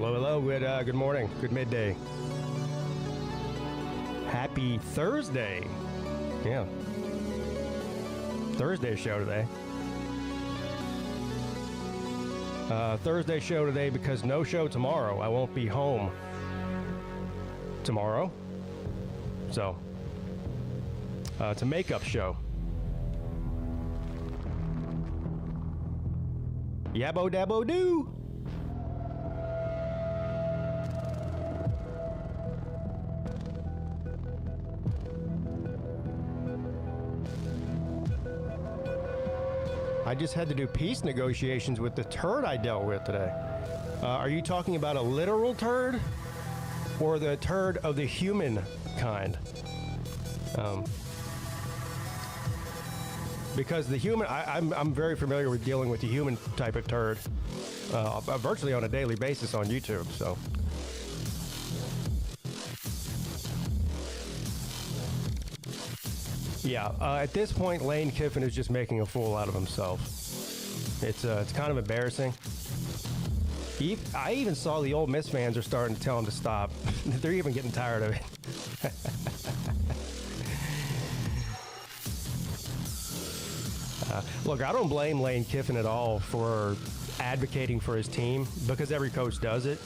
Hello, hello. Good morning. Good midday. Happy Thursday. Yeah. Thursday show today. Thursday show today because no show tomorrow. I won't be home tomorrow. So, it's a makeup show. Yabo, Dabo, do. I just had to do peace negotiations with the turd I dealt with today. Are you talking about a literal turd or the turd of the human kind? Because the human, I'm very familiar with dealing with the human type of turd virtually on a daily basis on YouTube. So. Yeah, at this point, Lane Kiffin is just making a fool out of himself. It's kind of embarrassing. I even saw the Ole Miss fans are starting to tell him to stop. They're even getting tired of it. Look, I don't blame Lane Kiffin at all for advocating for his team because every coach does it.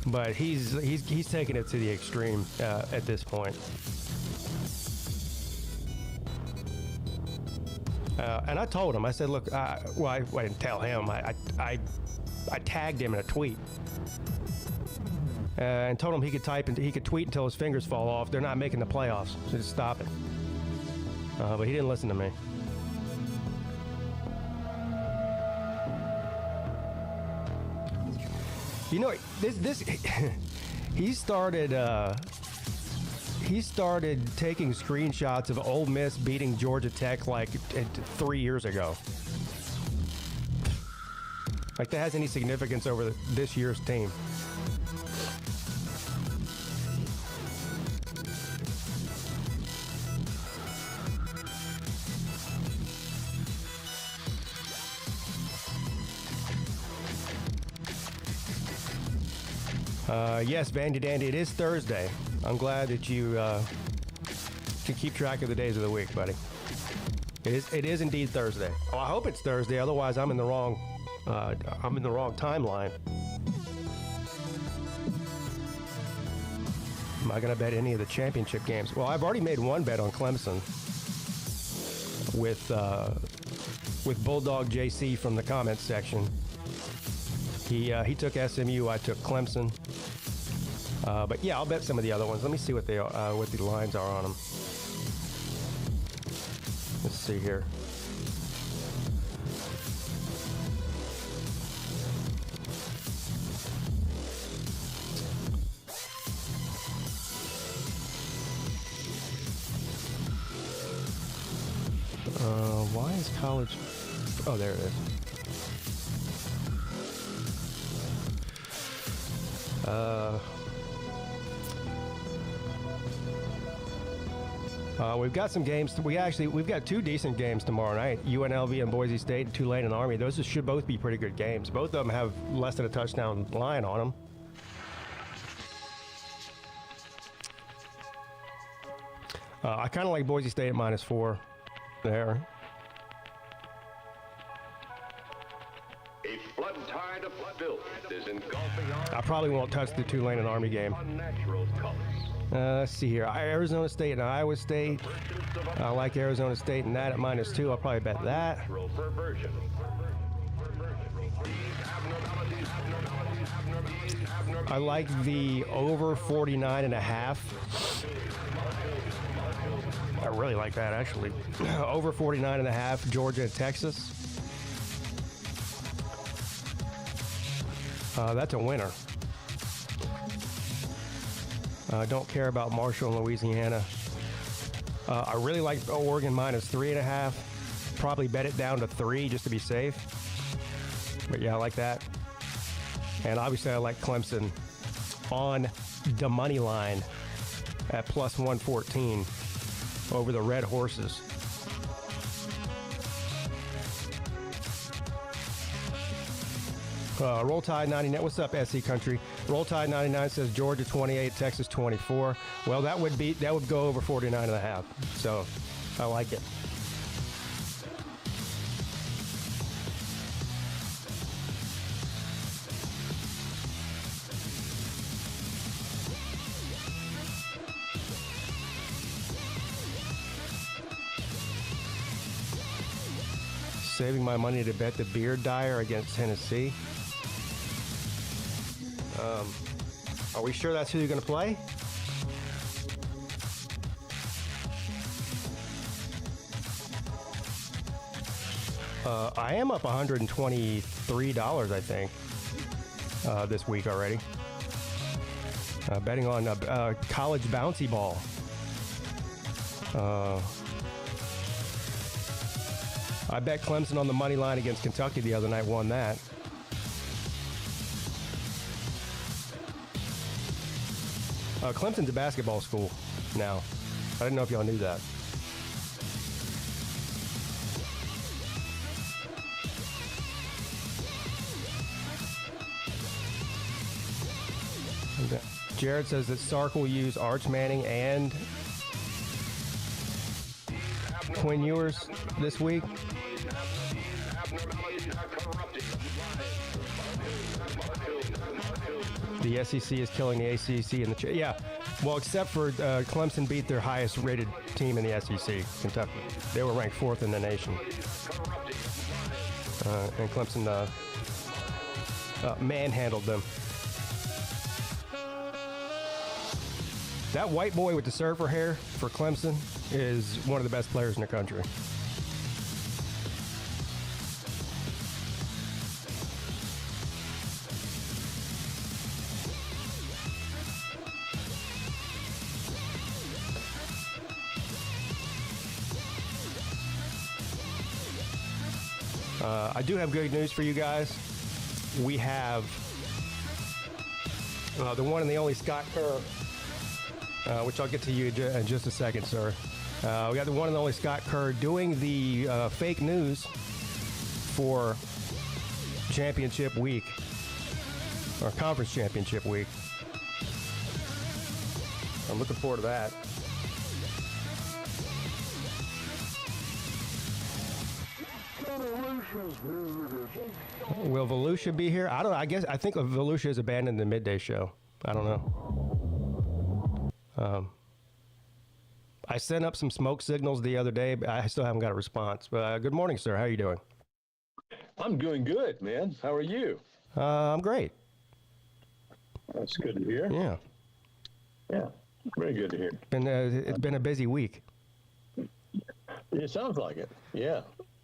But he's taking it to the extreme at this point. And I told him, I said, look, I didn't tell him. I tagged him in a tweet and told him he could tweet until his fingers fall off. They're not making the playoffs, so just stop it. But he didn't listen to me. You know, this he started taking screenshots of Ole Miss beating Georgia Tech like 3 years ago. Like that has any significance over this year's team. Yes, Vandy Dandy, it is Thursday. I'm glad that you can keep track of the days of the week, buddy. It is indeed Thursday. Well, I hope it's Thursday. Otherwise, I'm in the wrong timeline. Am I going to bet any of the championship games? Well, I've already made one bet on Clemson with Bulldog JC from the comments section. He took SMU. I took Clemson. But yeah, I'll bet some of the other ones. Let me see what the lines are on them. Let's see here. Why is college? Oh, there it is. We've got some games. We've got two decent games tomorrow night. UNLV and Boise State, Tulane and Army. Those should both be pretty good games. Both of them have less than a touchdown line on them. I kind of like Boise State at -4 there. A flood tide of filth is engulfing I probably won't touch the Tulane and Army game. Let's see here. Arizona State and Iowa State. I like Arizona State and that at -2. I'll probably bet that. I like the over 49.5. I really like that, actually. Over 49.5, Georgia and Texas. That's a winner. Don't care about Marshall and Louisiana. I really like Oregon -3.5. Probably bet it down to 3 just to be safe. But yeah, I like that. And obviously I like Clemson on the money line at +114 over the Red Horses. Roll Tide 99. What's up, SC Country? Roll Tide 99 says Georgia 28, Texas 24. Well, that would go over 49.5. So I like it. Saving my money to bet the beard dyer against Tennessee. Are we sure that's who you're going to play? I am up $123, I think, this week already. Betting on college bouncy ball. I bet Clemson on the money line against Kentucky the other night, won that. Clemson's a basketball school now. I didn't know if y'all knew that. Jared says that Sark will use Arch Manning and Quinn Ewers this week. The SEC is killing the ACC in the yeah. Well, except for Clemson beat their highest rated team in the SEC, Kentucky. They were ranked 4th in the nation, and Clemson manhandled them. That white boy with the surfer hair for Clemson is one of the best players in the country. I do have good news for you guys. We have the one and the only Scott Kerr, which I'll get to you in just a second, sir. We got the one and only Scott Kerr doing the fake news for championship week, or conference championship week. I'm looking forward to that. Will Volusia be here? I don't know. I think Volusia has abandoned the Midday show. I don't know. I sent up some smoke signals the other day, but I still haven't got a response. Good morning, sir. How are you doing? I'm doing good, man. How are you? I'm great. That's good to hear. Yeah. Yeah, very good to hear. It's been a busy week. It sounds like it. Yeah,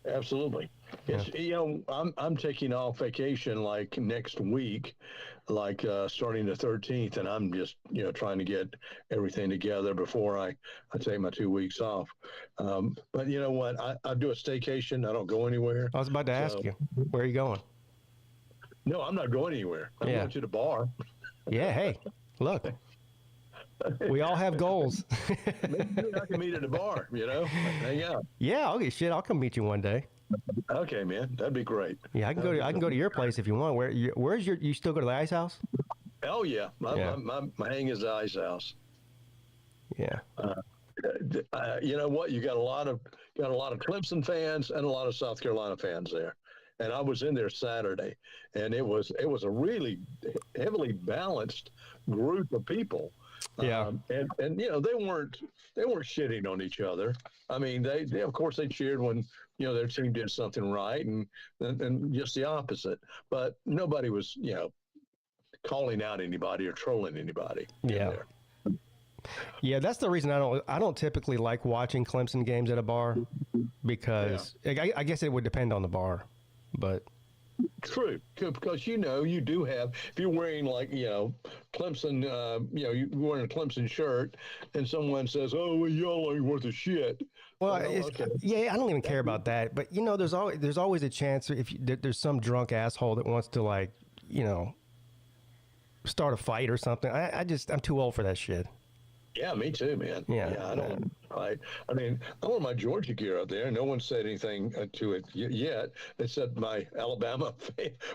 absolutely. It's, I'm taking off vacation like next week, like starting the 13th, and I'm just, trying to get everything together before I take my 2 weeks off. But you know what? I do a staycation. I don't go anywhere. I was about to ask you, where are you going? No, I'm not going anywhere. I'm going to the bar. Yeah, hey, look. We all have goals. Maybe I can meet at the bar, hang out. Yeah, okay, shit, I'll come meet you one day. Okay, man, that'd be great. Yeah, I can go to your place if you want. Where's you still go to the Ice House? Oh yeah, my hang is the Ice House. Yeah. You know what? You got a lot of Clemson fans and a lot of South Carolina fans there. And I was in there Saturday, and it was a really heavily balanced group of people. Yeah. And they weren't shitting on each other. I mean, they of course they cheered when their team did something right, and just the opposite. But nobody was calling out anybody or trolling anybody. Yeah. Yeah, that's the reason I don't typically like watching Clemson games at a bar, because I guess it would depend on the bar, but. True, because you do have, if you're wearing like Clemson, you're wearing a Clemson shirt, and someone says, "Oh, well, y'all ain't worth a shit." Well, I don't even care about that. But there's always a chance if there's some drunk asshole that wants to start a fight or something. I'm too old for that shit. Yeah, me too, man. Yeah. I don't. I mean, I wore my Georgia gear up there. No one said anything to it yet, except my Alabama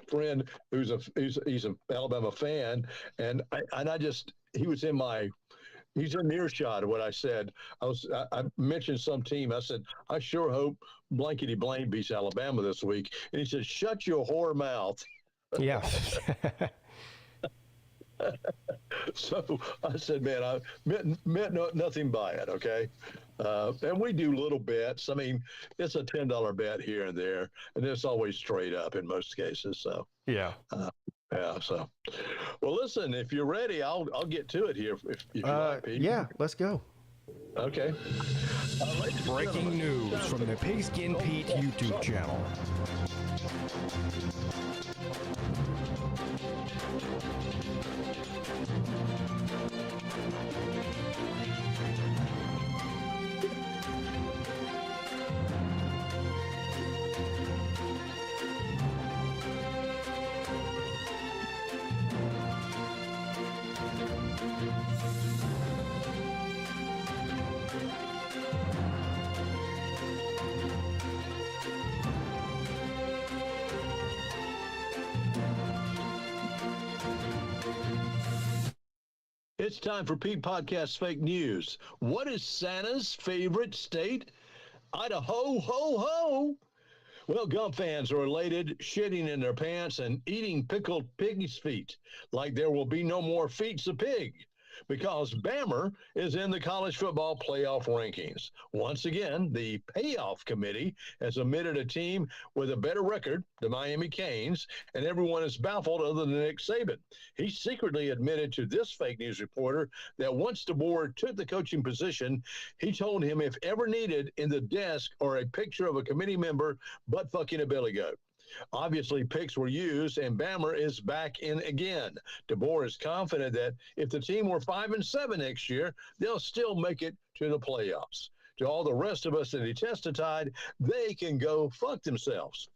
friend, he's an Alabama fan, and I just he was in my. He's in earshot of what I said. I mentioned some team. I said, I sure hope blankety blank beats Alabama this week. And he said, shut your whore mouth. Yeah. So I said, man, I meant nothing by it, okay? And we do little bets. I mean, it's a $10 bet here and there, and it's always straight up in most cases. So Yeah. Yeah. So, well, listen, if you're ready, I'll get to it here. If you like, Pete. Yeah, let's go. Okay. Breaking news from the Pigskin Pete YouTube channel. It's time for Pete Podcast Fake News. What is Santa's favorite state? Idaho, ho, ho. Well, Gump fans are elated, shitting in their pants and eating pickled pig's feet like there will be no more feets of pig because Bammer is in the college football playoff rankings. Once again, the payoff committee has omitted a team with a better record, the Miami Canes, and everyone is baffled other than Nick Saban. He secretly admitted to this fake news reporter that once the board took the coaching position, he told him if ever needed in the desk or a picture of a committee member butt fucking a billy goat. Obviously, picks were used, and Bammer is back in again. DeBoer is confident that if the team were 5-7 next year, they'll still make it to the playoffs. To all the rest of us that he testified, they can go fuck themselves.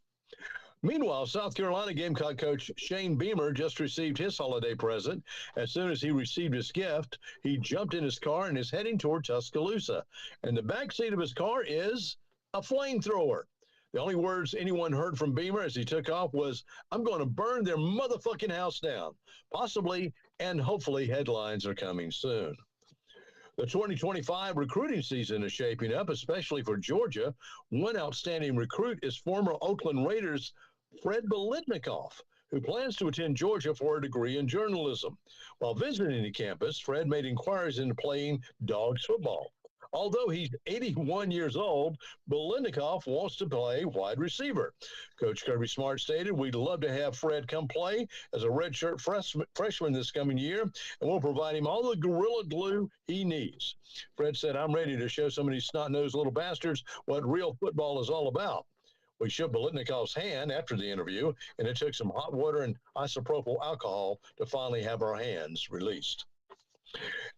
Meanwhile, South Carolina Gamecock coach Shane Beamer just received his holiday present. As soon as he received his gift, he jumped in his car and is heading toward Tuscaloosa. And the back seat of his car is a flamethrower. The only words anyone heard from Beamer as he took off was, I'm going to burn their motherfucking house down. Possibly and hopefully headlines are coming soon. The 2025 recruiting season is shaping up, especially for Georgia. One outstanding recruit is former Oakland Raiders Fred Biletnikoff, who plans to attend Georgia for a degree in journalism. While visiting the campus, Fred made inquiries into playing Dogs football. Although he's 81 years old, Biletnikoff wants to play wide receiver. Coach Kirby Smart stated, we'd love to have Fred come play as a redshirt freshman this coming year, and we'll provide him all the gorilla glue he needs. Fred said, I'm ready to show some of these snot-nosed little bastards what real football is all about. We shook Biletnikoff's hand after the interview, and it took some hot water and isopropyl alcohol to finally have our hands released.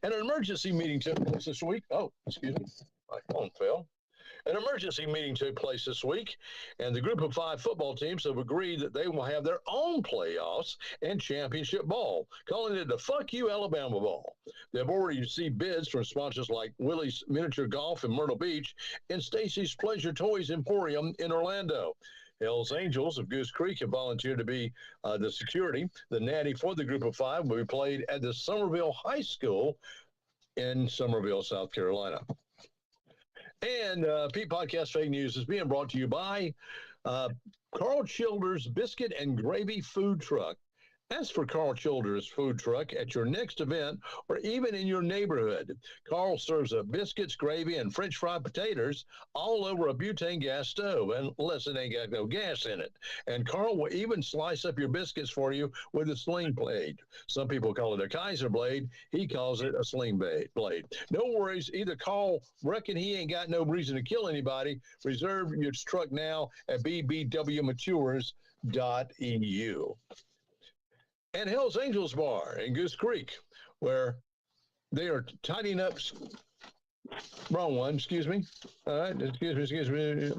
And an emergency meeting took place this week. Oh, excuse me, my phone fell. An emergency meeting took place this week, and the group of 5 football teams have agreed that they will have their own playoffs and championship ball, calling it the Fuck You Alabama Ball. They've already received bids from sponsors like Willie's Miniature Golf in Myrtle Beach and Stacy's Pleasure Toys Emporium in Orlando. Hell's Angels of Goose Creek have volunteered to be the security. The natty for the group of 5 will be played at the Somerville High School in Somerville, South Carolina. And Pete Podcast Fake News is being brought to you by Carl Childers Biscuit and Gravy Food Truck. Ask for Carl Childers Food Truck at your next event or even in your neighborhood. Carl serves up biscuits, gravy, and French fried potatoes all over a butane gas stove, unless it ain't got no gas in it. And Carl will even slice up your biscuits for you with a sling blade. Some people call it a Kaiser blade. He calls it a sling blade. No worries. Either Carl reckon he ain't got no reason to kill anybody. Reserve your truck now at bbwmatures.eu. And Hell's Angels Bar in Goose Creek, where they are tidying up. Wrong one, excuse me. All right, excuse me.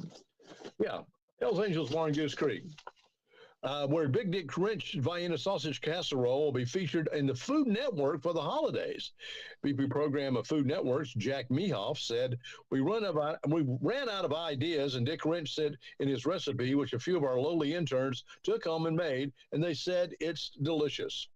Yeah, Hell's Angels Bar in Goose Creek. where Big Dick Rich Vienna sausage casserole will be featured in the Food Network for the holidays. VP program of Food Networks, Jack Mehoff, said, we ran out of ideas, and Dick Wrench said in his recipe, which a few of our lowly interns took home and made, and they said it's delicious.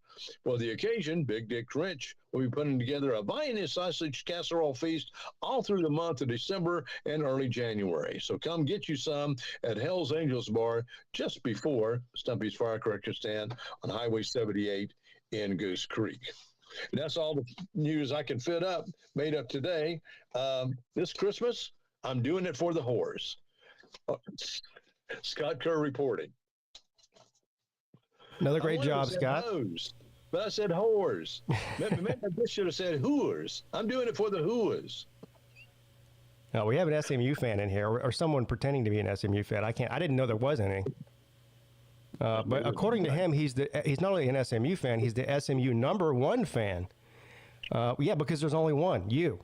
For the occasion, Big Dick Wrench will be putting together a Vienna sausage casserole feast all through the month of December and early January. So come get you some at Hell's Angels Bar just before Stumpy's Firecracker Stand on Highway 78 in Goose Creek. And that's all the news I can fit up, made up today. This Christmas, I'm doing it for the whores. Scott Kerr reporting. Another great job, Scott. Hoes, but I said whores. Maybe I should have said whores. I'm doing it for the whores. No, we have an SMU fan in here, or someone pretending to be an SMU fan. I didn't know there was any. But according to him, he's not only an SMU fan, he's the SMU #1 fan. Yeah, because there's only one, you.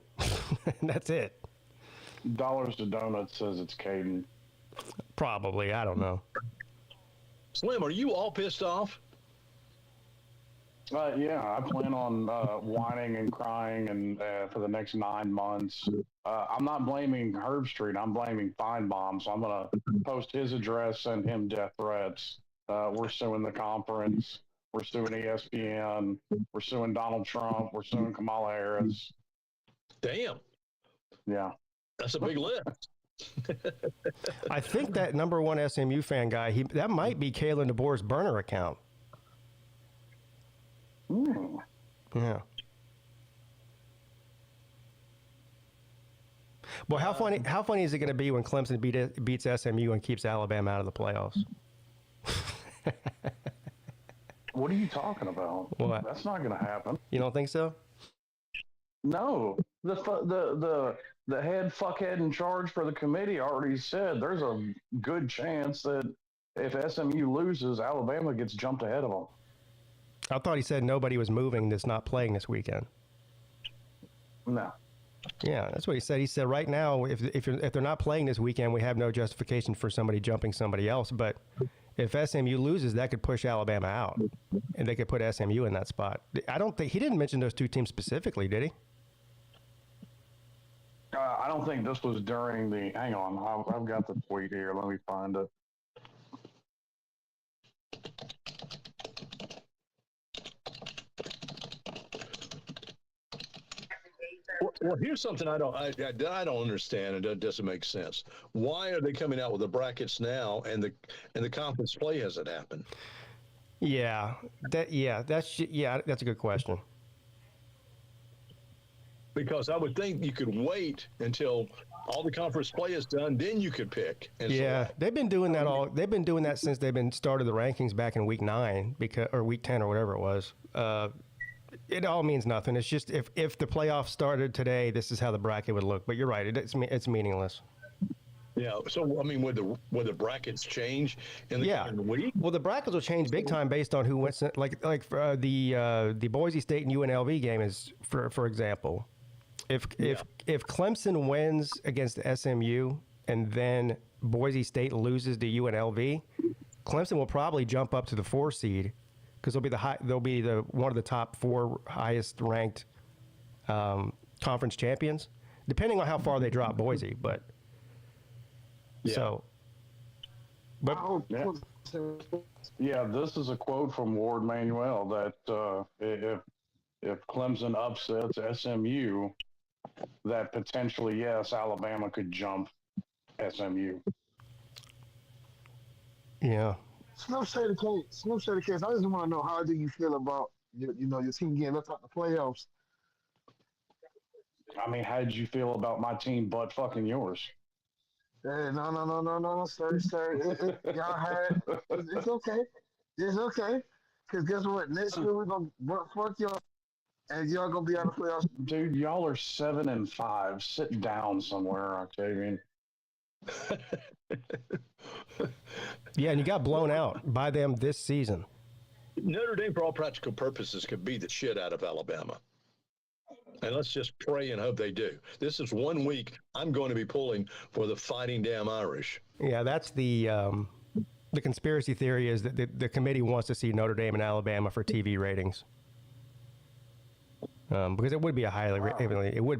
That's it. Dollars to Donuts says it's Caden. Probably, I don't know. Slim, are you all pissed off? Yeah, I plan on whining and crying and for the next 9 months. I'm not blaming Herb Street. I'm blaming Feinbaum. So I'm going to post his address, send him death threats. We're suing the conference. We're suing ESPN. We're suing Donald Trump. We're suing Kamala Harris. Damn. Yeah. That's a big list. I think that #1 SMU fan guy, that might be Kalen DeBoer's burner account. Yeah. Well, how funny is it going to be when Clemson beats SMU and keeps Alabama out of the playoffs? What are you talking about? What? That's not going to happen. You don't think so? No. The head fuckhead in charge for the committee already said there's a good chance that if SMU loses, Alabama gets jumped ahead of them. I thought he said nobody was moving that's not playing this weekend. No. Yeah, that's what he said. He said right now, if they're not playing this weekend, we have no justification for somebody jumping somebody else. But if SMU loses, that could push Alabama out, and they could put SMU in that spot. I don't think he didn't mention those two teams specifically, did he? I don't think this was during the. Hang on, I've got the tweet here. Let me find it. Well, here's something I don't understand, and it doesn't make sense. Why are they coming out with the brackets now, and the conference play hasn't happened? That's a good question. Because I would think you could wait until all the conference play is done, then you could pick. They've been doing that They've been doing that since they've been started the rankings back in week 9 or week 10 or whatever it was. It all means nothing. It's just if the playoffs started today, this is how the bracket would look. But you're right. It's meaningless. Yeah. So I mean, would the brackets change in the week? Well, the brackets will change big time based on who wins. Like the Boise State and UNLV game is for example. If Clemson wins against SMU and then Boise State loses to UNLV, Clemson will probably jump up to the 4 seed because they'll be one of the top 4 highest ranked conference champions, depending on how far they drop Boise. But yeah, this is a quote from Ward Manuel that if Clemson upsets SMU, that potentially, yes, Alabama could jump SMU. Yeah. Snow say the case. I just want to know, how do you feel about your team getting left out the playoffs? I mean, how did you feel about my team butt fucking yours? Hey, no, sir. Y'all had it's okay. It's okay. Because guess what? Next year we're gonna fuck y'all. And y'all gonna be out of the playoffs. Dude, y'all are 7-5. Sit down somewhere, Octavian. Yeah, and you got blown out by them this season. Notre Dame, for all practical purposes, could beat the shit out of Alabama. And let's just pray and hope they do. This is 1 week I'm going to be pulling for the Fighting Damn Irish. Yeah, that's the The conspiracy theory is that the committee wants to see Notre Dame and Alabama for TV ratings. Because it would be it would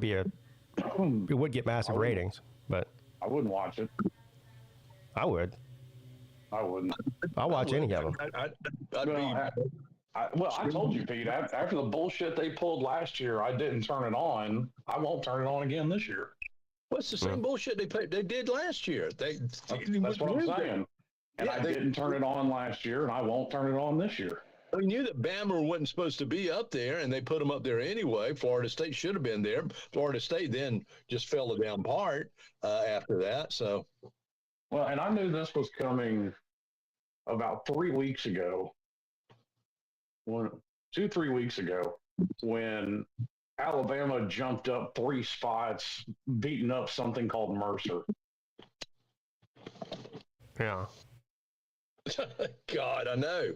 get massive ratings, but I wouldn't watch it. I would. I wouldn't. I'll watch any of them. I told you, Pete, after the bullshit they pulled last year, I didn't turn it on. I won't turn it on again this year. What's the same bullshit they did last year? That's what I'm saying. And I didn't turn it on last year, and I won't turn it on this year. We knew that Bama wasn't supposed to be up there, and they put them up there anyway. Florida State should have been there. Florida State then just fell the damn part after that. So, well, and I knew this was coming about 3 weeks ago. 3 weeks ago, when Alabama jumped up 3 spots, beating up something called Mercer. Yeah. God, I know.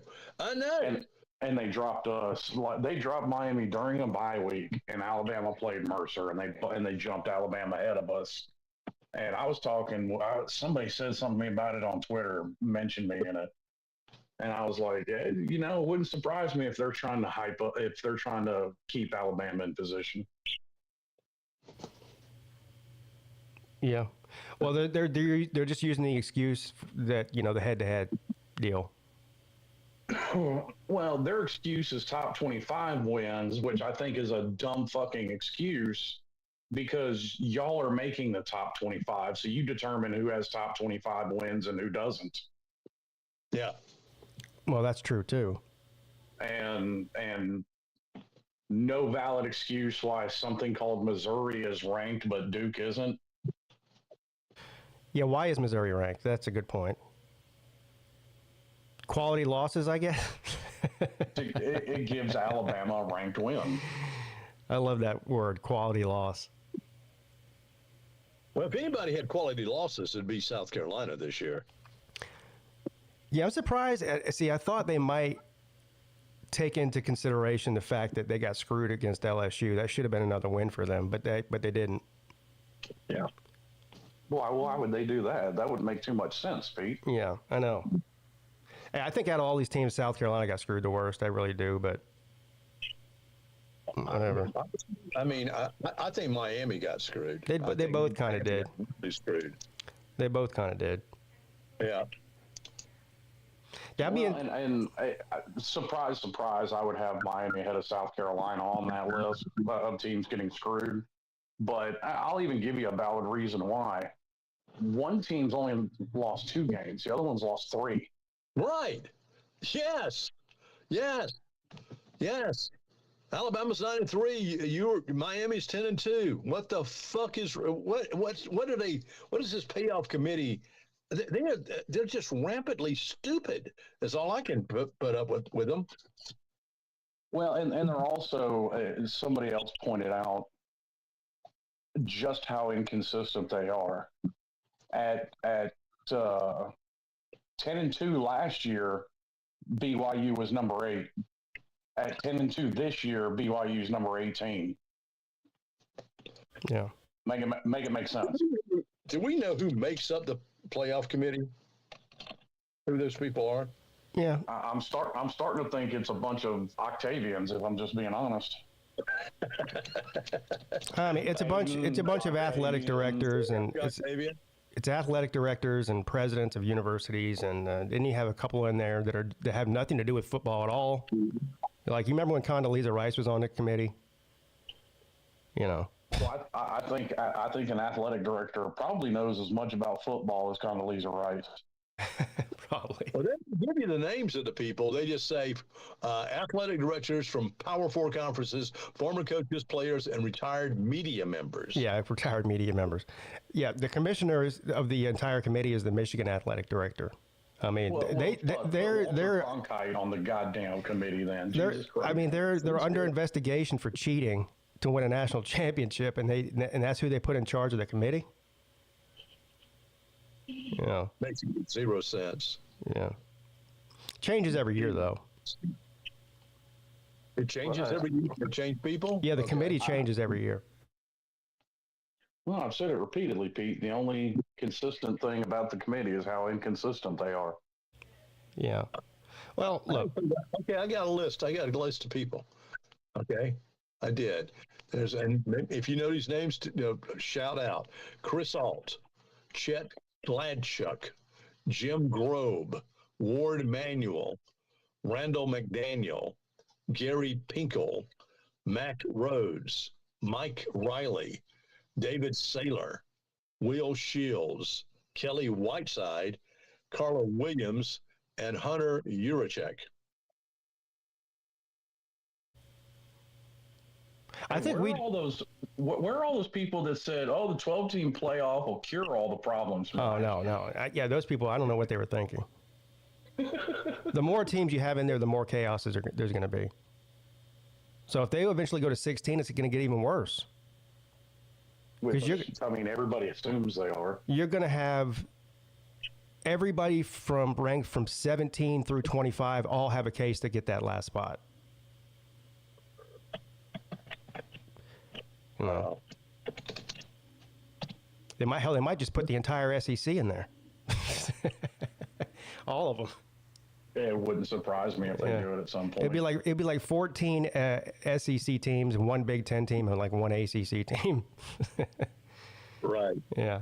And they dropped us. They dropped Miami during a bye week, and Alabama played Mercer, and they jumped Alabama ahead of us. And I was talking. Somebody said something to me about it on Twitter, mentioned me in it. And I was like, it wouldn't surprise me if they're trying to hype up, if they're trying to keep Alabama in position. Yeah. Well, they're just using the excuse that, the head-to-head deal. Well, their excuse is top 25 wins, which I think is a dumb fucking excuse because y'all are making the top 25. So you determine who has top 25 wins and who doesn't. Yeah. Well, that's true too. And no valid excuse why something called Missouri is ranked, but Duke isn't. Yeah, why is Missouri ranked? That's a good point. Quality losses, I guess. it gives Alabama a ranked win. I love that word, quality loss. Well, if anybody had quality losses, it'd be South Carolina this year. Yeah, I'm surprised. See, I thought they might take into consideration the fact that they got screwed against LSU. That should have been another win for them, but they didn't. Yeah. Well, why would they do that? That would make too much sense, Pete. Yeah, I know. I think out of all these teams, South Carolina got screwed the worst. I really do, but whatever. I mean, I think Miami got screwed. They both kind of did. Screwed. They both kind of did. Yeah. Surprise, surprise, I would have Miami ahead of South Carolina on that list of teams getting screwed. But I'll even give you a valid reason why. One team's only lost 2 games. The other one's lost 3. Right. Yes. Alabama's 9-3. Miami's 10-2. What the fuck is what is this payoff committee? They're just rampantly stupid. That's all I can put up with them. Well, and they're also somebody else pointed out just how inconsistent they are. At 10-2 last year, BYU was number 8. At 10-2 this year, BYU is number 18. Yeah, make it make sense. Do we know who makes up the playoff committee? Who those people are? Yeah, I'm starting to think it's a bunch of Octavians, if I'm just being honest. I mean, it's a bunch of athletic directors and it's athletic directors and presidents of universities, and then you have a couple in there that have nothing to do with football at all. Like, you remember when Condoleezza Rice was on the committee? Well, I think an athletic director probably knows as much about football as Condoleezza Rice. Probably. Well, they don't give you the names of the people. They just say athletic directors from Power 4 conferences, former coaches, players, and retired media members. Yeah, retired media members. Yeah, the commissioner of the entire committee is the Michigan athletic director. I mean, they're on the goddamn committee. Then they're under investigation for cheating to win a national championship, and that's who they put in charge of the committee. Yeah, makes zero sense. Yeah, changes every year though. It changes every year to change people. Yeah, the committee changes every year. Well, I've said it repeatedly, Pete. The only consistent thing about the committee is how inconsistent they are. Yeah. Well, look. Okay, I got a list. I got a list of people. Okay, I did. And if you know these names, shout out: Chris Alt, Chet Gladchuk, Jim Grobe, Ward Emanuel, Randall McDaniel, Gary Pinkel, Mac Rhodes, Mike Riley, David Saylor, Will Shields, Kelly Whiteside, Carla Williams, and Hunter Urachek. I think where are all those people that said, "Oh, the 12-team playoff will cure all the problems"? Oh no. Yeah, those people. I don't know what they were thinking. The more teams you have in there, the more chaos there's going to be. So if they eventually go to 16, it's going to get even worse. Because everybody assumes they are. You're going to have everybody ranked from 17 through 25 all have a case to get that last spot. You know, they might just put the entire SEC in there. All of them. It wouldn't surprise me if they do it at some point. It'd be like 14 SEC teams and one Big Ten team and like one ACC team. Right. Yeah.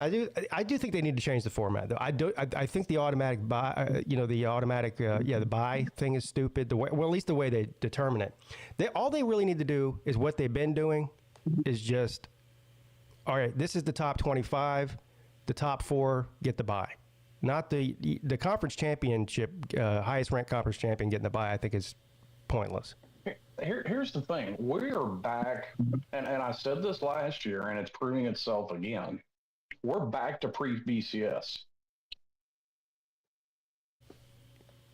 I do think they need to change the format though. I think the automatic buy, the buy thing is stupid. At least the way they determine it. All they really need to do is what they've been doing is just, all right, this is the top 25, the top 4 get the buy. Not the conference championship, highest ranked conference champion getting the bye, I think is pointless. Here's the thing. We are back, and I said this last year, and it's proving itself again. We're back to pre-BCS.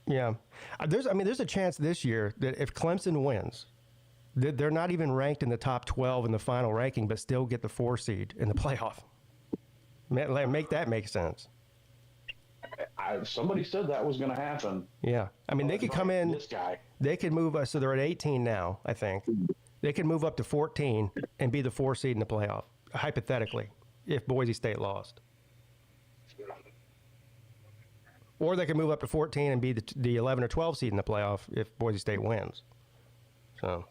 Yeah. There's a chance this year that if Clemson wins, they're not even ranked in the top 12 in the final ranking, but still get the 4 seed in the playoff. Make that make sense. Somebody said that was going to happen. Yeah. They could come in. This guy. They could move us. So they're at 18 now, I think. They could move up to 14 and be the 4 seed in the playoff, hypothetically, if Boise State lost. Or they could move up to 14 and be the 11 or 12 seed in the playoff if Boise State wins. So.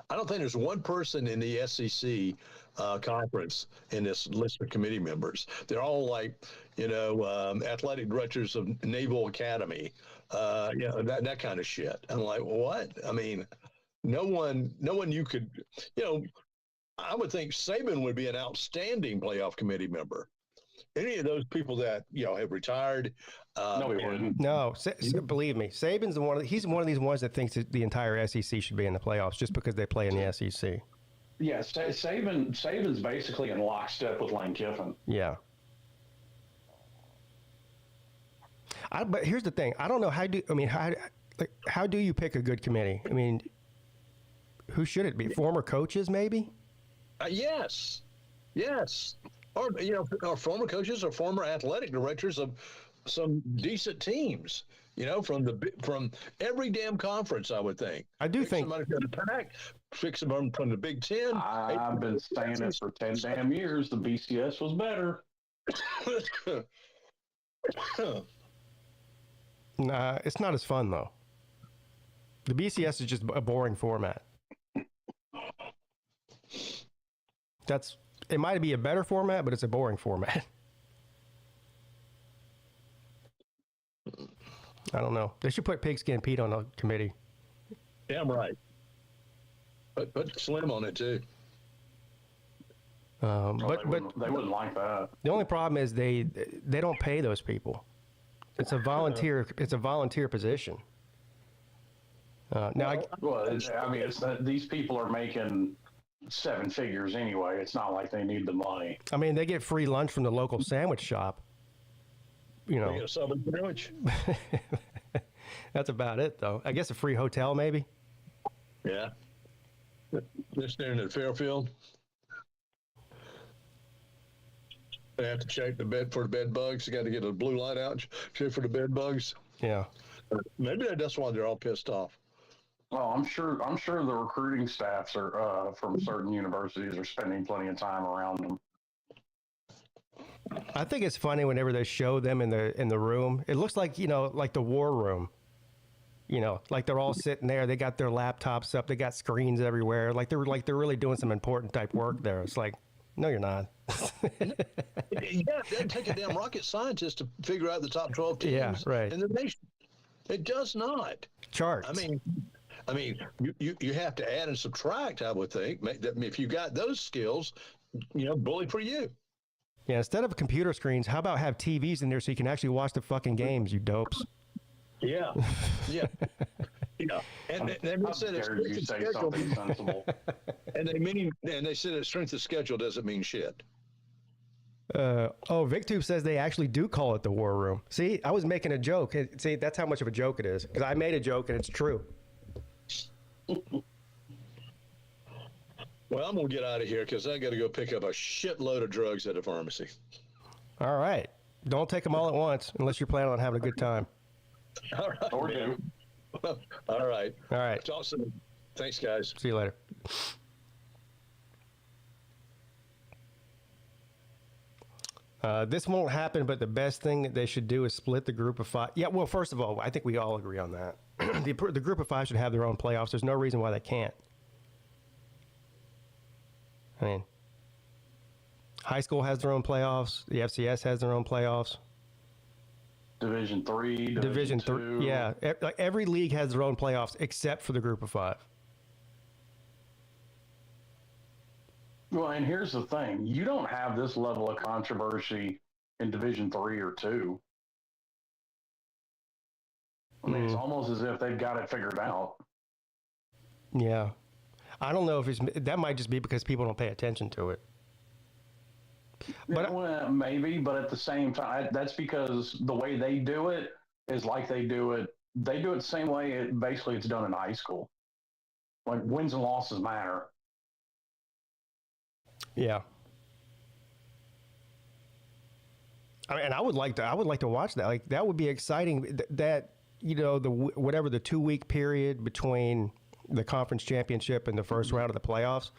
I don't think there's one person in the SEC conference in this list of committee members. They're all like, athletic directors of Naval Academy, that kind of shit. I'm like, what? No one you could, I would think Saban would be an outstanding playoff committee member. Any of those people that have retired. No, he wouldn't. No, believe me, Saban's he's one of these ones that thinks that the entire SEC should be in the playoffs just because they play in the SEC. Yeah, Saban's basically in lockstep with Lane Kiffin. Yeah. But here's the thing: I don't know how do you pick a good committee? Who should it be? Former coaches, maybe? Yes. Or former coaches or former athletic directors of some decent teams. From every damn conference, I would think. I do think somebody got a pack, fix them from the Big Ten. I've been saying it for 10 damn years. The BCS was better. Nah, it's not as fun though. The BCS is just a boring format. It might be a better format, but it's a boring format. I don't know. They should put PigskinPeete on a committee. Damn right. But put Slim on it too. But they wouldn't like that. The only problem is they don't pay those people. It's a volunteer. It's a volunteer position. These people are making 7 figures anyway. It's not like they need the money. They get free lunch from the local sandwich shop. They get a Southern sandwich. That's about it, though. I guess a free hotel, maybe. Yeah. They're staring at Fairfield. They have to check the bed for the bed bugs. You got to get a blue light out, check for the bed bugs. Yeah. Maybe that's why they're all pissed off. Well, I'm sure the recruiting staffs are from certain universities are spending plenty of time around them. I think it's funny whenever they show them in the room. It looks like, like the war room. Like they're all sitting there. They got their laptops up. They got screens everywhere. Like they're really doing some important type work there. It's like, no, you're not. Yeah, it doesn't take a damn rocket scientist to figure out the top 12 teams in the nation. It does not. Charts. I mean, you have to add and subtract, I would think. If you got those skills, bully for you. Yeah, instead of computer screens, how about have TVs in there so you can actually watch the fucking games, you dopes? Yeah. And they said it's strength of schedule. And they said it's strength of schedule doesn't mean shit. VicTube says they actually do call it the war room. See, I was making a joke. See, that's how much of a joke it is. Because I made a joke and it's true. Well, I'm going to get out of here because I got to go pick up a shitload of drugs at a pharmacy. All right. Don't take them all at once unless you're planning on having a good time. All right. Or do. All right. All right. Talk soon. Thanks, guys. See you later. This won't happen, but the best thing that they should do is split the group of 5. Yeah, well, first of all, I think we all agree on that. The group of 5 should have their own playoffs. There's no reason why they can't. I mean, high school has their own playoffs. The FCS has their own playoffs. Division 3, Division 3, yeah. Every league has their own playoffs except for the group of 5. Well, and here's the thing. You don't have this level of controversy in Division 3 or 2. I mean, it's almost as if they've got it figured out. Yeah. I don't know if that might just be because people don't pay attention to it. But well, maybe, but at the same time, that's because the way they do it is like they do it the same way basically it's done in high school. Like wins and losses matter. Yeah. I mean, and I would like to watch that. Like that would be exciting. That whatever the 2-week period between the conference championship and the first round of the playoffs,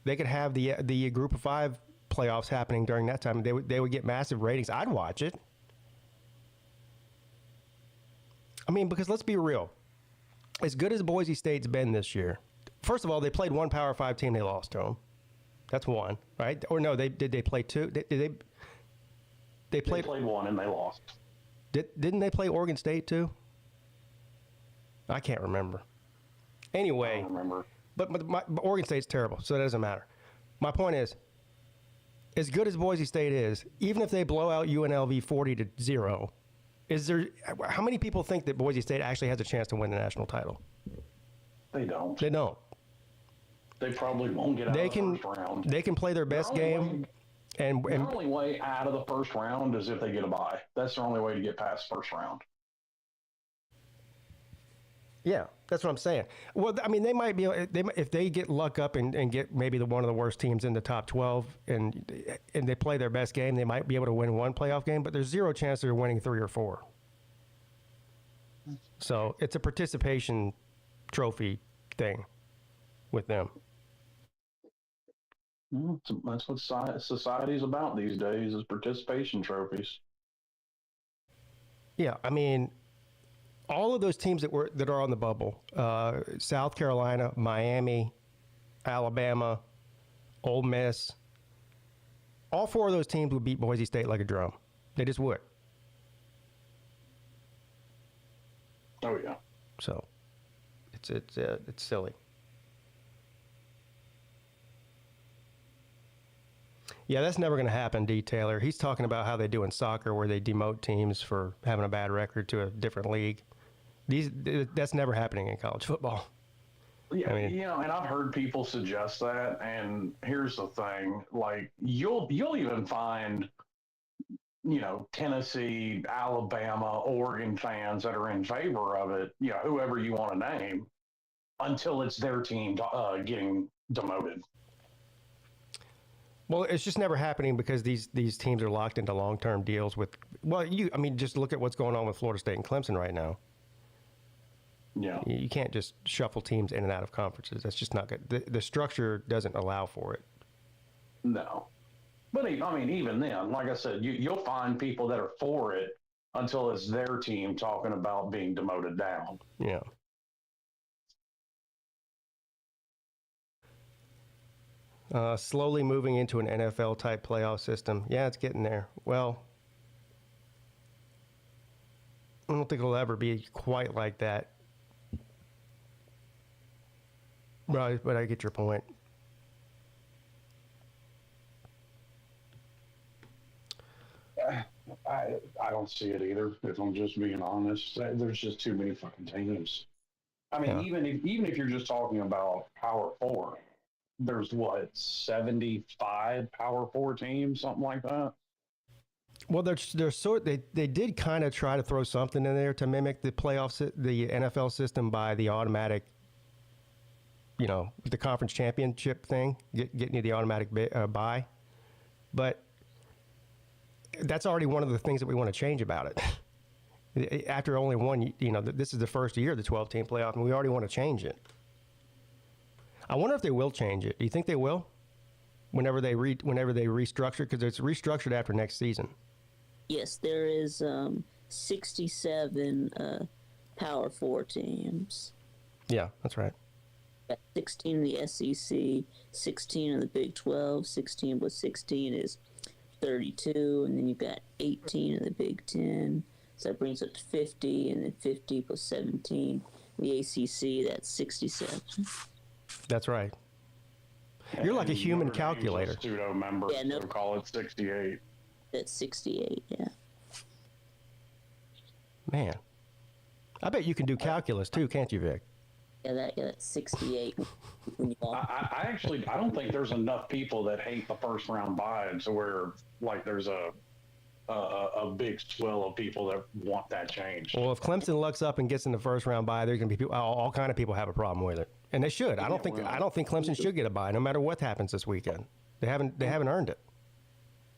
they could have the group of 5 playoffs happening during that time. They would get massive ratings. I'd watch it. I mean, because let's be real. As good as Boise State's been this year, first of all, they played one Power 5 team. They lost to them. That's one, right? Or no, did they play 2? They played 1 and they lost. Didn't they play Oregon State too? I can't remember. Anyway, I don't remember. But Oregon State's terrible, so that doesn't matter. My point is, as good as Boise State is, even if they blow out UNLV 40-0, how many people think that Boise State actually has a chance to win the national title? They don't. They don't. They probably won't get out of the first round. They can play their best game. And the only way out of the first round is if they get a bye. That's the only way to get past first round. Yeah, that's what I'm saying. Well, I mean, they might be if they get luck up and get maybe one of the worst teams in the top 12 and they play their best game, they might be able to win one playoff game, but there's zero chance they're winning 3 or 4. So it's a participation trophy thing with them. That's what society's about these days is participation trophies. Yeah, I mean, all of those teams that are on the bubble, South Carolina, Miami, Alabama, Ole Miss, all 4 of those teams would beat Boise State like a drum. They just would. Oh yeah. So, it's silly. Yeah, that's never going to happen, D. Taylor. He's talking about how they do in soccer where they demote teams for having a bad record to a different league. That's never happening in college football. Yeah, I mean, and I've heard people suggest that, and here's the thing. Like, you'll even find, Tennessee, Alabama, Oregon fans that are in favor of it, whoever you want to name, until it's their team getting demoted. Well, it's just never happening because these teams are locked into long-term deals with. Well, just look at what's going on with Florida State and Clemson right now. Yeah, you can't just shuffle teams in and out of conferences. That's just not good. The structure doesn't allow for it. No. But even then, like I said, you'll find people that are for it until it's their team talking about being demoted down. Yeah. Slowly moving into an NFL type playoff system. Yeah, it's getting there. Well, I don't think it'll ever be quite like that. But I get your point. I don't see it either, if I'm just being honest. There's just too many fucking teams. Yeah. Even if you're just talking about Power Four, there's 75 Power Four teams, something like that. Well, they did kind of try to throw something in there to mimic the playoffs, the NFL system by the automatic, the conference championship thing, getting you the automatic bye. But that's already one of the things that we want to change about it. After only one, this is the first year of the 12-team playoff, and we already want to change it. I wonder if they will change it. Do you think they will? Whenever they restructure, because it's restructured after next season. Yes, there is 67 Power 4 teams. Yeah, that's right. 16 in the SEC, 16 in the Big 12, 16 plus 16 is 32, and then you've got 18 in the Big 10, so that brings it to 50, and then 50 plus 17, the ACC, that's 67. That's right. You're like a human Notre Dame's calculator. A pseudo member, Yeah, no. so call it 68. That's 68, yeah. Man, I bet you can do calculus too, can't you, Vic? Yeah, that's 68. When you I don't think there's enough people that hate the first round bye to where there's a big swell of people that want that change. Well, if Clemson lucks up and gets in the first round bye, there's going to be people, all kind of people have a problem with it, and they should. I don't think Clemson should get a bye, no matter what happens this weekend. They haven't earned it.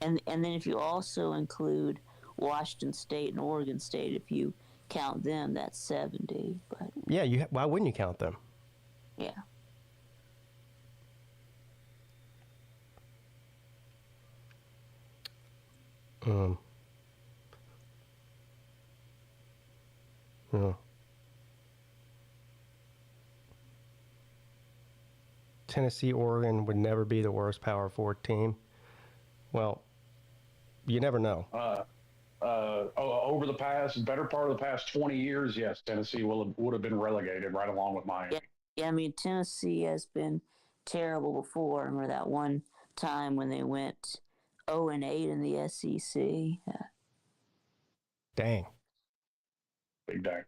And then if you also include Washington State and Oregon State, if you count them, that's 70. But yeah, why wouldn't you count them? yeah. Yeah. Tennessee, Oregon would never be the worst Power 4 team. Well, you never know. Over the better part of the past 20 years, yes, Tennessee would have been relegated right along with Miami. Yeah, Tennessee has been terrible before. I remember that one time when they went 0-8 in the SEC. Yeah. Dang. Big day.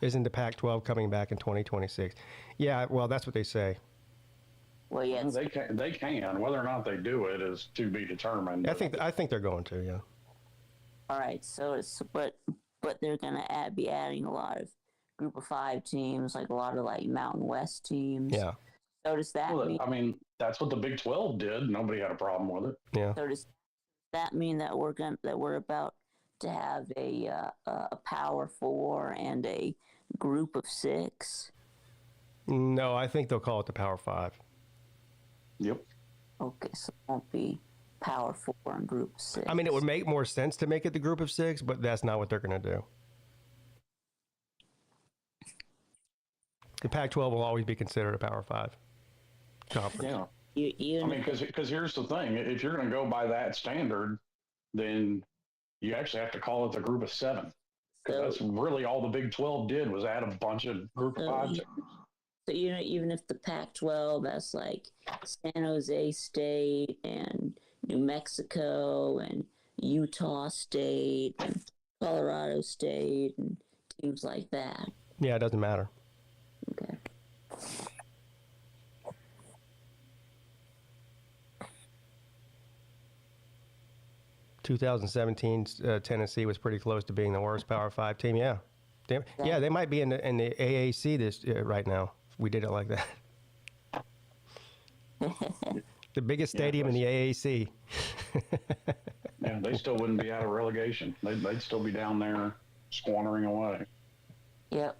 Isn't the Pac-12 coming back in 2026? Yeah, well, that's what they say. Well, yeah, They can. Whether or not they do it is to be determined. I think they're going to. Yeah. all right. So but they're gonna be adding a lot of Group of 5 teams, like a lot of Mountain West teams. Yeah. So does that mean? That's what the Big 12 did. Nobody had a problem with it. Yeah. So does that mean that we're about to have a Power 4 and a Group of 6? No, I think they'll call it the Power 5. Yep. Okay, so it won't be Power 4 and Group of 6. I mean, it would make more sense to make it the Group of 6, but that's not what they're going to do. The Pac-12 will always be considered a Power 5 conference. Yeah. Because here's the thing. If you're going to go by that standard, then you actually have to call it the Group of 7. Because that's really all the Big 12 did was add a bunch of Group of 5 teams. So even if the Pac-12 has San Jose State and New Mexico and Utah State and Colorado State and teams like that. Yeah, it doesn't matter. Okay. Tennessee was pretty close to being the worst Power 5 team. Yeah, they might be in the AAC right now. We did it like that. The biggest stadium in the AAC. Yeah, they still wouldn't be out of relegation. They'd still be down there squandering away. Yeah,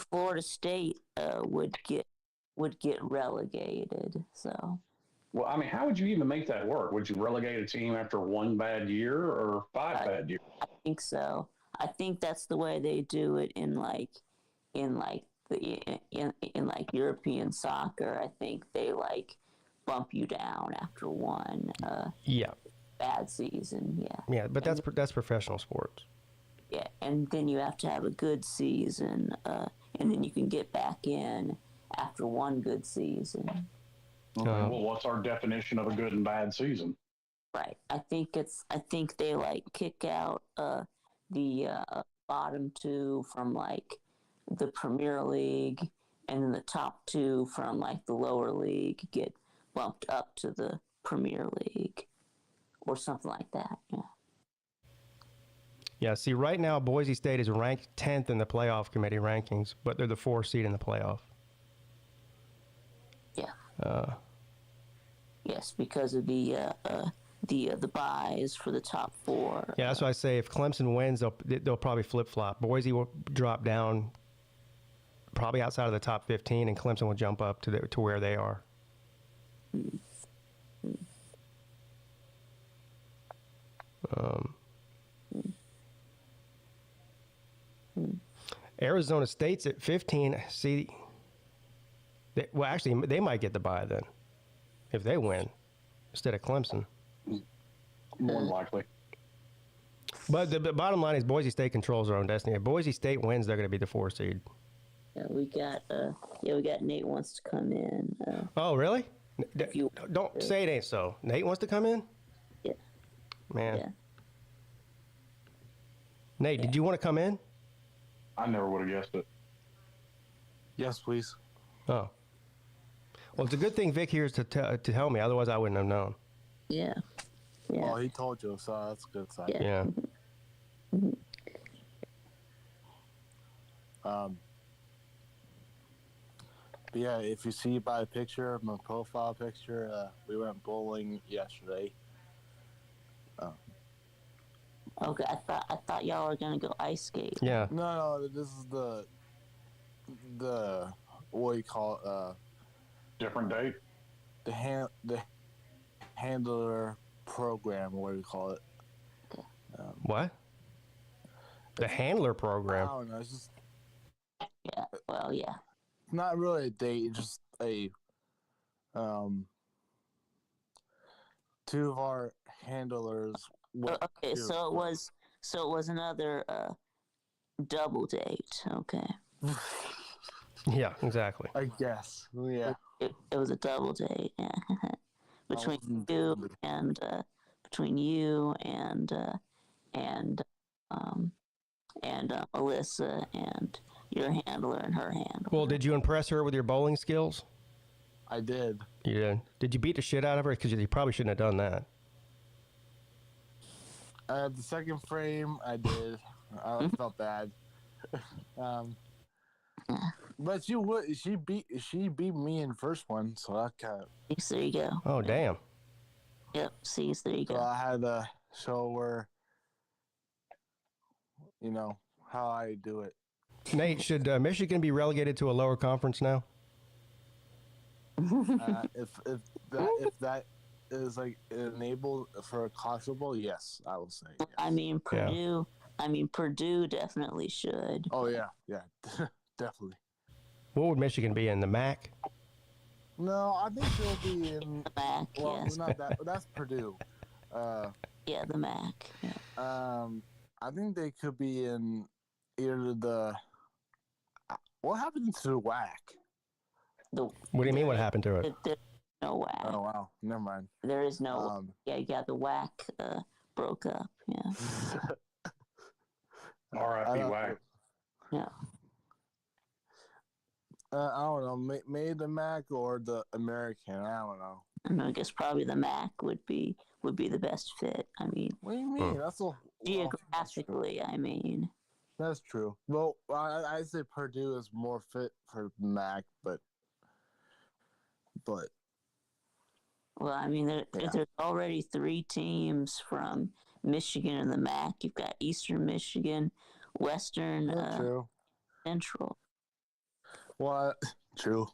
Florida State would get would get relegated. So Well, I mean, how would you even make that work? Would you relegate a team after one bad year or five bad years? I think so. I think that's the way they do it in like European soccer. I think they like bump you down after one Yeah. bad season. Yeah. Yeah, but that's professional sports. Yeah, and then you have to have a good season, and then you can get back in after one good season. Okay, well, what's our definition of a good and bad season? Right. I think they like kick out the bottom two from like the Premier League, and then the top two from like the lower league get bumped up to the Premier League, or something like that. Yeah. Yeah, see, right now, Boise State is ranked 10th in the playoff committee rankings, but they're the 4th seed in the playoff. Yeah. Yes, because of the buys for the top four. Yeah, that's why I say if Clemson wins, they'll probably flip-flop. Boise will drop down probably outside of the top 15, and Clemson will jump up to where they are. Arizona State's at 15. See, actually, they might get the bye then if they win instead of Clemson. More than likely. But the bottom line is Boise State controls their own destiny. If Boise State wins, they're going to be the 4th seed. Yeah, we got Nate wants to come in. Oh, really? Don't say it ain't so. Nate wants to come in? Yeah. Man. Yeah. Nate, did you want to come in? I never would have guessed it. Yes, please. Oh. Well, it's a good thing Vic here is to tell me. Otherwise, I wouldn't have known. Yeah. Yeah. Well, he told you, so that's a good sign. Yeah. But yeah, if you see by the picture, my profile picture, we went bowling yesterday. Okay, I thought y'all were gonna go ice skate. Yeah. No, this is the what do you call it? Different date? The handler program, what do you call it? What? The handler I program. don't know. It's just Yeah. Well, yeah. not really a date. It's just a two of our handlers. Okay, so it was another double date. Okay. Yeah, exactly. I guess. Yeah. It was a double date. Yeah. between you and Melissa and your handler and her handler. Well, did you impress her with your bowling skills? I did. You did. Did you beat the shit out of her? Because you probably shouldn't have done that. The second frame, I did. I felt bad. But she beat me in first one, so that kind of. There you go. Oh, damn. Yep. See, there you So go. I had to show her, how I do it. Nate, should Michigan be relegated to a lower conference now? If that is like enabled for a college football, yes, I will say. Yes. I mean, Purdue definitely should. Oh yeah, definitely. What would Michigan be in, the MAC? No, I think they'll be in The MAC, well, yes. not that. That's Purdue. Yeah, the MAC. Yeah. I think they could be in either the. What happened to the WAC? What do you mean? What happened to it? There's no WAC. Oh wow, never mind. There is no. Yeah, the WAC broke up. Yeah. R.I.P. WAC. Yeah. I don't know. Maybe the MAC or the American. I don't know. I guess probably the MAC would be the best fit. I mean, What do you mean? That's a geographically, I mean. That's true. Well, I say Purdue is more fit for MAC, but Well, I mean, there's already 3 teams from Michigan in the MAC. You've got Eastern Michigan, Western, true. Central. Well, true.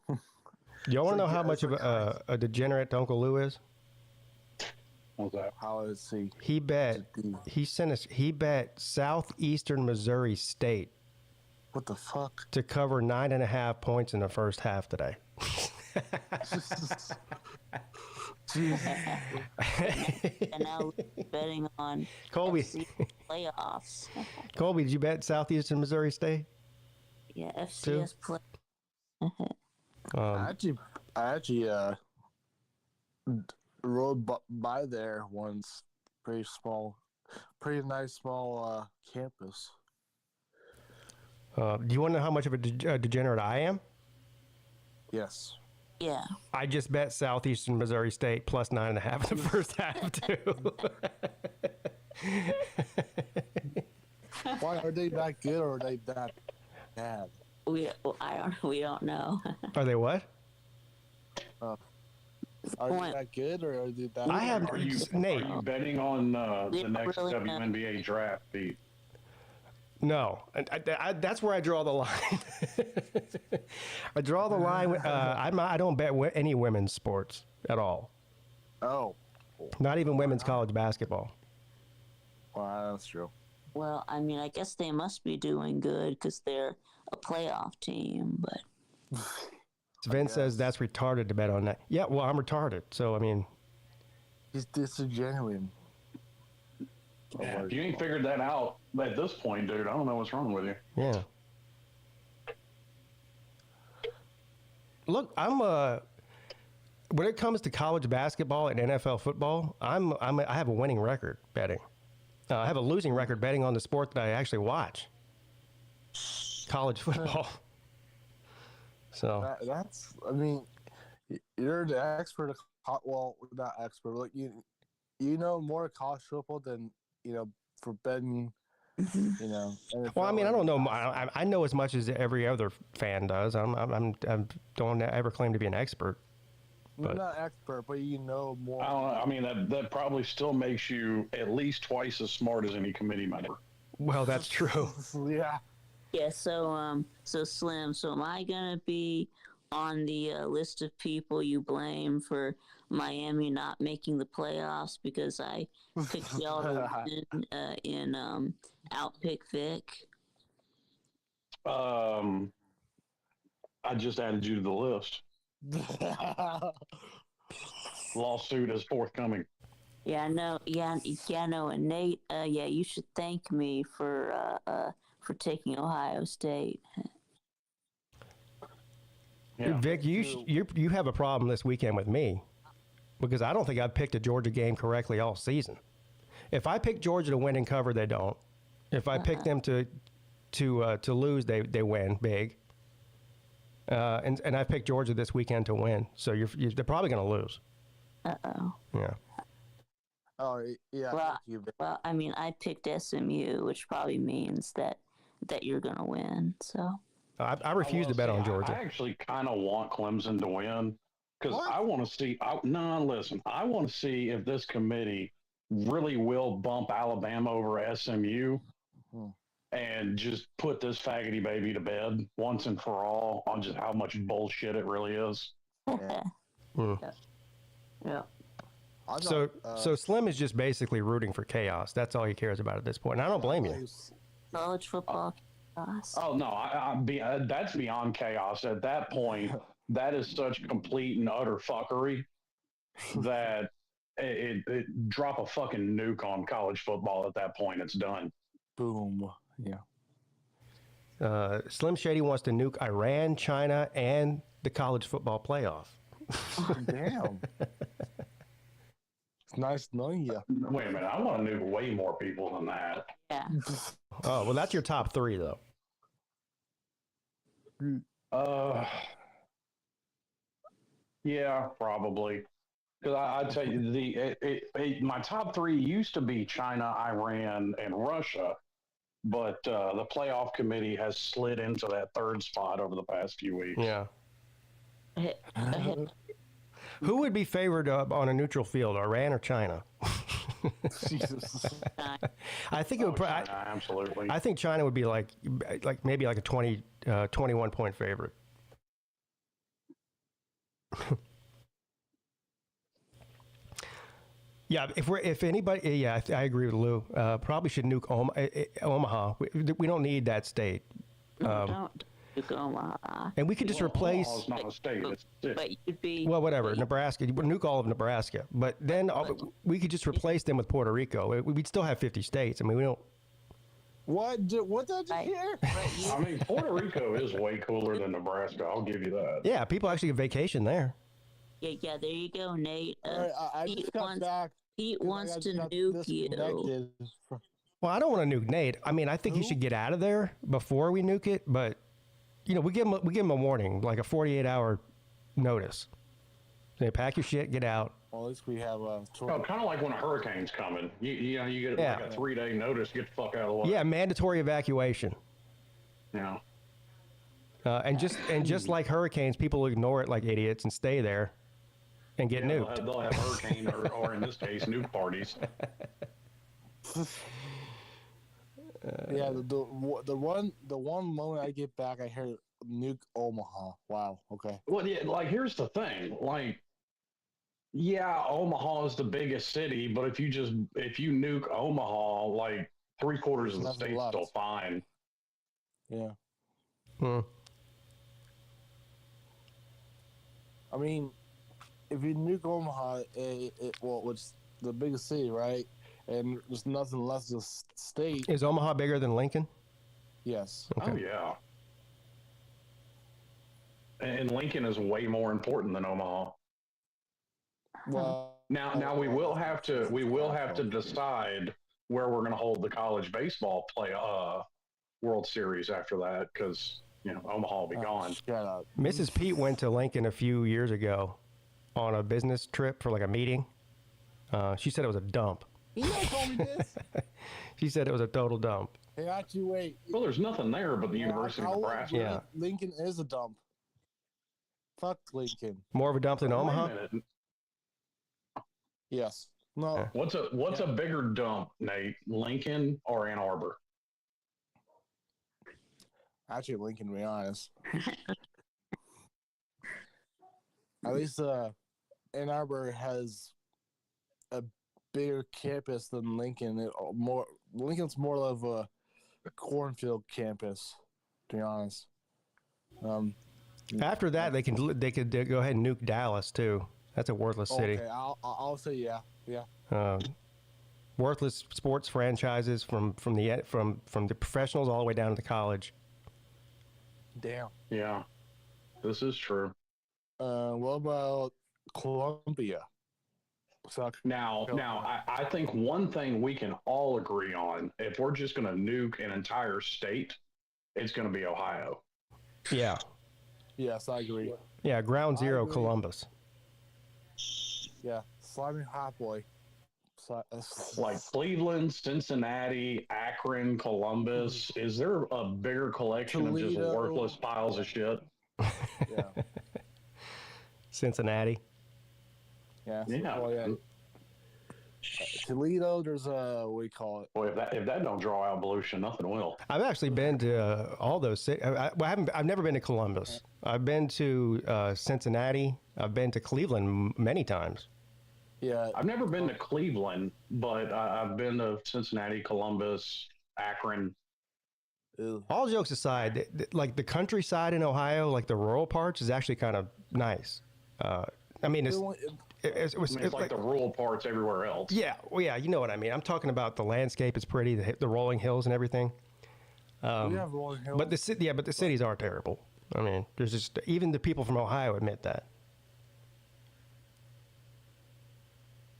Y'all want to know how It's much of like a degenerate Uncle Lou is? What's that? how is he? He bet he bet Southeastern Missouri State What the fuck? to cover 9.5 points in the first half today. And now we're betting on Colby. FC playoffs. Colby, did you bet Southeastern Missouri State? Yeah, FCS play. I actually rode by there once. Pretty nice small campus. Do you want to know how much of a degenerate I am? Yes. Yeah. I just bet Southeastern Missouri State plus 9.5 in the first half too. Why are they that good or are they that bad? We don't know. Are they what? Are they that good or are they that? I have Are you Nate. Are you betting on the next really WNBA draft, Pete? No, that's where I draw the line. I draw the line. I don't bet any women's sports at all. Oh, Not even women's college basketball. wow, that's true. Well, I mean, I guess they must be doing good because they're a playoff team, but Vince says that's retarded to bet on that. Yeah, well, I'm retarded. So, I mean, He's disingenuous. Yeah, if you ain't figured that out at this point, dude, I don't know what's wrong with you. yeah. Look, when it comes to college basketball and NFL football, I have a winning record betting. I have a losing record betting on the sport that I actually watch. College football. So That's. I mean, you're the expert. Well, not expert. Like you know more college football than for betting. NFL. well, I mean, I don't know. I know as much as every other fan does. I don't ever claim to be an expert. You're not expert, but you know more. I don't know. I mean, that probably still makes you at least twice as smart as any committee member. Well, that's true. Yeah. yeah. So Slim. So am I gonna be on the list of people you blame for Miami not making the playoffs because I picked y'all to win in Outpick Vic? I just added you to the list. Lawsuit is forthcoming. Yeah, I know. Yeah, I know. And Nate, yeah, you should thank me for taking Ohio State. Yeah. Vic, you have a problem this weekend with me because I don't think I've picked a Georgia game correctly all season. If I pick Georgia to win and cover, they don't. If I pick them to lose, they win big. And I picked Georgia this weekend to win, so they're probably going to lose. Uh-oh. Yeah. Oh yeah. Well, thank you, well, I mean, I picked SMU, which probably means that you're going to win. So. I refuse to bet on Georgia. I actually kind of want Clemson to win because I want to see. Listen, I want to see if this committee really will bump Alabama over SMU and just put this faggoty baby to bed once and for all on just how much bullshit it really is. Yeah. So Slim is just basically rooting for chaos. That's all he cares about at this point. And I don't blame you. College football chaos. Oh no, that's beyond chaos. At that point, that is such complete and utter fuckery that it drop a fucking nuke on college football. At that point, it's done. Boom. Yeah. Slim Shady wants to nuke Iran, China, and the college football playoff. Damn. It's nice knowing you. Wait a minute, I want to nuke way more people than that. Yeah. Oh, well, that's your top three, though. Yeah, probably. Because I tell you, my top three used to be China, Iran, and Russia, but the playoff committee has slid into that third spot over the past few weeks. Yeah. Who would be favored on a neutral field, Iran or China? Jesus. I think it would. China, absolutely. I think China would be like maybe like a 21 point favorite. Yeah, if anybody, yeah, I agree with Lou. Probably should nuke Omaha. We don't need that state. Don't nuke Omaha. And we could just replace. Omaha's not a state. But you'd be. Well, whatever, Nebraska. You would nuke all of Nebraska, but then we could just replace them with Puerto Rico. We'd still have 50 states. I mean, we don't. What did I just hear? I mean, Puerto Rico is way cooler than Nebraska. I'll give you that. Yeah, people actually get vacation there. Yeah, there you go, Nate. I just got back. Pete wants to nuke you. Well, I don't want to nuke Nate. I mean, I think he should get out of there before we nuke it. But we give him a warning, like a 48-hour notice. Say, pack your shit, get out. Well, at least we have kind of like when a hurricane's coming. You get like a 3-day notice, get the fuck out of the way. Yeah, mandatory evacuation. Yeah. And just like hurricanes, people ignore it like idiots and stay there and get nuked. They'll have hurricane or in this case, nuke parties. Yeah, the one moment I get back, I hear nuke Omaha. Wow. Okay. Well, yeah, like here's the thing, like. Yeah, Omaha is the biggest city, but if you nuke Omaha, like 3/4 of the state's still fine. Yeah. Hmm. I mean, if you nuke Omaha, it's the biggest city, right? And there's nothing left to the state. Is Omaha bigger than Lincoln? Yes. Okay. Oh yeah. And Lincoln is way more important than Omaha. Well, now we will have to decide where we're going to hold the college baseball World Series after that, because Omaha will be gone. Shut up. Mrs. Pete went to Lincoln a few years ago on a business trip for like a meeting. She said it was a dump. You know, told me this. She said it was a total dump. Hey, actually, wait. Well, there's nothing there but the University of Nebraska. Yeah. Lincoln is a dump. Fuck Lincoln. More of a dump than Omaha? Wait a minute. Yes. No. What's a bigger dump, Nate? Lincoln or Ann Arbor? Actually, Lincoln, to be honest. At least Ann Arbor has a bigger campus than Lincoln. Lincoln's more of a cornfield campus, to be honest. After that, they could go ahead and nuke Dallas too. That's a worthless city. Okay, I'll say yeah. Worthless sports franchises from the professionals all the way down to the college. Damn. Yeah, this is true. What about Columbia? Now, I think one thing we can all agree on, if we're just going to nuke an entire state, it's going to be Ohio. Yeah. Yes, I agree. Yeah, ground zero, Columbus. Yeah, slimy hot boy. Like Cleveland, Cincinnati, Akron, Columbus. Is there a bigger collection of just worthless piles of shit? Yeah. Cincinnati. Yeah. Yeah. Toledo, there's what do you call it? Boy, if that don't draw out pollution, nothing will. I've actually been to all those cities. I've never been to Columbus. I've been to Cincinnati. I've been to Cleveland many times. Yeah. I've never been to Cleveland, but I've been to Cincinnati, Columbus, Akron. Ew. All jokes aside, like the countryside in Ohio, like the rural parts, is actually kind of nice. I mean, it's like the rural parts everywhere else. Yeah, well, yeah, you know what I mean. I'm talking about the landscape is pretty, the rolling hills and everything. We have rolling hills. But the cities are terrible. I mean, there's just even the people from Ohio admit that.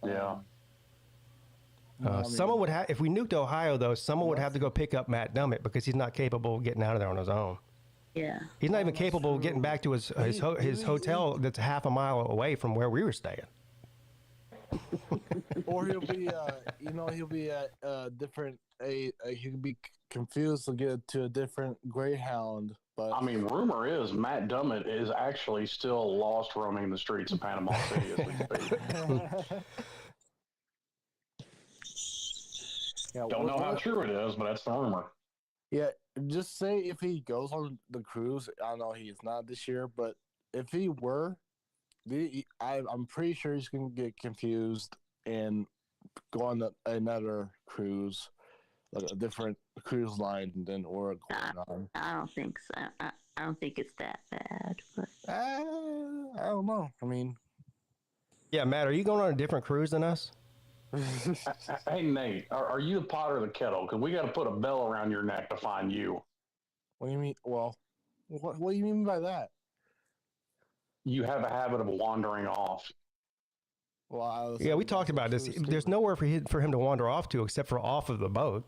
Yeah. Someone would have, if we nuked Ohio, though, someone would have to go pick up Matt Dummett because he's not capable of getting out of there on his own. Yeah. He's not even capable of getting back to his hotel that's half a mile away from where we were staying. Or he'll be, he'll be at a different, he could be confused to get to a different Greyhound. But I mean, rumor is Matt Dummett is actually still lost roaming the streets of Panama City as we speak. Yeah, Don't know how true it is, but that's the rumor. Yeah, just say if he goes on the cruise, I know he is not this year, but if he were, I'm pretty sure he's going to get confused and go on another cruise, like a different cruise line than we're going on. I don't think so. I don't think it's that bad. But I don't know. I mean, Yeah, Matt, are you going on a different cruise than us? Hey, Nate, are you the pot or the kettle? Because we got to put a bell around your neck to find you. what do you mean? Well, what do you mean by that? You have a habit of wandering off. Well, Yeah, we talked about this. There's nowhere for him to wander off to except for off of the boat.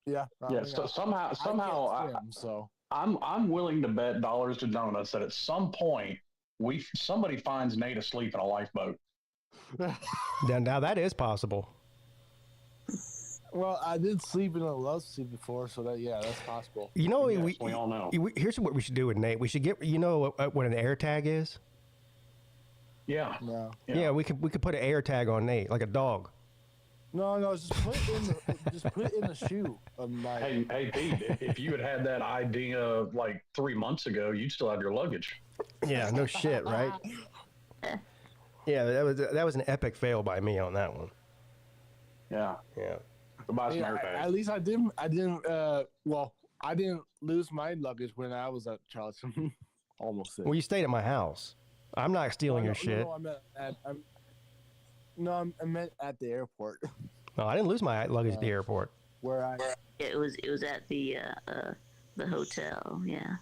Yeah. Yeah. So somehow, I'm willing to bet dollars to donuts that at some point somebody finds Nate asleep in a lifeboat. Now that is possible. Well, I did sleep in a love seat before, so that's possible. You know, Yes, we all know. Here's what we should do with Nate. We should get, what an air tag is? Yeah. No. Yeah, we could put an air tag on Nate, like a dog. No, just put it in the shoe of my. Hey, Pete, if you had that idea like 3 months ago, you'd still have your luggage. Yeah, no shit, right? Yeah, that was an epic fail by me on that one. Yeah. Yeah. Buy some air tags. At least I didn't. Well, I didn't lose my luggage when I was at Charleston. Almost. Well, you stayed at my house. I'm not stealing your shit. I meant at the airport. No, I didn't lose my luggage at the airport. it was at the hotel, yeah,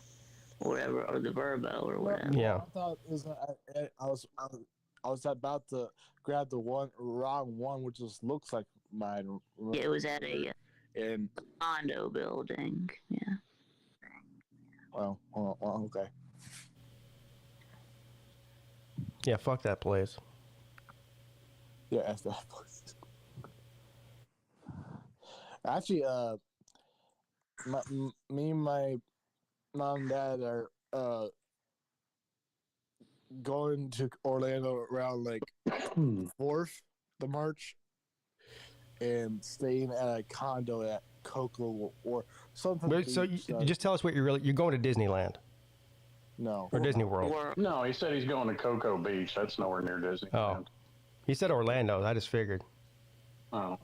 or whatever, or the Verbo or whatever. Yeah. I thought it was, I was about to grab the wrong one, which just looks like mine. Yeah, it was at a and condo building. Yeah. Well, okay. Yeah, fuck that place. Yeah, that's that place. Actually, me and my mom and dad are going to Orlando around like 4th of March and staying at a condo at Cocoa or something. But, so you just tell us what you're going to Disneyland. No. Or Disney World. No, he said he's going to Cocoa Beach. That's nowhere near Disneyland. Oh. He said Orlando. I just figured. Oh.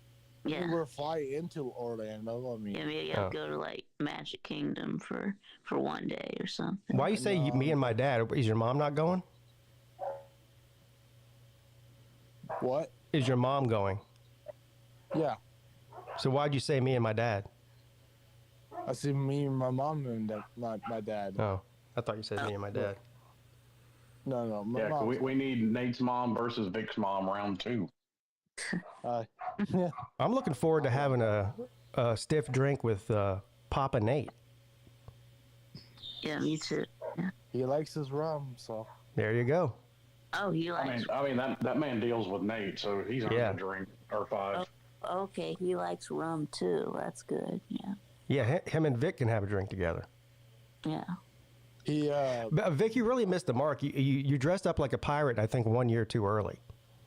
Yeah. We were flying into Orlando. I mean, Yeah, maybe I'll go to like Magic Kingdom for one day or something. Why you say me and my dad? Is your mom not going? What? Is your mom going? Yeah. So why'd you say me and my dad? I see me and my mom and my dad. Oh, I thought you said me and my dad. No. My Yeah, mom. we need Nate's mom versus Vic's mom round 2. Yeah. I'm looking forward to having a stiff drink with Papa Nate. Yeah, me too. Yeah. He likes his rum, so. There you go. Oh, he likes. I mean that man deals with Nate, so he's earned a drink or 5. Oh, okay, he likes rum too. That's good. Yeah. Yeah, him and Vic can have a drink together. Yeah. He. But Vic, you really missed the mark. You dressed up like a pirate, I think, 1 year too early.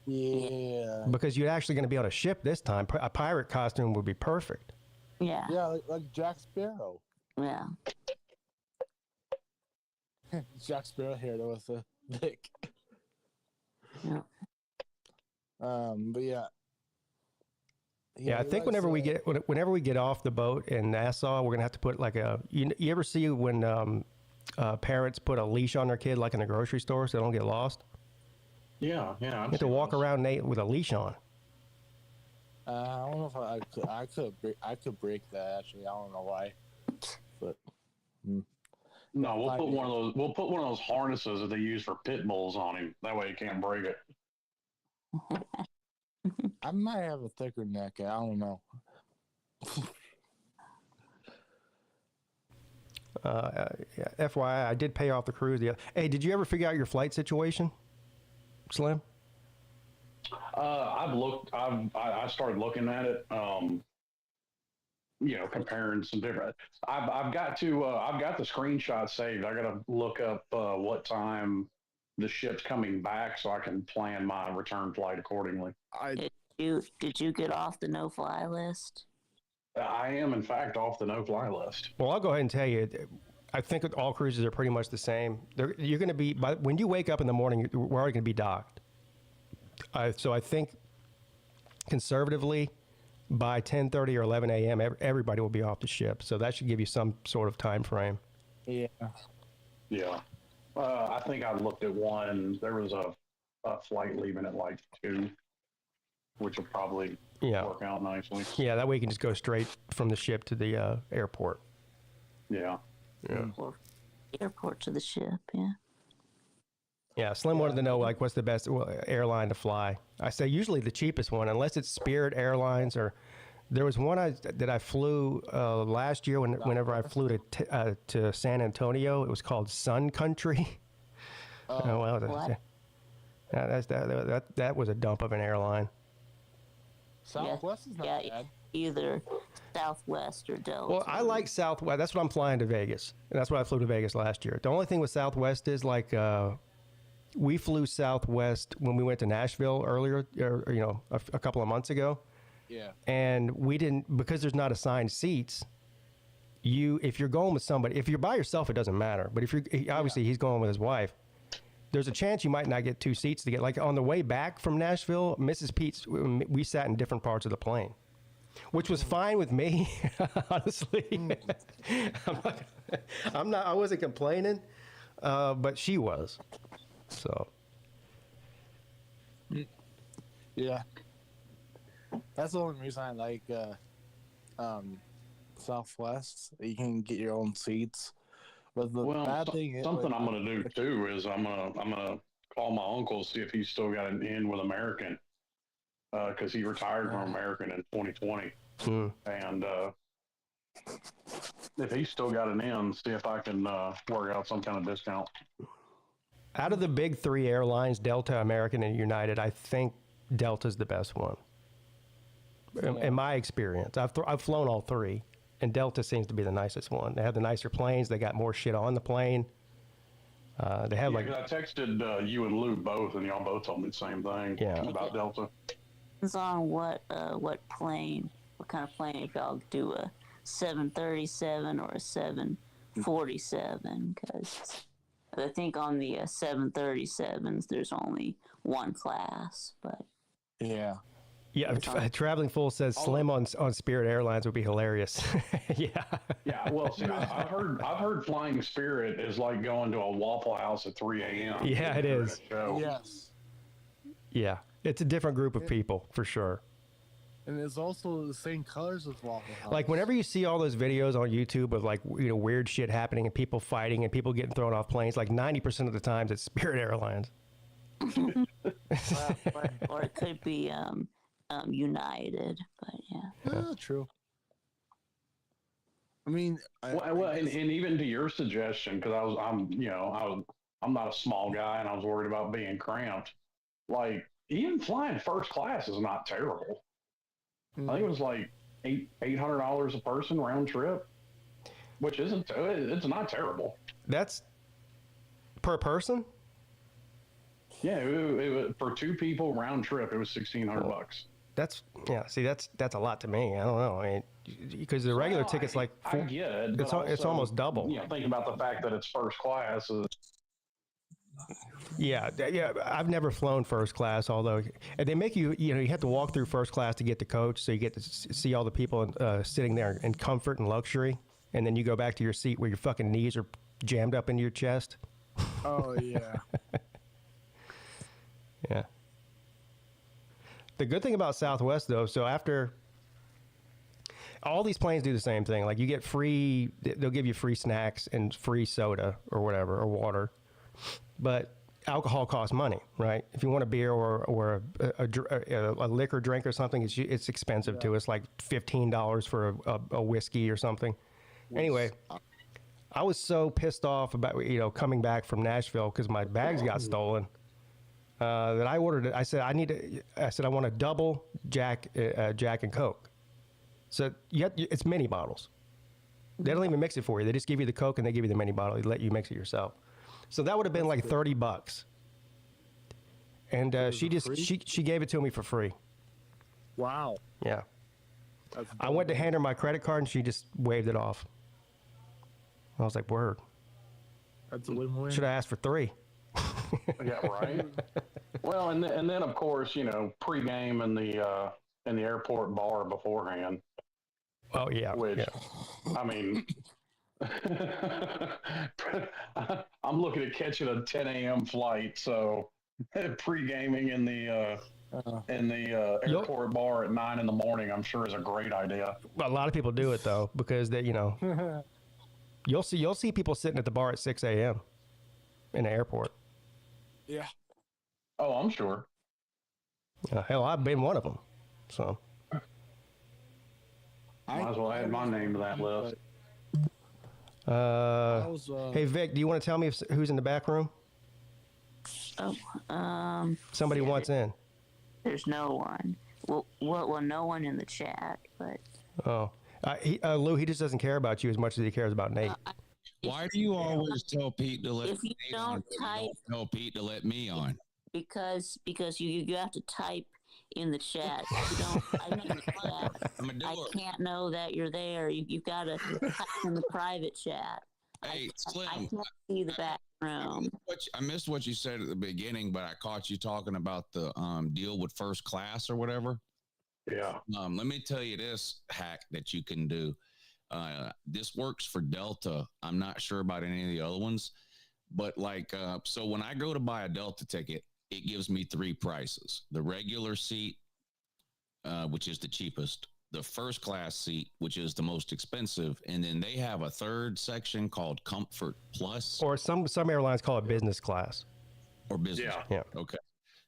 Yeah. Because you're actually going to be on a ship this time. A pirate costume would be perfect. Yeah. Yeah, like Jack Sparrow. Yeah. Jack Sparrow here with a Vic. Yeah. But yeah. Yeah, I think whenever we get off the boat in Nassau, we're gonna have to put like a. You ever see when parents put a leash on their kid, like in the grocery store, so they don't get lost? Yeah. You have to walk around Nate with a leash on. I don't know if I could break that. Actually, I don't know why, but. No, we'll put one of those harnesses that they use for pit bulls on him. That way he can't break it. I might have a thicker neck. I don't know. Yeah, FYI, I did pay off the cruise. Hey, did you ever figure out your flight situation, Slim? I started looking at it. Comparing some different. I've got the screenshot saved. I got to look up what time the ship's coming back so I can plan my return flight accordingly. Did you get off the no-fly list? I am, in fact, off the no-fly list. Well, I'll go ahead and tell you, I think all cruises are pretty much the same. You're going to be when you wake up in the morning, we're already going to be docked. So I think conservatively, by 10:30 or 11 a.m., everybody will be off the ship. So that should give you some sort of time frame. Yeah. Yeah. I think I looked at one. There was a flight leaving at like 2, which will probably work out nicely. Yeah, that way you can just go straight from the ship to the airport. Yeah. Or airport to the ship, yeah. Yeah, Slim wanted to know, like, what's the best airline to fly. I say usually the cheapest one, unless it's Spirit Airlines or... There was one that I flew last year whenever I flew to San Antonio. It was called Sun Country. That was a dump of an airline. Southwest is not bad. Either Southwest or Delta. Well, I like Southwest. That's what I'm flying to Vegas. And that's what I flew to Vegas last year. The only thing with Southwest is like we flew Southwest when we went to Nashville earlier, a couple of months ago. Yeah. And we didn't, because there's not assigned seats, if you're going with somebody, if you're by yourself, it doesn't matter. But if obviously he's going with his wife, there's a chance you might not get 2 seats to get. Like on the way back from Nashville, Mrs. Pete's, we sat in different parts of the plane, which was fine with me, honestly. I wasn't complaining, but she was. So. Yeah. That's the only reason I like Southwest. You can get your own seats. But the bad thing is something I'm going to do too is I'm gonna call my uncle, see if he's still got an in with American, because he retired from American in 2020, and if he's still got an in, see if I can work out some kind of discount. Out of the big 3 airlines, Delta, American, and United, I think Delta's the best one. In my experience, I've flown all 3, and Delta seems to be the nicest one. They have the nicer planes. They got more shit on the plane. They have I texted you and Lou both, and y'all both told me the same thing about Delta. Depends on what plane, what kind of plane. If y'all do a 737 or a 747, because I think on the 737s there's only one class, but yeah. Yeah, Traveling Fool says Slim on Spirit Airlines would be hilarious. Yeah. Yeah, well, see, I've heard flying Spirit is like going to a Waffle House at 3 a.m. Yeah, it is. Yes. Yeah, it's a different group of people for sure. And it's also the same colors as Waffle House. Like whenever you see all those videos on YouTube of like weird shit happening and people fighting and people getting thrown off planes, like 90% of the times it's Spirit Airlines. or it could be United, but yeah. True. I mean, and even to your suggestion, because I'm not a small guy and I was worried about being cramped. Like even flying first class is not terrible. I think it was like $800 a person round trip, which it's not terrible. That's per person. Yeah, it was, for 2 people round trip, it was $1,600. That's a lot to me. I don't know. I mean, because the regular ticket's like I get it. It's almost double. Think about the fact that it's first class. Yeah. I've never flown first class, although they make you have to walk through first class to get the coach, so you get to see all the people sitting there in comfort and luxury, and then you go back to your seat where your fucking knees are jammed up into your chest. Oh yeah. Yeah. The good thing about Southwest, though, so after all these planes do the same thing. Like you get they'll give you free snacks and free soda or whatever, or water. But alcohol costs money, right? If you want a beer or a liquor drink or something, it's expensive too. It's like $15 for a whiskey or something. Anyway, I was so pissed off about coming back from Nashville because my bags got stolen. That I ordered it. I said I want a double Jack and Coke. So it's mini bottles. They don't even mix it for you. They just give you the Coke and they give you the mini bottle. They let you mix it yourself. So that would have been like $30. And she gave it to me for free. Wow. Yeah. I went to hand her my credit card and she just waved it off. I was like, word. That's a win-win. Should have asked for 3. Yeah, right. Well, and then of course, pregame in the airport bar beforehand. Oh yeah. Which, yeah. I mean, I'm looking at catching a 10 a.m. flight, so pre-gaming in the airport bar at 9 in the morning, I'm sure is a great idea. A lot of people do it though because they, you'll see people sitting at the bar at 6 a.m. in the airport. Yeah. Oh, I'm sure. Hell, I've been one of them. So. Might as well add my name to that list. Hey Vic, do you want to tell me who's in the back room? Somebody wants in. There's no one. Well, no one in the chat, but. Oh, Lou, he just doesn't care about you as much as he cares about Nate. Why do you always tell Pete to let if you Nate don't on, type, tell Pete to let me on? Because you have to type in the chat. You don't. I can't know that you're there. You've got to type in the private chat. Hey, Slim. I can't see the back room. I missed what you said at the beginning, but I caught you talking about the deal with first class or whatever. Yeah. Let me tell you this hack that you can do. This works for Delta. I'm not sure about any of the other ones, but so when I go to buy a Delta ticket, it gives me 3 prices: the regular seat, which is the cheapest, the first class seat, which is the most expensive, and then they have a third section called Comfort Plus, or some airlines call it business class, or business. Yeah. Okay.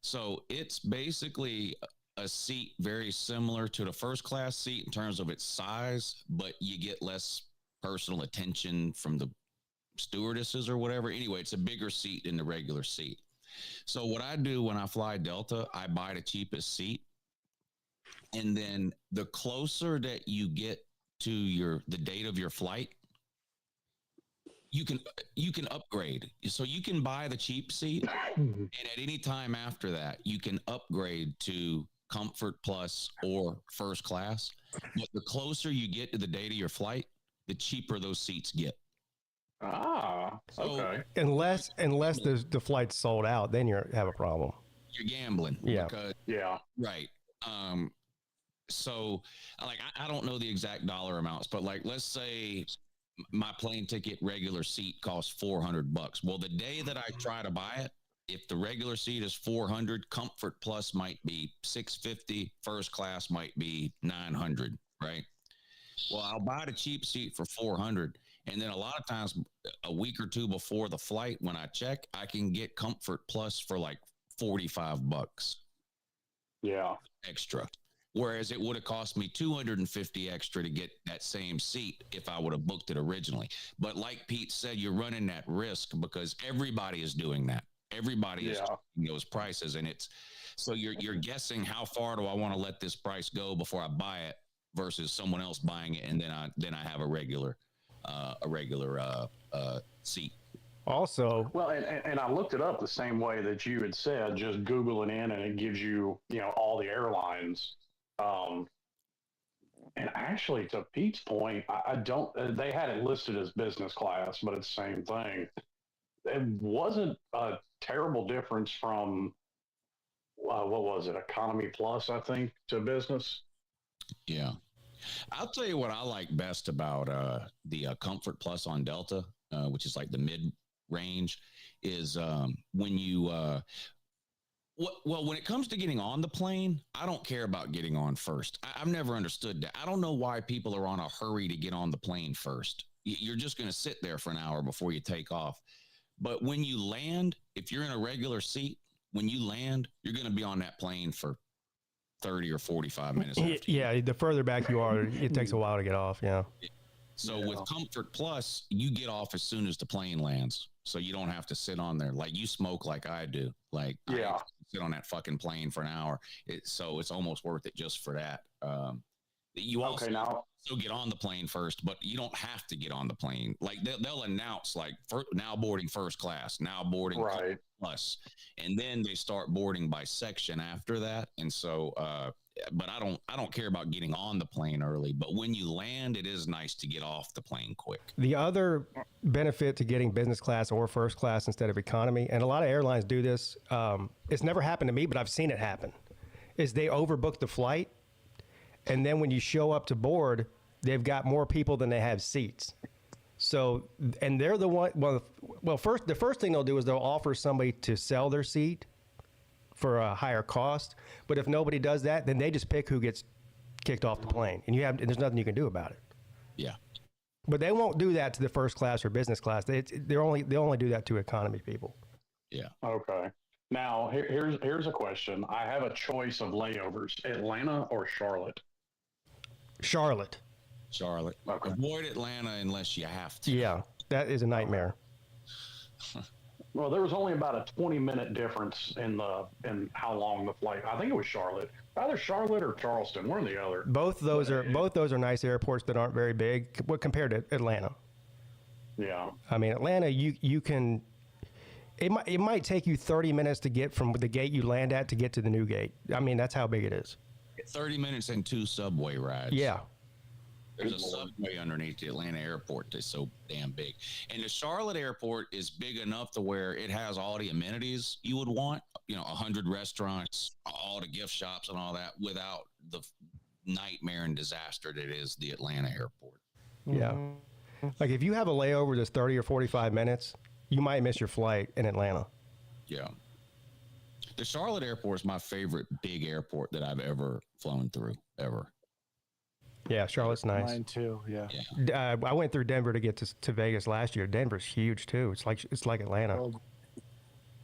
So it's basically a seat very similar to the first class seat in terms of its size, but you get less personal attention from the stewardesses or whatever. Anyway, it's a bigger seat than the regular seat. So what I do when I fly Delta, I buy the cheapest seat. And then the closer that you get to the date of your flight, you can upgrade. So you can buy the cheap seat, and at any time after that, you can upgrade to Comfort Plus or first class. But the closer you get to the date of your flight, the cheaper those seats get. Ah, okay. Unless the flight's sold out, then you have a problem. You're gambling. Yeah. Right. So I don't know the exact dollar amounts, but let's say my plane ticket regular seat costs $400. Well, the day that I try to buy it, if the regular seat is $400, Comfort Plus might be $650, first class might be $900, right? Well, I'll buy the cheap seat for $400, and then a lot of times a week or two before the flight, when I check, I can get Comfort Plus for $45. Yeah, extra. Whereas it would have cost me $250 extra to get that same seat if I would have booked it originally. But like Pete said, you're running that risk because everybody is doing that. Everybody is taking those prices, and so you're guessing how far do I want to let this price go before I buy it versus someone else buying it, and then I have a regular seat. Also, well, and I looked it up the same way that you had said, just Googling in, and it gives you all the airlines. And actually, to Pete's point, I don't. They had it listed as business class, but it's the same thing. It wasn't a terrible difference from what was it, Economy Plus, I think, to business. Yeah, I'll tell you what I like best about the Comfort Plus on Delta, which is like the mid range, is when you. Well, when it comes to getting on the plane, I don't care about getting on first. I've never understood that. I don't know why people are on a hurry to get on the plane first. You're just going to sit there for an hour before you take off. But when you land, if you're in a regular seat, when you land, you're going to be on that plane for 30 or 45 minutes. Yeah, the further back you are, it takes a while to get off. Yeah. So with Comfort Plus, you get off as soon as the plane lands. So you don't have to sit on there. Like you smoke like I do. I sit on that fucking plane for an hour. So it's almost worth it just for that. You also get on the plane first, but you don't have to get on the plane. Like they'll announce now boarding first class, now boarding plus, and then they start boarding by section after that. And so, but I don't care about getting on the plane early, but when you land, it is nice to get off the plane quick. The other benefit to getting business class or first class instead of economy, and a lot of airlines do this. It's never happened to me, but I've seen it happen. Is they overbook the flight, and then when you show up to board, they've got more people than they have seats. So, and they're the one. Well, the first thing they'll do is they'll offer somebody to sell their seat for a higher cost. But if nobody does that, then they just pick who gets kicked off the plane, and there's nothing you can do about it. Yeah. But they won't do that to the first they only do that to economy people. Yeah. Okay. Now here's a question. I have a choice of layovers: Atlanta or Charlotte. Charlotte. Okay. Avoid Atlanta unless you have to. Yeah, that is a nightmare. Well, there was only about a 20-minute difference in how long the flight. I think it was Charlotte. Either Charlotte or Charleston, one or the other. Both those are nice airports that aren't very big compared to Atlanta. Yeah. I mean, Atlanta, you can. It might take you 30 minutes to get from the gate you land at to get to the new gate. I mean, that's how big it is. 30 minutes and 2 subway rides. Yeah. There's a subway underneath the Atlanta airport that's so damn big. And the Charlotte airport is big enough to where it has all the amenities you would want, 100 restaurants, all the gift shops and all that, without the nightmare and disaster that is the Atlanta airport. Yeah. Like if you have a layover that's 30 or 45 minutes, you might miss your flight in Atlanta. Yeah. The Charlotte airport is my favorite big airport that I've ever flown through, ever. Yeah, Charlotte's nice. Mine too. Yeah. I went through Denver to get to Vegas last year. Denver's huge too. It's like Atlanta.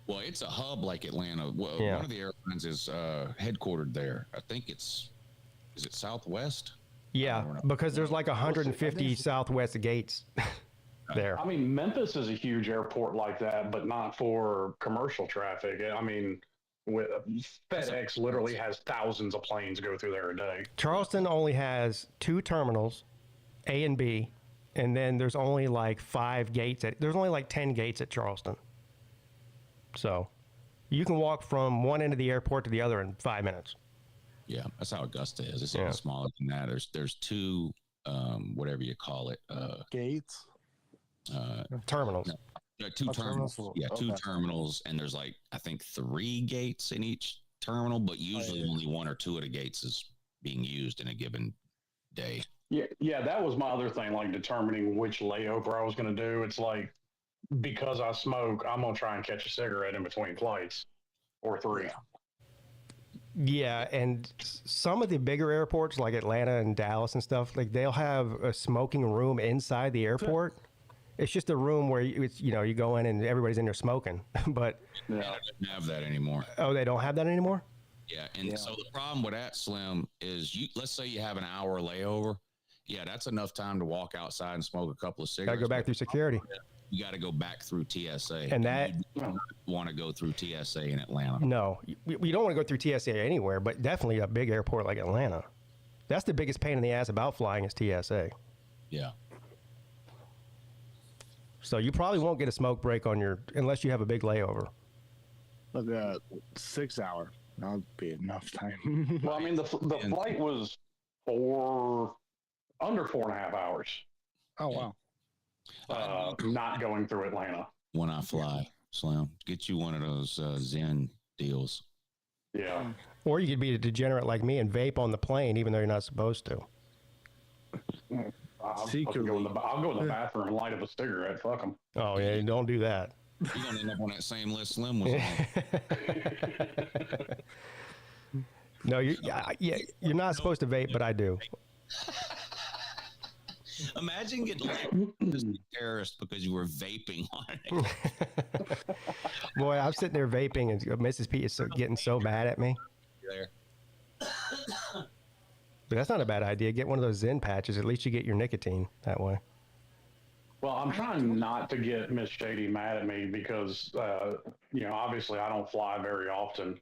Well, it's a hub like Atlanta. Well, Yeah. One of the airlines is headquartered there. I think is it Southwest? Yeah, because there's like 150 Southwest gates there. I mean, Memphis is a huge airport like that, but not for commercial traffic. I mean, FedEx literally has thousands of planes go through there a day. Charleston only has 2 terminals, A and B, and then there's only like 5 gates. There's only like 10 gates at Charleston. So you can walk from one end of the airport to the other in 5 minutes. Yeah, that's how Augusta is. It's even smaller than that. There's 2, whatever you call it, gates, terminals. No, 2 terminals. Yeah, 2 terminals, and there's like I think 3 gates in each terminal, but usually only 1 or 2 of the gates is being used in a given day. Yeah, that was my other thing, like determining which layover I was going to do. It's like, because I smoke, I'm going to try and catch a cigarette in between flights, or 3. Yeah, and some of the bigger airports like Atlanta and Dallas and stuff, like they'll have a smoking room inside the airport. It's just a room where you go in and everybody's in there smoking. But they don't have that anymore. Oh, they don't have that anymore? Yeah, and so the problem with that, Slim, is let's say you have an hour layover. Yeah, that's enough time to walk outside and smoke a couple of cigarettes. Gotta go back through security. You got to go back through TSA. And that you don't want to go through TSA in Atlanta. No, you don't want to go through TSA anywhere, but definitely a big airport like Atlanta. That's the biggest pain in the ass about flying is TSA. Yeah. So you probably won't get a smoke break unless you have a big layover. Look at 6 hour. That'll be enough time. Well, I mean, the flight was under 4.5 hours. Oh, wow. Not going through Atlanta. When I fly, Slim, get you one of those Zen deals. Yeah. Or you could be a degenerate like me and vape on the plane, even though you're not supposed to. I'll go in the bathroom and light up a cigarette. Fuck them. Oh, yeah, don't do that. You're going to end up on that same list Slim was on. No, you're not supposed to vape, but I do. Imagine getting labeled as a terrorist because you were vaping on it. Boy, I'm sitting there vaping, and Mrs. Peete is getting so mad at me. There. But that's not a bad idea. Get one of those Zen patches. At least you get your nicotine that way. Well, I'm trying not to get Miss Shady mad at me because, obviously I don't fly very often.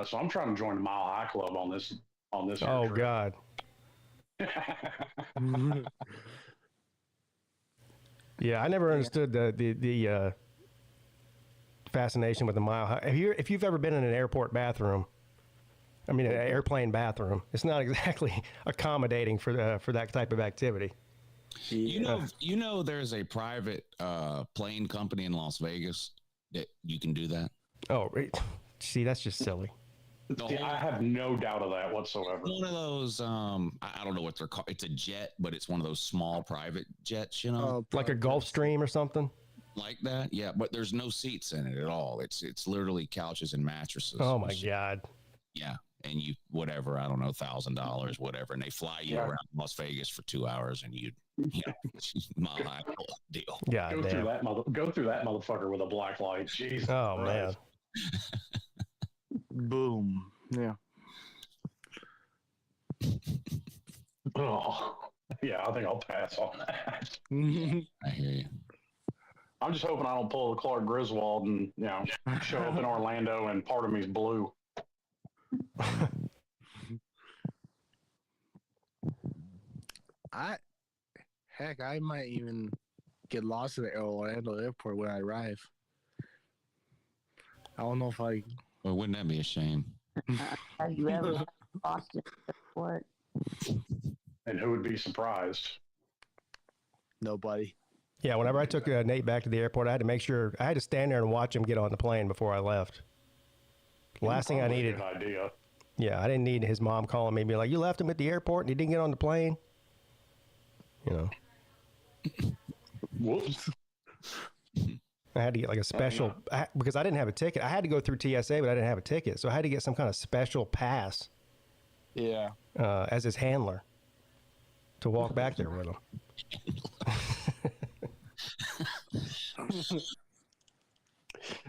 So I'm trying to join the Mile High Club on this. Oh, God. Yeah, I never understood the fascination with the Mile High. If you've ever been in an airport bathroom, an airplane bathroom, it's not exactly accommodating for that type of activity. You know, there's a private plane company in Las Vegas that you can do that. Oh, see, that's just silly. I have no doubt of that whatsoever. One of those, I don't know what they're called. It's a jet, but it's one of those small private jets, you know, like a Gulfstream or something. Like that, yeah. But there's no seats in it at all. It's literally couches and mattresses. Oh my god. Yeah, and you whatever, I don't know, $1,000, whatever, and they fly you around Las Vegas for 2 hours, and you know, my deal. Yeah, go through that motherfucker with a black light. Jesus. Oh man. Boom. Yeah. Oh, yeah. I think I'll pass on that. I hear you. I'm just hoping I don't pull the Clark Griswold and show up in Orlando and part of me's blue. I might even get lost at the Orlando airport when I arrive. I don't know if I. Well, wouldn't that be a shame? Have you ever had Boston Airport? And who would be surprised? Nobody. Yeah, whenever I took Nate back to the airport, I had to make sure I had to stand there and watch him get on the plane before I left. Last thing I needed. An idea. Yeah, I didn't need his mom calling me and be like, "You left him at the airport and he didn't get on the plane." You know. Whoops. I had to get like a special because I didn't have a ticket. I had to go through TSA, but I didn't have a ticket, so I had to get some kind of special pass. Yeah. As his handler to walk back there with him.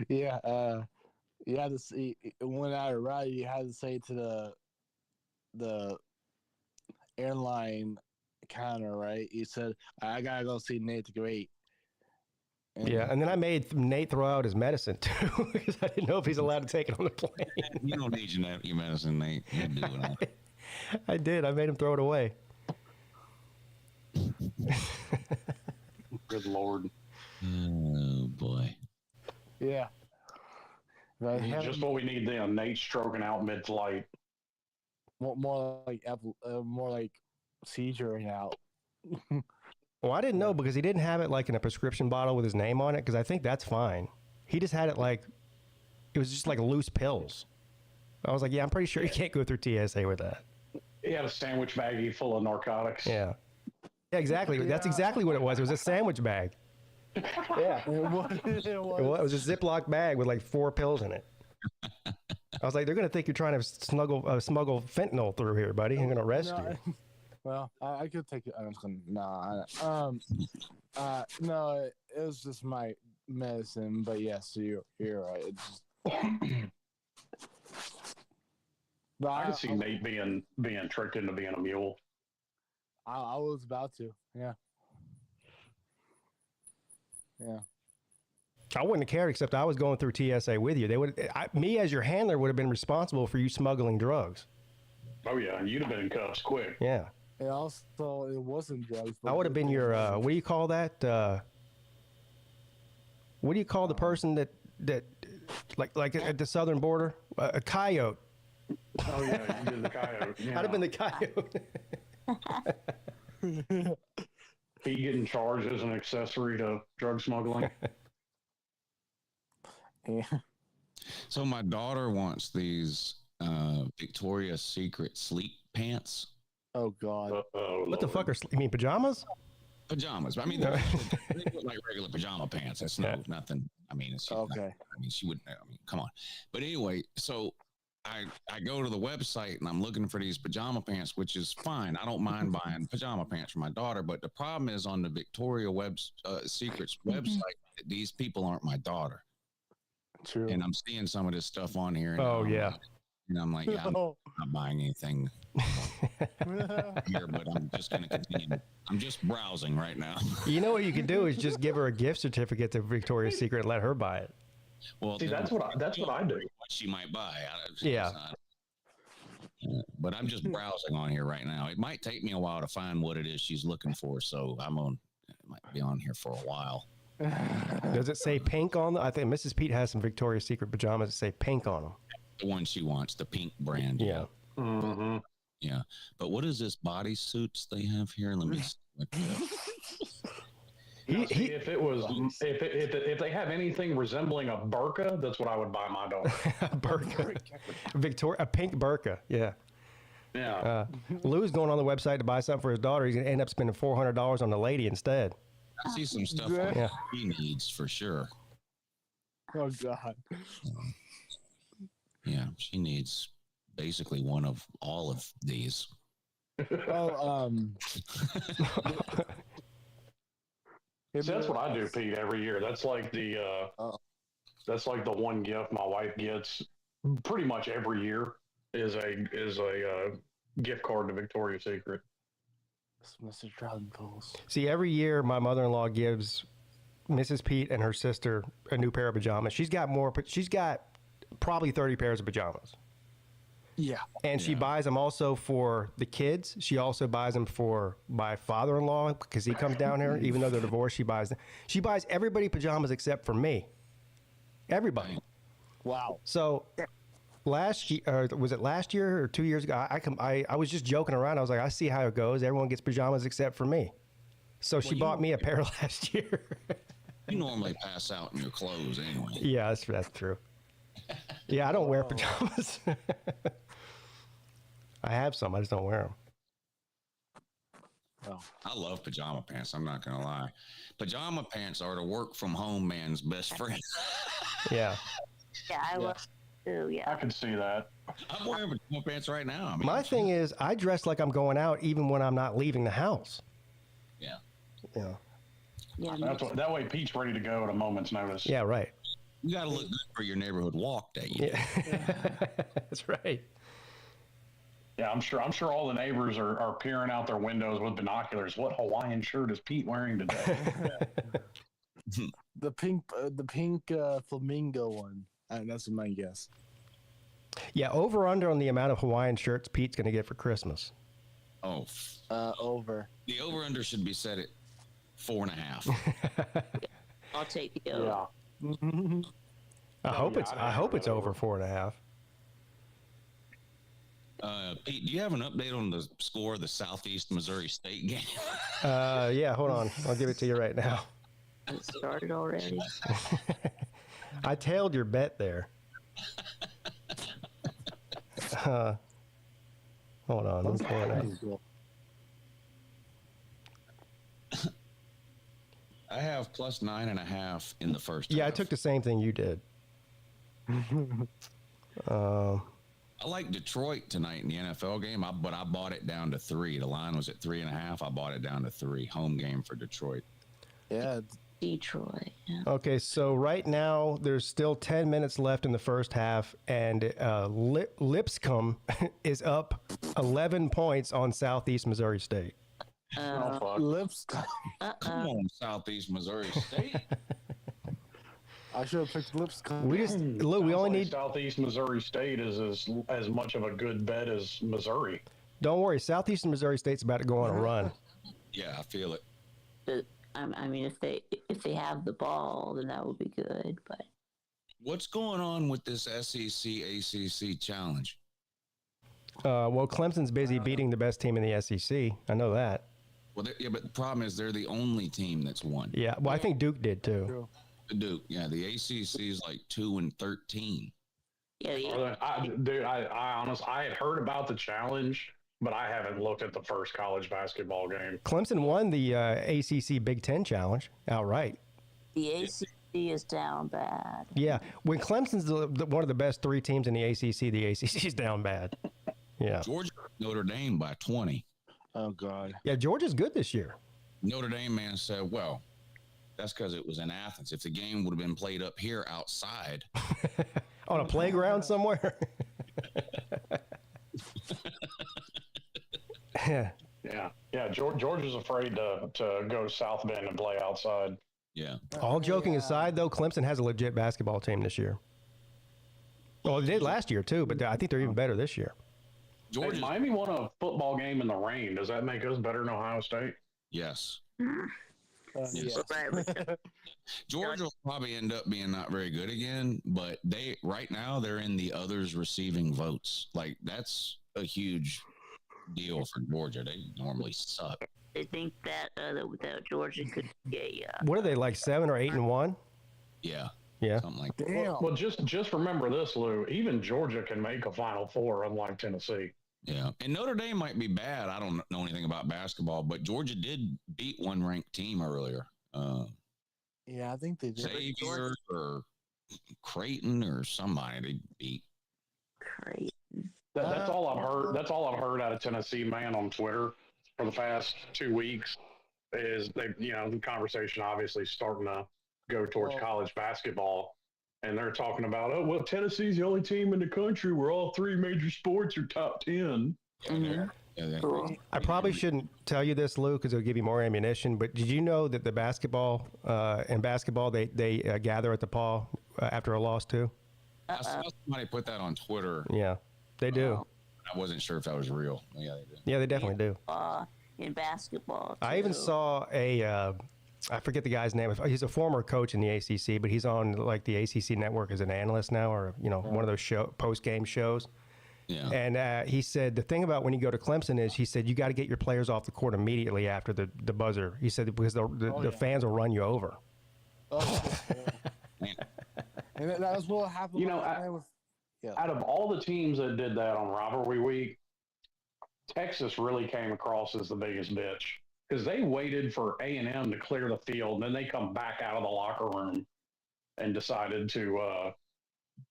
Yeah. You had to see when I arrived. You had to say to the airline counter, right? You said, "I gotta go see Nate the Great." Yeah, and then I made Nate throw out his medicine too because I didn't know if he's allowed to take it on the plane. You don't need your medicine, Nate. You do it. I did. I made him throw it away. Good Lord. Oh boy. Yeah. Just what we need then. Nate stroking out mid-flight. More like seizuring out. Well, I didn't know because he didn't have it like in a prescription bottle with his name on it because I think that's fine. He just had it like, it was just like loose pills. I was like, yeah, I'm pretty sure you can't go through TSA with that. He had a sandwich baggie full of narcotics. Yeah. Yeah, exactly. That's exactly what it was. It was a sandwich bag. Yeah. It was a Ziploc bag with like 4 pills in it. I was like, they're going to think you're trying to smuggle fentanyl through here, buddy. I'm going to arrest you. Well, I could take it. I'm just gonna, no, it was just my medicine. But yes, you're right. It's just, but I could see Nate being tricked into being a mule. I was about to. Yeah. Yeah. I wouldn't have cared except I was going through TSA with you. They would, me as your handler would have been responsible for you smuggling drugs. Oh yeah, you'd have been in cuffs quick. Yeah. And also, it wasn't drugs. I would have been your, what do you call that? What do you call the person that like at the southern border? A coyote. Oh yeah, you did the coyote. Yeah. I'd have been the coyote. He getting charged as an accessory to drug smuggling. Yeah. So my daughter wants these Victoria's Secret sleep pants. Oh God! What the fuck are you mean pajamas? Pajamas. I mean, they look like regular pajama pants. That's nothing. I mean, it's okay. She wouldn't. I mean, come on. But anyway, so I go to the website and I'm looking for these pajama pants, which is fine. I don't mind buying pajama pants for my daughter, but the problem is on the Victoria Secret's website that these people aren't my daughter. True. And I'm seeing some of this stuff on here. And And I'm like, yeah, I'm not buying anything here, but I'm just going to continue. I'm just browsing right now. You know what you could do is just give her a gift certificate to Victoria's Secret and let her buy it. Well, see, that's what I do. What she might buy. Yeah. But I'm just browsing on here right now. It might take me a while to find what it is she's looking for, so it might be on here for a while. Does it say pink on them? I think Mrs. Peete has some Victoria's Secret pajamas that say pink on them. The one she wants, the pink brand. Yeah. Mm-hmm. Yeah. But what is this bodysuits they have here? Let me see. If it was, if they have anything resembling a burqa, that's what I would buy my daughter. A burqa, a pink burqa. Yeah. Yeah. Lou's going on the website to buy something for his daughter. He's going to end up spending $400 on the lady instead. I see some stuff he needs for sure. Oh God. Yeah, she needs basically one of all of these. Well, See, that's what I do, Pete, every year. That's like the one gift my wife gets pretty much every year is a gift card to Victoria's Secret. Mr. Dragon Balls. See, every year my mother-in-law gives Mrs. Peete and her sister a new pair of pajamas. She's got probably 30 pairs of pajamas. Yeah. And she buys them also for the kids. She also buys them for my father-in-law because he comes down here. Even though they're divorced, she buys them. She buys everybody pajamas except for me. Everybody. Wow. So last year, was it last year or 2 years ago? I was just joking around. I was like, I see how it goes. Everyone gets pajamas except for me. So she bought me a pair last year. You normally pass out in your clothes anyway. Yeah, that's true. Yeah, I don't wear pajamas. I have some. I just don't wear them. Oh. I love pajama pants. I'm not going to lie. Pajama pants are the work from home man's best friend. Yeah. Yeah, I love too. Yeah. I can see that. I'm wearing pajama pants right now. I mean, my thing is, I dress like I'm going out even when I'm not leaving the house. Yeah. Yeah. Yeah. That way Pete's ready to go at a moment's notice. Yeah, right. You got to look good for your neighborhood walk day. Yeah. That's right. Yeah, I'm sure all the neighbors are peering out their windows with binoculars. What Hawaiian shirt is Pete wearing today? The pink flamingo one. That's my guess. Yeah, over under on the amount of Hawaiian shirts Pete's going to get for Christmas. Oh. Over. The over under should be set at 4.5. I'll take the over. Yeah. I hope it's over 4.5. Pete, do you have an update on the score of the Southeast Missouri State game? Yeah, hold on. I'll give it to you right now. It started already. I tailed your bet there. Hold on. Let's pull it up. I have plus 9.5 in the first Yeah, half. I took the same thing you did. I like Detroit tonight in the NFL game, but I bought it down to 3. The line was at 3.5. I bought it down to 3. Home game for Detroit. Yeah. Detroit. Yeah. Okay, so right now there's still 10 minutes left in the first half, and Lipscomb is up 11 points on Southeast Missouri State. Lipscomb. Come on, Southeast Missouri State. I should have picked Lipscomb. We only need Southeast Missouri State is as much of a good bet as Missouri. Don't worry, Southeastern Missouri State's about to go on a run. Yeah, I feel it. But I mean, if they have the ball, then that would be good. But what's going on with this SEC ACC challenge? Well, Clemson's busy beating the best team in the SEC. I know that. Well, yeah, but the problem is they're the only team that's won. Yeah, well, I think Duke did too. Duke, yeah, the ACC is like 2-13. Yeah. I honestly, I had heard about the challenge, but I haven't looked at the first college basketball game. Clemson won the ACC Big Ten Challenge outright. The ACC is down bad. Yeah, when Clemson's one of the best 3 teams in the ACC is down bad. Yeah. Georgia, Notre Dame by 20. Oh, God. Yeah, Georgia's good this year. Notre Dame man said, well, that's because it was in Athens. If the game would have been played up here outside. On a playground somewhere? Yeah. Georgia's afraid to go to South Bend and play outside. Yeah. All joking aside, though, Clemson has a legit basketball team this year. Well, they did last year, too, but I think they're even better this year. Hey, Miami won a football game in the rain. Does that make us better than Ohio State? Yes. Yes. Georgia will probably end up being not very good again, but right now they're in the others receiving votes. Like, that's a huge deal for Georgia. They normally suck. I think that Georgia could be a. What are they, like 7 or 8-1? Yeah. Yeah. Something like that. Damn. Well, just remember this, Lou. Even Georgia can make a Final Four, unlike Tennessee. Yeah. And Notre Dame might be bad. I don't know anything about basketball, but Georgia did beat one ranked team earlier. Yeah, I think they did. Xavier or Creighton or somebody they beat. Creighton. That's all I've heard. That's all I've heard out of Tennessee, man, on Twitter for the past 2 weeks. Is they, the conversation obviously starting to go towards college basketball, and they're talking about, oh well, Tennessee's the only team in the country where all 3 major sports are top 10. I probably shouldn't tell you this, Lou, because it'll give you more ammunition. But did you know that the basketball they gather at the Paw after a loss too? I saw somebody put that on Twitter. Yeah, they do. I wasn't sure if that was real. Yeah, they do. Yeah, they definitely do. In basketball, too. I even saw I forget the guy's name. He's a former coach in the ACC, but he's on like the ACC network as an analyst now, or one of those post-game shows. Yeah. And he said the thing about when you go to Clemson is, he said, you got to get your players off the court immediately after the buzzer. He said because the fans will run you over. Oh, and that was what happened. Out of all the teams that did that on rivalry week, Texas really came across as the biggest bitch because they waited for A&M to clear the field, and then they come back out of the locker room and decided to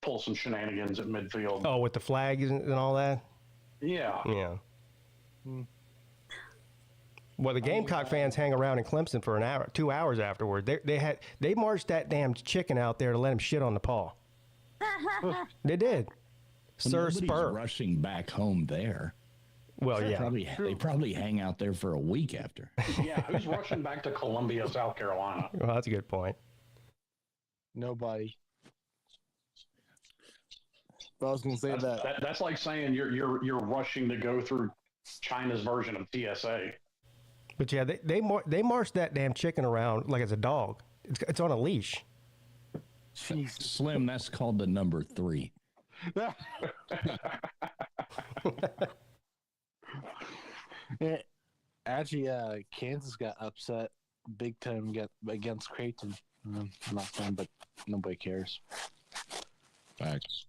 pull some shenanigans at midfield. Oh, with the flags and all that? Yeah. Yeah. Well, the Gamecock fans hang around in Clemson for an hour, 2 hours afterward. They marched that damn chicken out there to let him shit on the paw. They did. Sir Nobody's Spur rushing back home there. Well, yeah. They probably hang out there for a week after. Yeah, who's rushing back to Columbia, South Carolina? Well, that's a good point. Nobody. But I was going to say that's like saying you're rushing to go through China's version of TSA. But yeah, they marched that damn chicken around like it's a dog. It's on a leash. Jeez. Slim, that's called the number 3. Yeah, actually, Kansas got upset big time against Creighton. Not fun, but nobody cares. Facts.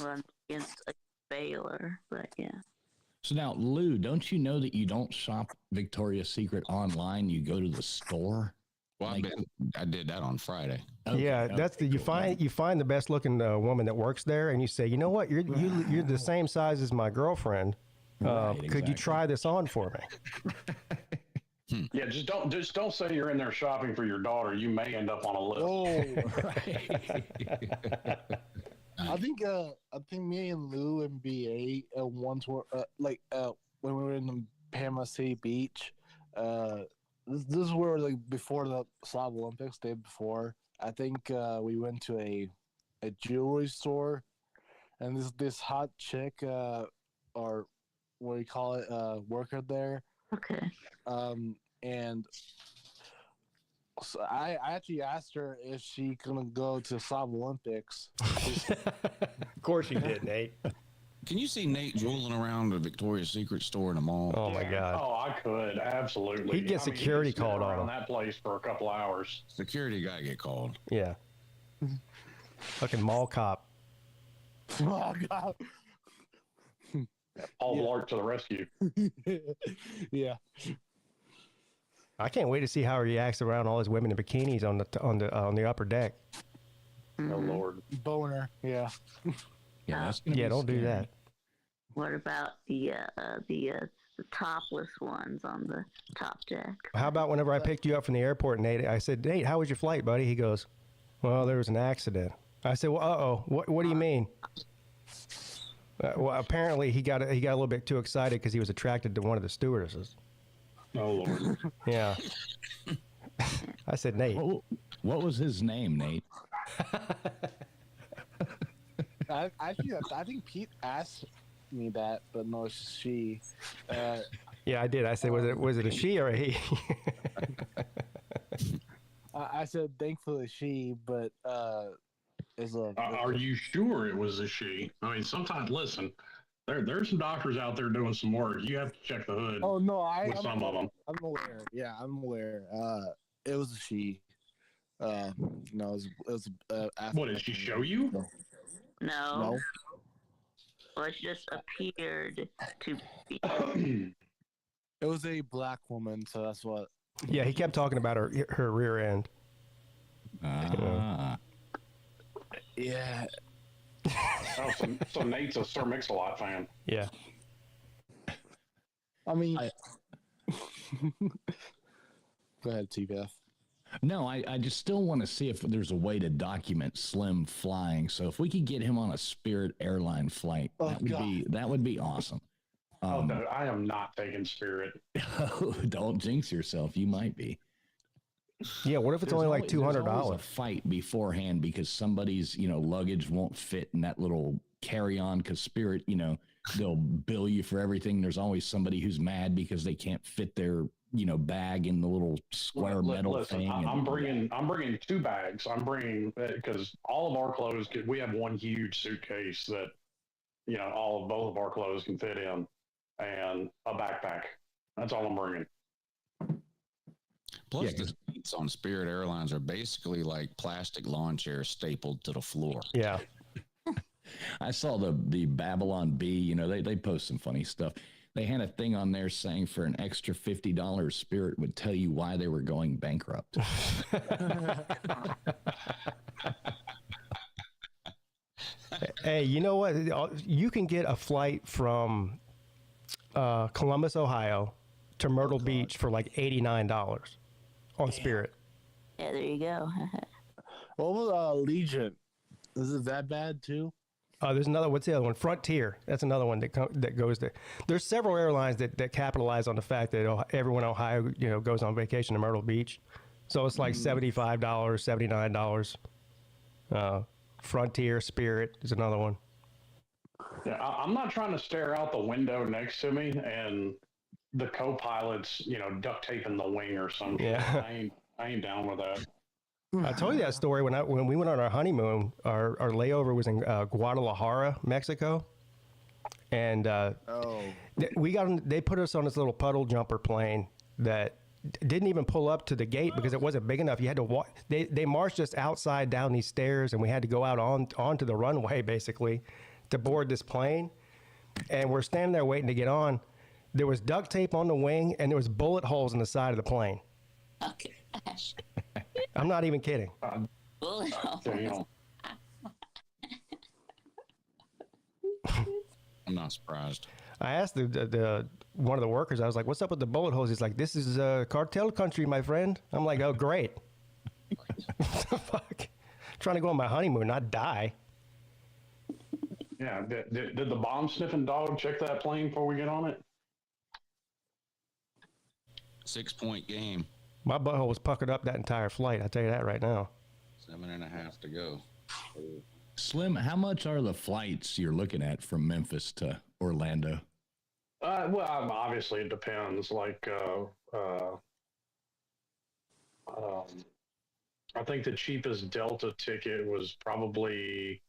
Run against a Baylor, but yeah. So now, Lou, don't you know that you don't shop Victoria's Secret online? You go to the store. Well, I did that on Friday. Okay, Yeah, that's you find the best looking woman that works there, and you say, you know what, you're the same size as my girlfriend. Could you try this on for me? Yeah, just don't say you're in there shopping for your daughter. You may end up on a list. Oh, right. I think me and Lou and BA once were when we were in the Panama City Beach. This is where before the Slav Olympics, day before. I think we went to a jewelry store, and this hot chick or what do you call it, worker there. Okay. And so I actually asked her if she gonna go to Slav Olympics. Of course you did, Nate. Can you see Nate drooling around the Victoria's Secret store in the mall? Oh my God! Oh, I could absolutely. He'd get security called on him. That place for a couple hours. Security guy get called. Yeah. Fucking mall cop. Oh God. Paul Blart to the rescue. Yeah. I can't wait to see how he acts around all his women in bikinis on the upper deck. Oh Lord. Boner. Yeah. Yeah, don't do that. What about the topless ones on the top deck? How about whenever I picked you up from the airport, Nate? I said, Nate, how was your flight, buddy? He goes, well, there was an accident. I said, well, what do you mean? Well, apparently he got a little bit too excited because he was attracted to one of the stewardesses. Oh Lord. Yeah. I said, Nate. What was his name, Nate? I think Pete asked me that, but no, it's she. Yeah, I did. I said, was it a she or a he? I said, thankfully she, but are you sure it was a she? I mean, sometimes, listen, There's some doctors out there doing some work. You have to check the hood. Oh no, with some of them. I'm aware. Yeah, I'm aware. It was a she. No, it was. What did she show you? No. Well, it just appeared to be. It was a black woman, so that's what. Yeah, he kept talking about her rear end. Yeah. Oh, so Nate's a Sir Mix-a-Lot fan. Yeah. I mean, go ahead, T-Beth. No, I just still want to see if there's a way to document Slim flying. So if we could get him on a Spirit airline flight, that would be awesome. No, I am not taking Spirit. Don't jinx yourself. You might be. Yeah, what if it's only like $200? A fight beforehand because somebody's luggage won't fit in that little carry-on because Spirit they'll bill you for everything. There's always somebody who's mad because they can't fit their bag in the little square metal thing. I'm bringing 2 bags. I'm bringing because all of our clothes we have one huge suitcase that both of our clothes can fit in, and a backpack. That's all I'm bringing. Plus, the seats on Spirit Airlines are basically like plastic lawn chairs stapled to the floor. Yeah. I saw the Babylon Bee. They post some funny stuff. They had a thing on there saying for an extra $50, Spirit would tell you why they were going bankrupt. Hey, you know what? You can get a flight from Columbus, Ohio to Myrtle Beach for like $89 on Spirit. Yeah, there you go. What was Legion? Is it that bad too? There's another. What's the other one? Frontier. That's another one that goes there. There's several airlines that capitalize on the fact that everyone in Ohio, goes on vacation to Myrtle Beach. So it's like $75, $79. Frontier, Spirit is another one. Yeah, I'm not trying to stare out the window next to me and the co-pilot's, duct taping the wing or something. Yeah. I ain't down with that. I told you that story when we went on our honeymoon. Our layover was in Guadalajara, Mexico, and they put us on this little puddle jumper plane that didn't even pull up to the gate because it wasn't big enough. You had to walk. They marched us outside down these stairs, and we had to go out onto the runway basically to board this plane. And we're standing there waiting to get on. There was duct tape on the wing, and there was bullet holes in the side of the plane. Okay. I'm not even kidding. Bullet holes. I'm not surprised. I asked the one of the workers, I was like, what's up with the bullet holes? He's like, this is cartel country, my friend. I'm like, oh, great. What the fuck? Trying to go on my honeymoon, not die. Yeah, did the bomb sniffing dog check that plane before we get on it? 6-point game. My butthole was puckered up that entire flight. I'll tell you that right now. 7.5 to go. Slim, how much are the flights you're looking at from Memphis to Orlando? Well, obviously it depends. Like, I think the cheapest Delta ticket was probably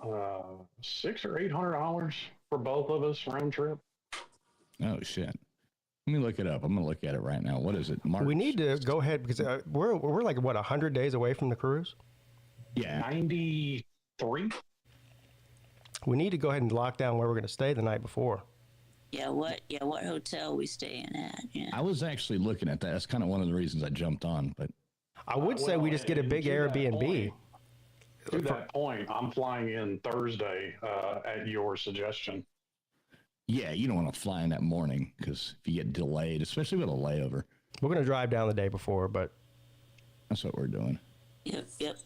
$600 or $800 for both of us round trip. Oh shit! Let me look it up. I'm gonna look at it right now. What is it? March? We need to go ahead because we're like 100 days away from the cruise. Yeah, 93. We need to go ahead and lock down where we're going to stay the night before. Yeah, what hotel we staying at? Yeah. I was actually looking at that. That's kind of one of the reasons I jumped on. But I would say we just get a big Airbnb. To that point, I'm flying in Thursday at your suggestion. Yeah, you don't want to fly in that morning because if you get delayed, especially with a layover. We're going to drive down the day before, but that's what we're doing. Yep.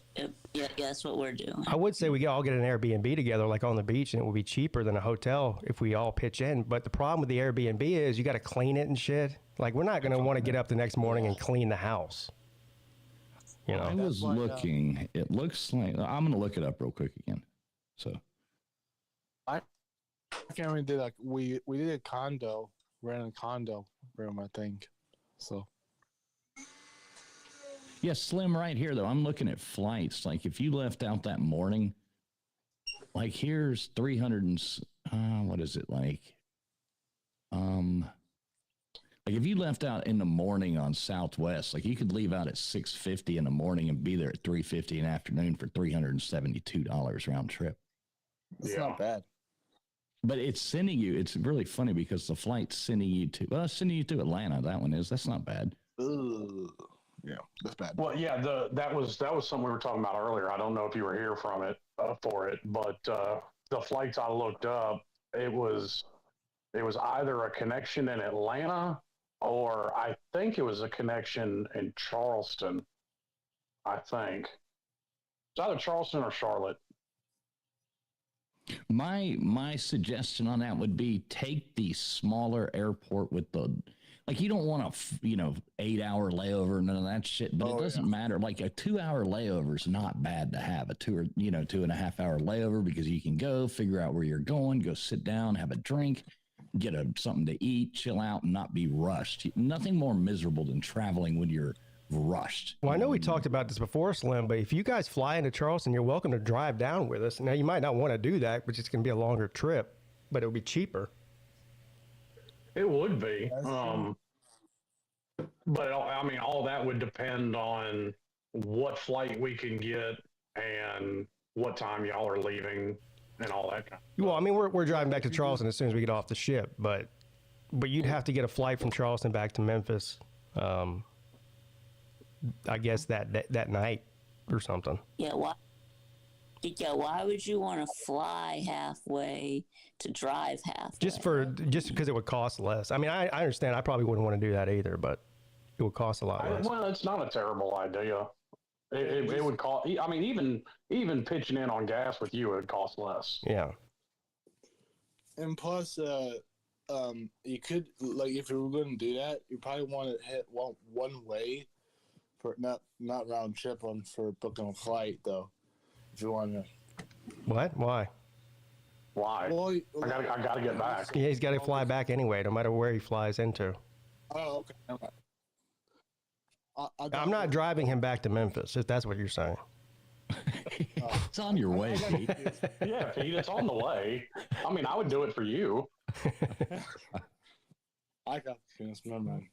Yeah, that's what we're doing. I would say we all get an Airbnb together, like on the beach, and it would be cheaper than a hotel if we all pitch in. But the problem with the Airbnb is you got to clean it and shit. Like, we're not going to want to get up the next morning and clean the house. You know, I was looking. It looks like I'm going to look it up real quick again. So, I can't remember. We did a condo, rented a condo room, I think. So. Yeah, Slim, right here, though. I'm looking at flights. Like, if you left out that morning, like here's 300 and what is it like? Like if you left out in the morning on Southwest, like you could leave out at 6:50 in the morning and be there at 3:50 in the afternoon for $372 round trip. That's not bad. But it's sending you. It's really funny because the flight's sending you to Atlanta. That one is. That's not bad. Ugh. Yeah, that's bad. Well, yeah, that was something we were talking about earlier. I don't know if you were here for it, but the flights I looked up, it was either a connection in Atlanta or I think it was a connection in Charleston. I think it's either Charleston or Charlotte. My suggestion on that would be take the smaller airport with the, like, you don't want a 8-hour layover, none of that shit, but it doesn't matter. Like a 2-hour layover is not bad to have a 2.5-hour layover because you can go figure out where you're going, go sit down, have a drink, get something to eat, chill out, and not be rushed. Nothing more miserable than traveling when you're rushed. Well, I know we talked about this before, Slim, but if you guys fly into Charleston, you're welcome to drive down with us. Now, you might not want to do that, but it's going to be a longer trip, but it'll be cheaper. It would be. But I mean, all that would depend on what flight we can get and what time y'all are leaving and all that kind of stuff. Well, I mean, we're driving back to Charleston as soon as we get off the ship, but you'd have to get a flight from Charleston back to Memphis, I guess that night or something. Yeah, why would you want to fly halfway to drive halfway? Just because it would cost less. I mean, I understand. I probably wouldn't want to do that either, but it would cost a lot less. Well, it's not a terrible idea. It would cost. I mean, even pitching in on gas with you, it would cost less. Yeah. And plus, you could, like, if you were going to do that, you probably want to hit one way for not round trip one for booking a flight though. If you want to. What? Why? Well, I gotta get back. Yeah, he's got to fly back anyway, no matter where he flies into. Oh, okay. I'm not driving him back to Memphis, if that's what you're saying. It's on your way, Pete. Yeah, Pete, it's on the way. I mean, I would do it for you. I got this, my man.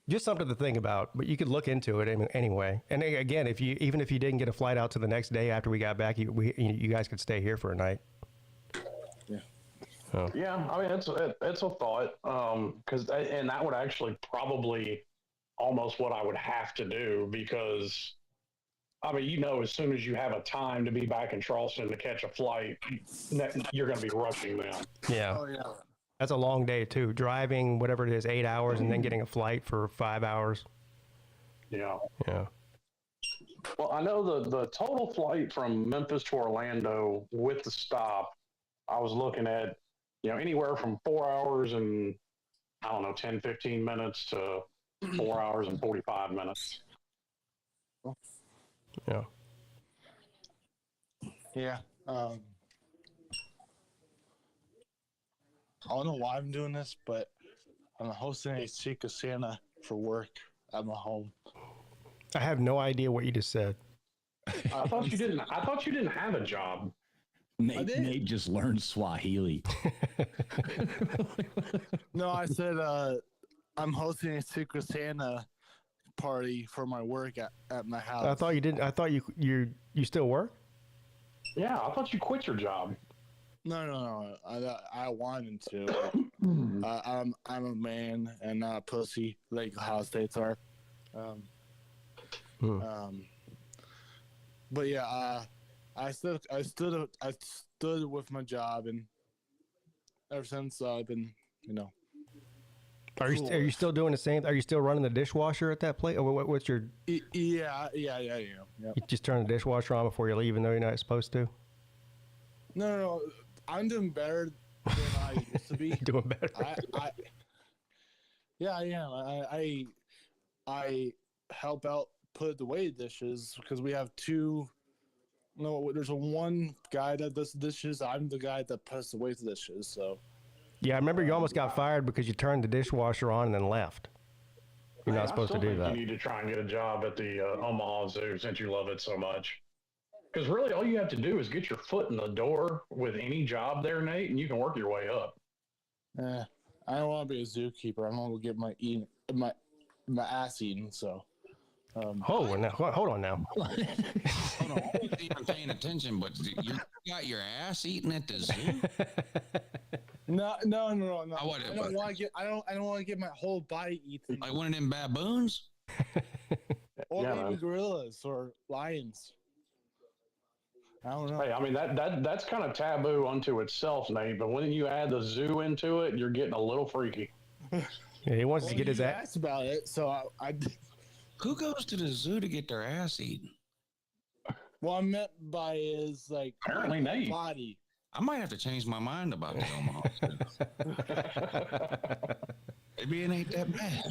Just something to think about, but you could look into it anyway. And again, even if you didn't get a flight out to the next day after we got back, you guys could stay here for a night. Yeah. Oh. Yeah, I mean, it's a thought, and that would actually probably almost what I would have to do because, I mean, as soon as you have a time to be back in Charleston to catch a flight, you're going to be rushing them. Yeah. Oh yeah. That's a long day too. Driving, whatever it is, 8 hours, and then getting a flight for 5 hours. Yeah. Yeah. Well, I know the total flight from Memphis to Orlando with the stop, I was looking at, anywhere from 4 hours and, 10, 15 minutes to 4 hours and 45 minutes. Yeah. Yeah. I don't know why I'm doing this, but I'm hosting a Secret Santa for work at my home. I have no idea what you just said. I thought you didn't have a job. Nate just learned Swahili. No, I said I'm hosting a Secret Santa party for my work at my house. I thought you didn't. I thought you still work. Yeah, I thought you quit your job. No. I wanted to. I'm a man and not a pussy, like Ohio States are. But yeah, I stood with my job, and ever since I've been, Are you still doing the same? Are you still running the dishwasher at that place? Or what's your? Yeah. Yep. You just turn the dishwasher on before you leave, even though you're not supposed to. No. I'm doing better than I used to be. Doing better. Yeah, I am. I help out put away dishes because we have two. No, there's one guy that does dishes. I'm the guy that puts away the dishes. So. Yeah, I remember you almost got fired because you turned the dishwasher on and then left. You're not supposed to do that. You need to try and get a job at the Omaha Zoo since you love it so much. Because really, all you have to do is get your foot in the door with any job there, Nate, and you can work your way up. I don't want to be a zookeeper. I don't want to get my ass eaten. So. Hold on now. Hold on now. Hold on. I'm paying attention, but you got your ass eaten at the zoo? No. I don't want to get my whole body eaten. Like one of them baboons? Or maybe gorillas or lions. I don't know. Hey, I mean that's kind of taboo unto itself, Nate. But when you add the zoo into it, you're getting a little freaky. Yeah, he wants to get his ass. Asked about it, so I. Who goes to the zoo to get their ass eaten? What I meant by is like apparently Nate. Body. I might have to change my mind about the Omaha. Maybe it ain't that bad.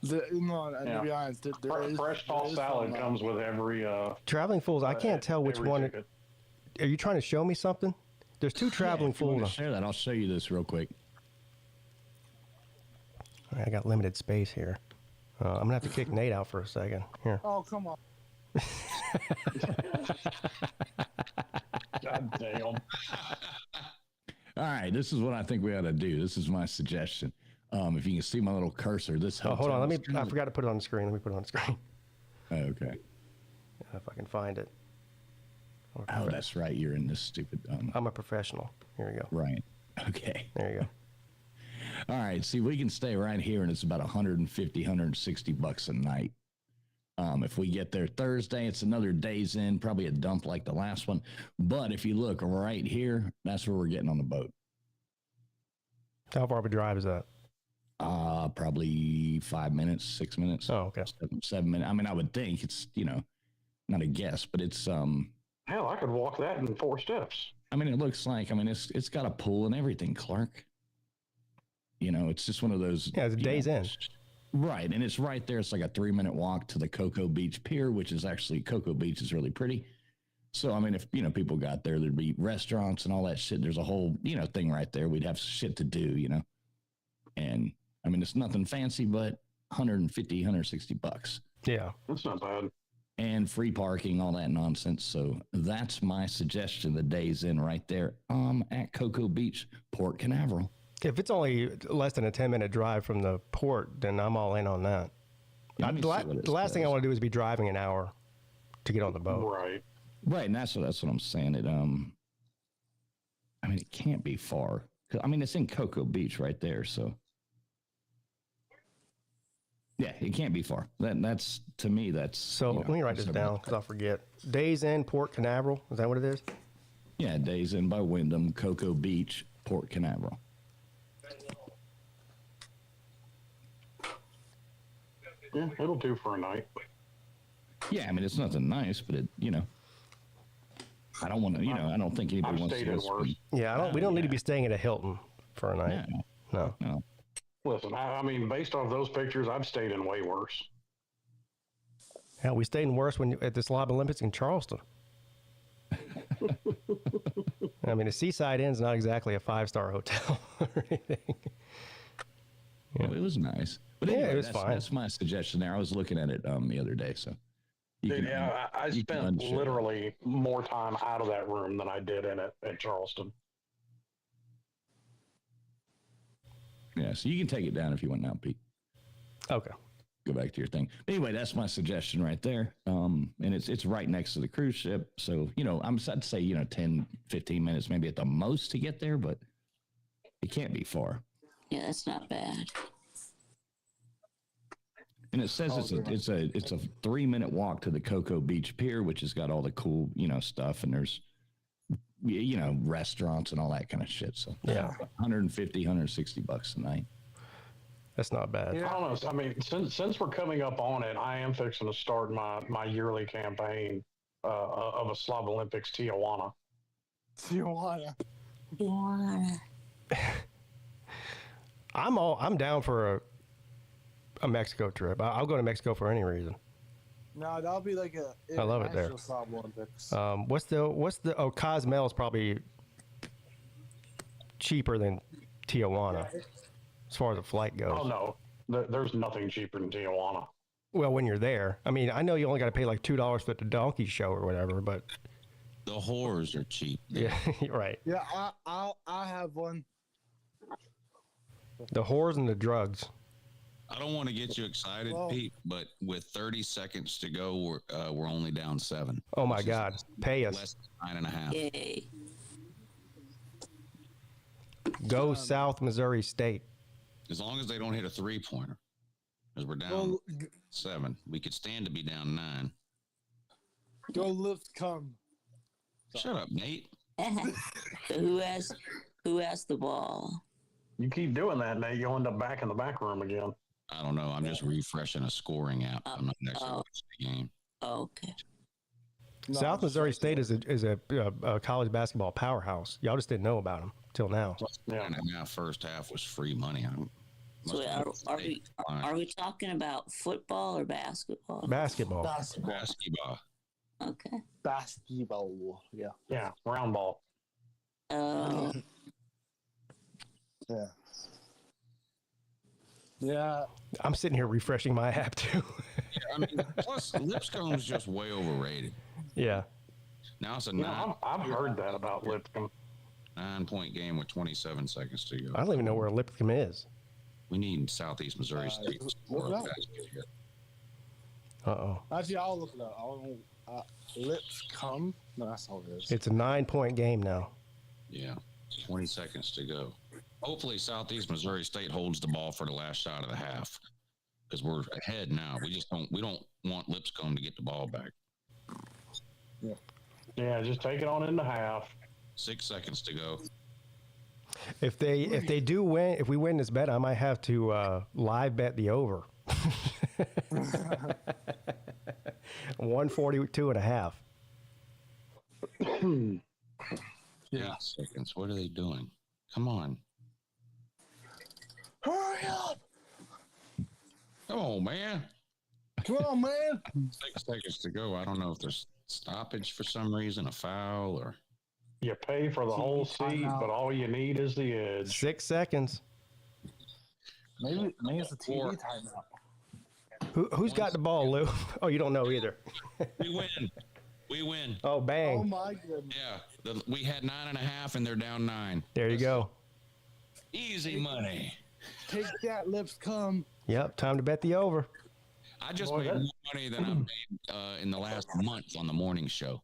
To be honest, fresh tall salad comes with every. Traveling fools. I can't tell which one. Ticket. Are you trying to show me something? There's two traveling fools. Share that. I'll show you this real quick. All right, I got limited space here. I'm gonna have to kick Nate out for a second. Here. Oh, come on. God damn. All right, this is what I think we ought to do. This is my suggestion. If you can see my little cursor, this. Oh, hold on. I forgot to put it on the screen. Let me put it on the screen. Okay. If I can find it. Oh, that's right. You're in this stupid. I'm a professional. Here we go. Right. Okay. There you go. All right. See, we can stay right here, and it's about 150, 160 bucks a night. If we get there Thursday, it's another day's in, probably a dump like the last one. But if you look right here, that's where we're getting on the boat. How far of a drive is that? Probably 5 minutes, 6 minutes. Oh, okay. 7 minutes. I mean, I would think it's, not a guess, but it's, hell, I could walk that in 4 steps. I mean, it looks like, it's got a pool and everything, Clark. It's just one of those. Yeah, it's a day's in. Right. And it's right there. It's like a 3-minute walk to the Cocoa Beach Pier, which is actually, Cocoa Beach is really pretty. So, I mean, if, people got there, there'd be restaurants and all that shit. There's a whole, thing right there. We'd have shit to do, And, I mean, it's nothing fancy, but 150, 160 bucks. Yeah. That's not bad. And free parking, all that nonsense. So that's my suggestion. The day's in right there at Cocoa Beach, Port Canaveral. If it's only less than a 10-minute drive from the port, then I'm all in on that. The last thing I want to do is be driving an hour to get on the boat. Right. Right, and that's what I'm saying. It I mean, it can't be far. I mean, it's in Cocoa Beach right there, so yeah, it can't be far. That's to me. That's so. Let me write this down because I'll forget. Days in Port Canaveral. Is that what it is? Yeah, Days in by Wyndham, Cocoa Beach, Port Canaveral. Yeah, it'll do for a night. Yeah, I mean, it's nothing nice, but it, I don't want to, I don't think anybody wants to go. Yeah, we don't need to be staying at a Hilton for a night. No. Listen, I mean, based off those pictures, I've stayed in way worse. Yeah, we stayed in worse at the Slob Olympics in Charleston. I mean, the Seaside Inn's not exactly a 5-star hotel or anything. Yeah. Well, it was nice. But yeah, anyway, it was fine. That's my suggestion there. I was looking at it the other day, so. I spent literally more time out of that room than I did in it at Charleston. Yeah, so you can take it down if you want now, Pete. Okay. Go back to your thing. Anyway, that's my suggestion right there. And it's right next to the cruise ship. So, I'd say, 10, 15 minutes maybe at the most to get there, but it can't be far. Yeah, that's not bad. And it says it's a 3-minute walk to the Cocoa Beach Pier, which has got all the cool, stuff, and there's restaurants and all that kind of shit. So yeah, 150, 160 bucks a night. That's not bad. Yeah. I don't know. I mean, since we're coming up on it, I am fixing to start my yearly campaign of a Slob Olympics Tijuana. I'm down for a Mexico trip. I'll go to Mexico for any reason. No, that'll be like I love it there. Olympics. What's the Cozumel is probably cheaper than Tijuana. as far as a flight goes. Oh no, there's nothing cheaper than Tijuana. Well, when you're there, I mean, I know you only got to pay like $2 for the donkey show or whatever, but The whores are cheap. yeah, right. Yeah, I have one. The whores and the drugs. I don't want to get you excited, Well- Pete, but with 30 seconds to go, we're only down 7. Oh my God, pay us. Less than 9.5. Yay. Go South Missouri State. As long as they don't hit a 3-pointer, because we're down Go, 7. We could stand to be down 9. go lift come. Shut up, Nate. So who has the ball? You keep doing that, Nate, you'll end up back in the back room again. I don't know. I'm just refreshing a scoring app. I'm not actually Oh. watching the game. Okay. No, South Missouri State is a college basketball powerhouse. Y'all just didn't know about them till now. Yeah. And now first half was free money. So are we talking about football or basketball? Basketball. Basketball. Okay. Basketball. Yeah. Yeah, round ball. Uh, Yeah. Yeah. I'm sitting here refreshing my app too. I mean, plus Lipscomb's just way overrated. Yeah. Now it's a You know, I've heard that about Lipscomb. 9-point game with 27 seconds to go. I don't even know where Lipscomb is. We need Southeast Missouri State to score look a it up. basket here. Uh-oh. Actually, I'll look it up. Lips come. No, that's all it is. It's a 9-point game now. Yeah, 20 seconds to go. Hopefully, Southeast Missouri State holds the ball for the last shot of the half, because we're ahead now. We don't want Lipscomb to get the ball back. Yeah, just take it on into half. 6 seconds to go. If they do win, if we win this bet, I might have to live bet the over. 142.5. 8 seconds. What are they doing? Come on. Hurry up! Come on, man. Come on, man. 6 seconds to go. I don't know if there's stoppage for some reason, a foul, or You pay for the whole seat, but all you need is the edge. 6 seconds. Maybe it's a TV timeout. Who's got the ball, Lou? Oh, you don't know either. we win. We win. Oh, bang. Oh my goodness. Yeah, we had 9.5, and they're down 9. There you go. Easy money. Take that, lips come. Yep, time to bet the over. I just made more money than I've made in the last month on the morning show.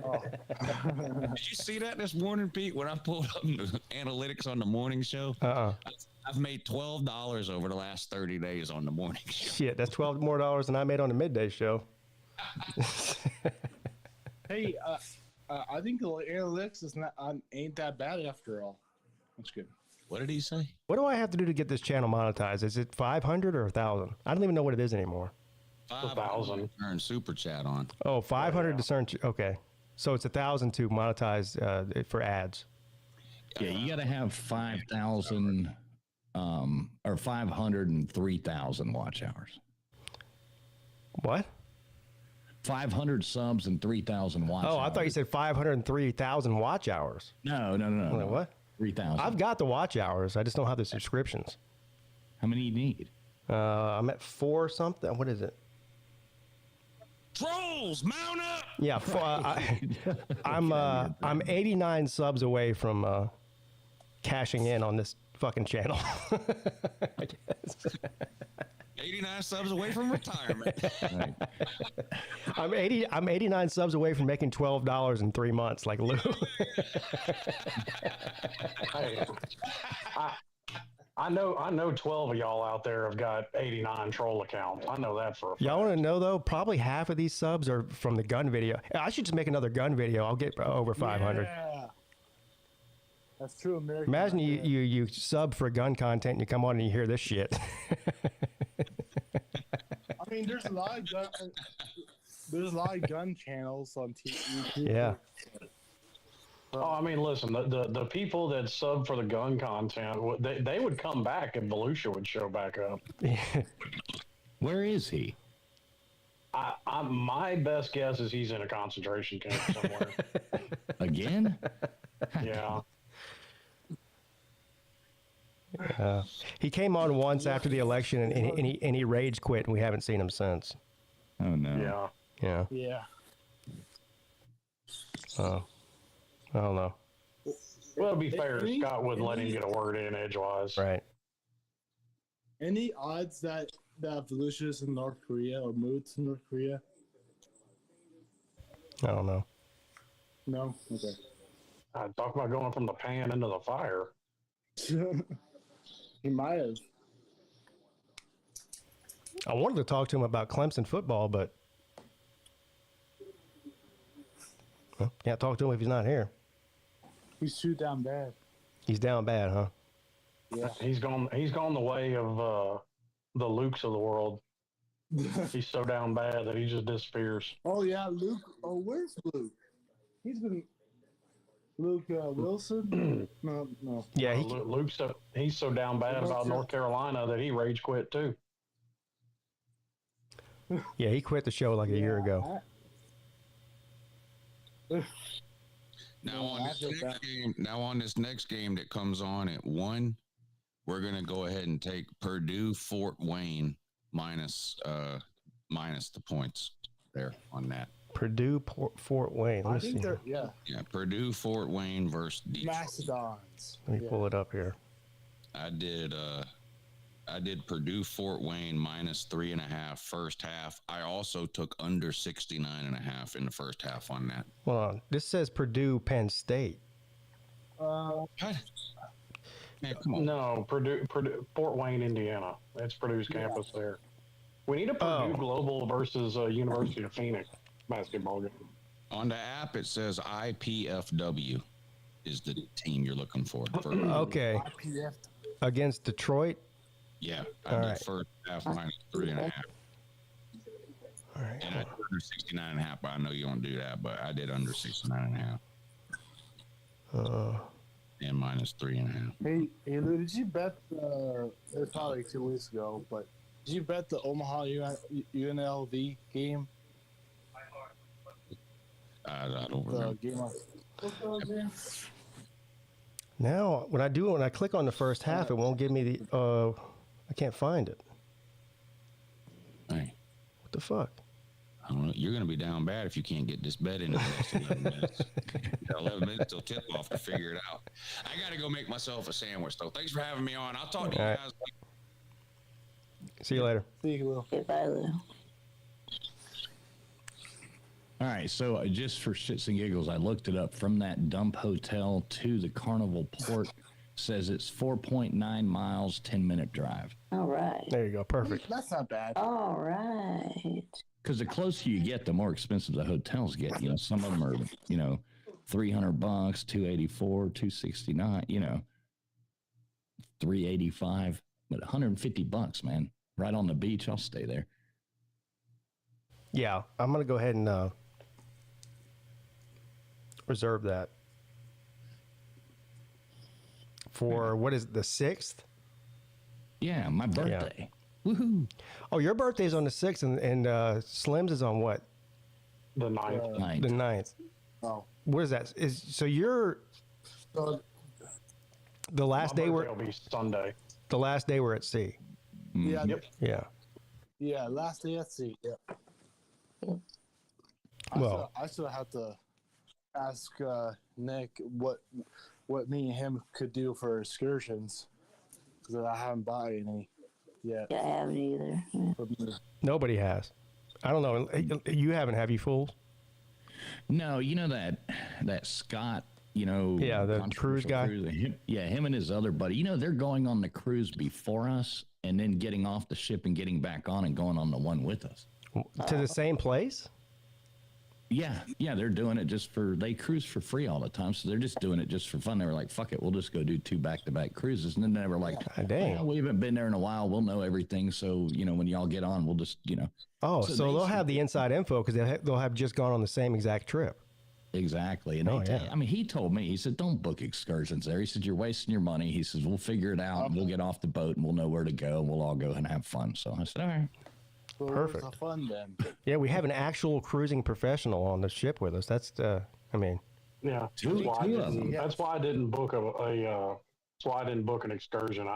Oh. Did you see that this morning, Pete? When I pulled up the analytics on the morning show, I've made $12 over the last 30 days on the morning show. Shit, that's $12 more than I made on the midday show. Hey, I think the analytics ain't that bad after all. That's good. What did he say? What do I have to do to get this channel monetized? Is it 500 or 1,000? I don't even know what it is anymore. 5,000. Turn super chat on. Oh, 500 to turn. Okay, so it's 1,000 to monetize for ads. Yeah, you got to have 5,000 or 503,000 watch hours. What? 500 subs and 3,000 watch hours. Oh, I thought you said 503,000 watch hours. No. Wait, what? 3,000. I've got the watch hours. I just don't have the subscriptions. How many do you need? I'm at 4 something. What is it? Trolls, mount up! Yeah, I'm 89 subs away from cashing in on this fucking channel. I guess. 89 subs away from retirement. Right. I'm 89 subs away from making $12 in 3 months, like Lou. Hey, I know 12 of y'all out there have got 89 troll accounts. I know that for a fact. Y'all want to know though? Probably half of these subs are from the gun video. I should just make another gun video. I'll get over 500. Yeah. That's true, American. Imagine you sub for gun content and you come on and you hear this shit. I mean, there's a lot of gun channels on YouTube. Yeah. Oh, I mean, listen, the people that sub for the gun content, they would come back if Volusia would show back up. Where is he? My best guess is he's in a concentration camp somewhere. Again? Yeah. He came on once after the election, and he rage quit, and we haven't seen him since. Oh no. Yeah. Yeah. I don't know. Well, to be fair, Scott wouldn't let him get a word in edgewise. Right. Any odds that Volusius in North Korea or moved to North Korea? I don't know. No? Okay. Talk about going from the pan into the fire. He might have. I wanted to talk to him about Clemson football, but can't talk to him if he's not here. He's too down bad. He's down bad, huh? Yeah. He's gone the way of the Lukes of the world. He's so down bad that he just disappears. Oh yeah, Luke. Oh, where's Luke? He's been Luke Wilson. No. Yeah, he's so down bad about North Carolina that he rage quit too. Yeah, he quit the show like a year ago. Now on this next game that comes on at 1, we're gonna go ahead and take Purdue Fort Wayne minus the points there on that. Purdue Fort Wayne. Let me see. Yeah, Purdue Fort Wayne versus Detroit. Mastodons. Let me pull it up here. I did Purdue Fort Wayne minus 3.5 first half. I also took under 69.5 in the first half on that. Hold on. This says Purdue Penn State. What? Man, come on. No, Purdue Fort Wayne, Indiana. That's Purdue's campus there. We need a Purdue Global versus University of Phoenix basketball game. On the app, it says IPFW is the team you're looking for. Okay. Against Detroit? Yeah. I did first half minus 3.5. All right. And I did under 69.5, but I know you don't do that, but I did under 69.5. And minus 3.5. Hey, Lou, did you bet it was probably 2 weeks ago, but did you bet the Omaha UNLV game? I don't remember. Now, when I click on the first half, it won't give me the. I can't find it. Hey. What the fuck? I don't know. You're going to be down bad if you can't get this bet in the next 11 minutes. 11 minutes till tip off to figure it out. I got to go make myself a sandwich, though. Thanks for having me on. I'll talk to you guys. See you later. See you, Will. Goodbye, Lou. All right, so just for shits and giggles, I looked it up. From that dump hotel to the Carnival Port, says it's 4.9 miles, 10-minute drive. All right. There you go. Perfect. That's not bad. All right. Because the closer you get, the more expensive the hotels get. You know, some of them are, $300, $284, $269, $385, but $150, man. Right on the beach, I'll stay there. Yeah, I'm gonna go ahead and reserve that for what is it, the 6th? Yeah, my birthday. Yeah. Woohoo! Oh, your birthday's on the 6th, and Slim's is on what? The 9th. The 9th. Oh, what is that? So you're the last day will be Sunday. The last day we're at sea. Yeah. Yep. Yeah. Yeah, last day at sea. Yeah. I still have to ask Nick what me and him could do for excursions, because I haven't bought any yet. Yeah, I haven't either. Yeah. Nobody has. I don't know. You haven't, have you, fools? No, that Scott, yeah, the cruise guy. Him and his other buddy. They're going on the cruise before us, and then getting off the ship and getting back on and going on the one with us. To the same place? Yeah, they're doing it they cruise for free all the time, so they're just doing it just for fun. They were like, fuck it, we'll just go do 2 back-to-back cruises. And then they were like, dang, we haven't been there in a while, we'll know everything, so, when y'all get on, we'll just, Oh, so they'll have the inside info because they'll have just gone on the same exact trip. Exactly. And he told me, he said, don't book excursions there. He said, you're wasting your money. He says, we'll figure it out, and we'll get off the boat, and we'll know where to go, and we'll all go and have fun. So I said, all right. Well, perfect. It's fun then. Yeah, we have an actual cruising professional on the ship with us. That's Yeah, that's why I didn't book a That's why I didn't book an excursion.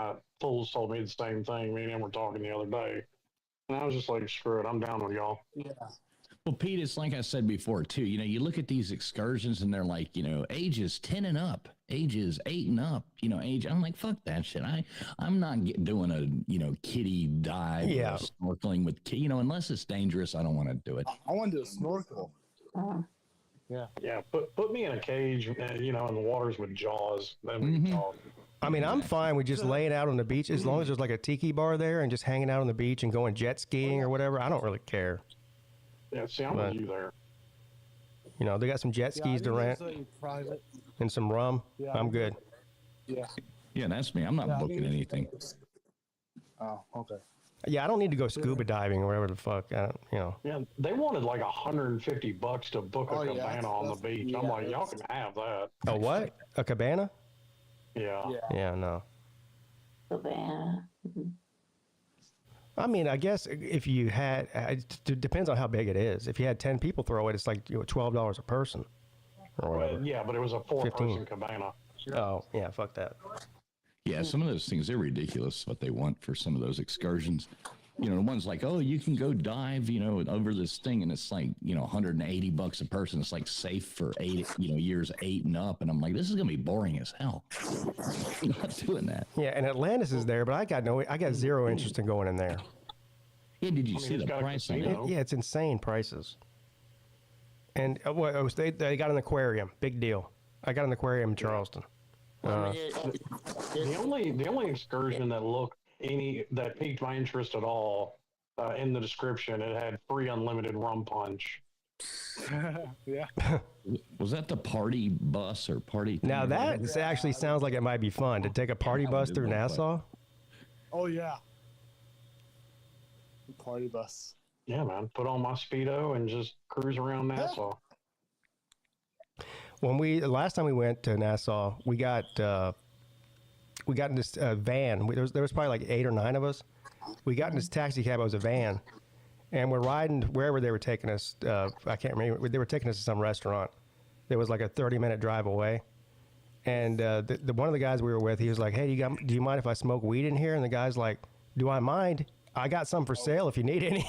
Fools told me the same thing. Me and him were talking the other day. And I was just like, screw it, I'm down with y'all. Yeah. Well, Pete, it's like I said before, too. You look at these excursions and they're like, ages 10 and up, ages 8 and up, age. I'm like, fuck that shit. I'm not doing a, kiddie dive or snorkeling with, unless it's dangerous, I don't want to do it. I want to do a snorkel. Yeah. Yeah, put me in a cage, in the waters with Jaws. Then we can talk. I mean, I'm fine with just laying out on the beach as long as there's like a tiki bar there and just hanging out on the beach and going jet skiing or whatever. I don't really care. Yeah, see, I'm with you there. They got some jet skis to rent and some rum. Yeah, I'm good. Yeah. Yeah, that's me. I'm not booking anything. Oh, okay. Yeah, I don't need to go scuba diving or whatever the fuck. Yeah, they wanted like $150 to book a cabana on the beach. I'm like, y'all can have that. A what? A cabana? Yeah. Yeah, no. Cabana. I mean, I guess if you had, it depends on how big it is. If you had 10 people throw it, it's like $12 a person or whatever. Yeah, but it was a 4-person cabana. Oh, yeah, fuck that. Yeah, some of those things, they're ridiculous what they want for some of those excursions. The ones like, oh, you can go dive, over this thing, and it's like, $180 a person. It's like safe for years 8 and up. And I'm like, this is gonna be boring as hell. I'm not doing that. Yeah, and Atlantis is there, but I got zero interest in going in there. Yeah, did you see the price? Yeah, it's insane prices. And they got an aquarium, big deal. I got an aquarium in Charleston. The only excursion that piqued my interest at all in the description, it had free unlimited rum punch. Yeah. Was that the party bus or party? Now that actually sounds like it might be fun to take a party bus through Nassau. Oh yeah. Party bus. Yeah, man. Put on my Speedo and just cruise around Nassau. Last time we went to Nassau, we got in this van. There was probably like 8 or 9 of us. We got in this taxi cab. It was a van, and we're riding wherever they were taking us. I can't remember. They were taking us to some restaurant. It was like a 30-minute drive away. And one of the guys we were with, he was like, "Hey, do you mind if I smoke weed in here?" And the guy's like, "Do I mind? I got some for sale if you need any."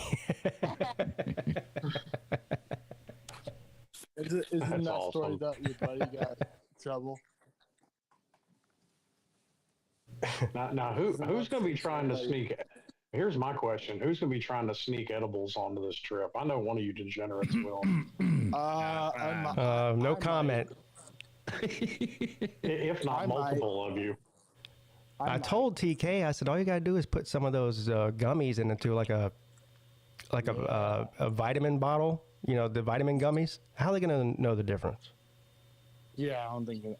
Isn't that awesome story that your buddy got in trouble? Now who's going to be trying to sneak? Here's my question: who's going to be trying to sneak edibles onto this trip? I know one of you degenerates will. No comment. If not multiple of you. I told TK, I said, all you got to do is put some of those gummies into like a vitamin bottle. The vitamin gummies. How are they going to know the difference? Yeah, I don't think. You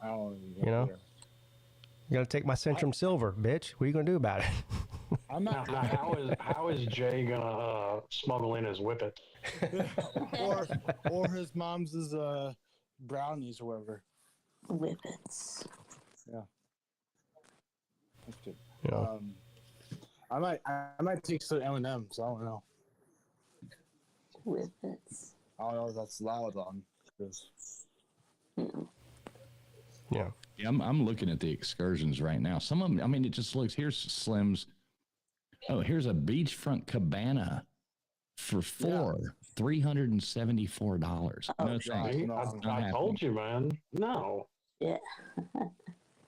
got to take my Centrum Silver, bitch. What are you going to do about it? I'm not. Now, how is Jay going to smuggle in his whippet? or his mom's brownies or whatever. Whippets. Yeah. That's good. Yeah. I might take some M&Ms. I don't know. Whippets. I don't know if that's loud on. Yeah. Yeah, I'm looking at the excursions right now. Some of them, I mean, it just looks, here's Slim's. Oh, here's a beachfront cabana for $374. Oh, No thanks. I told you, man. No. Yeah.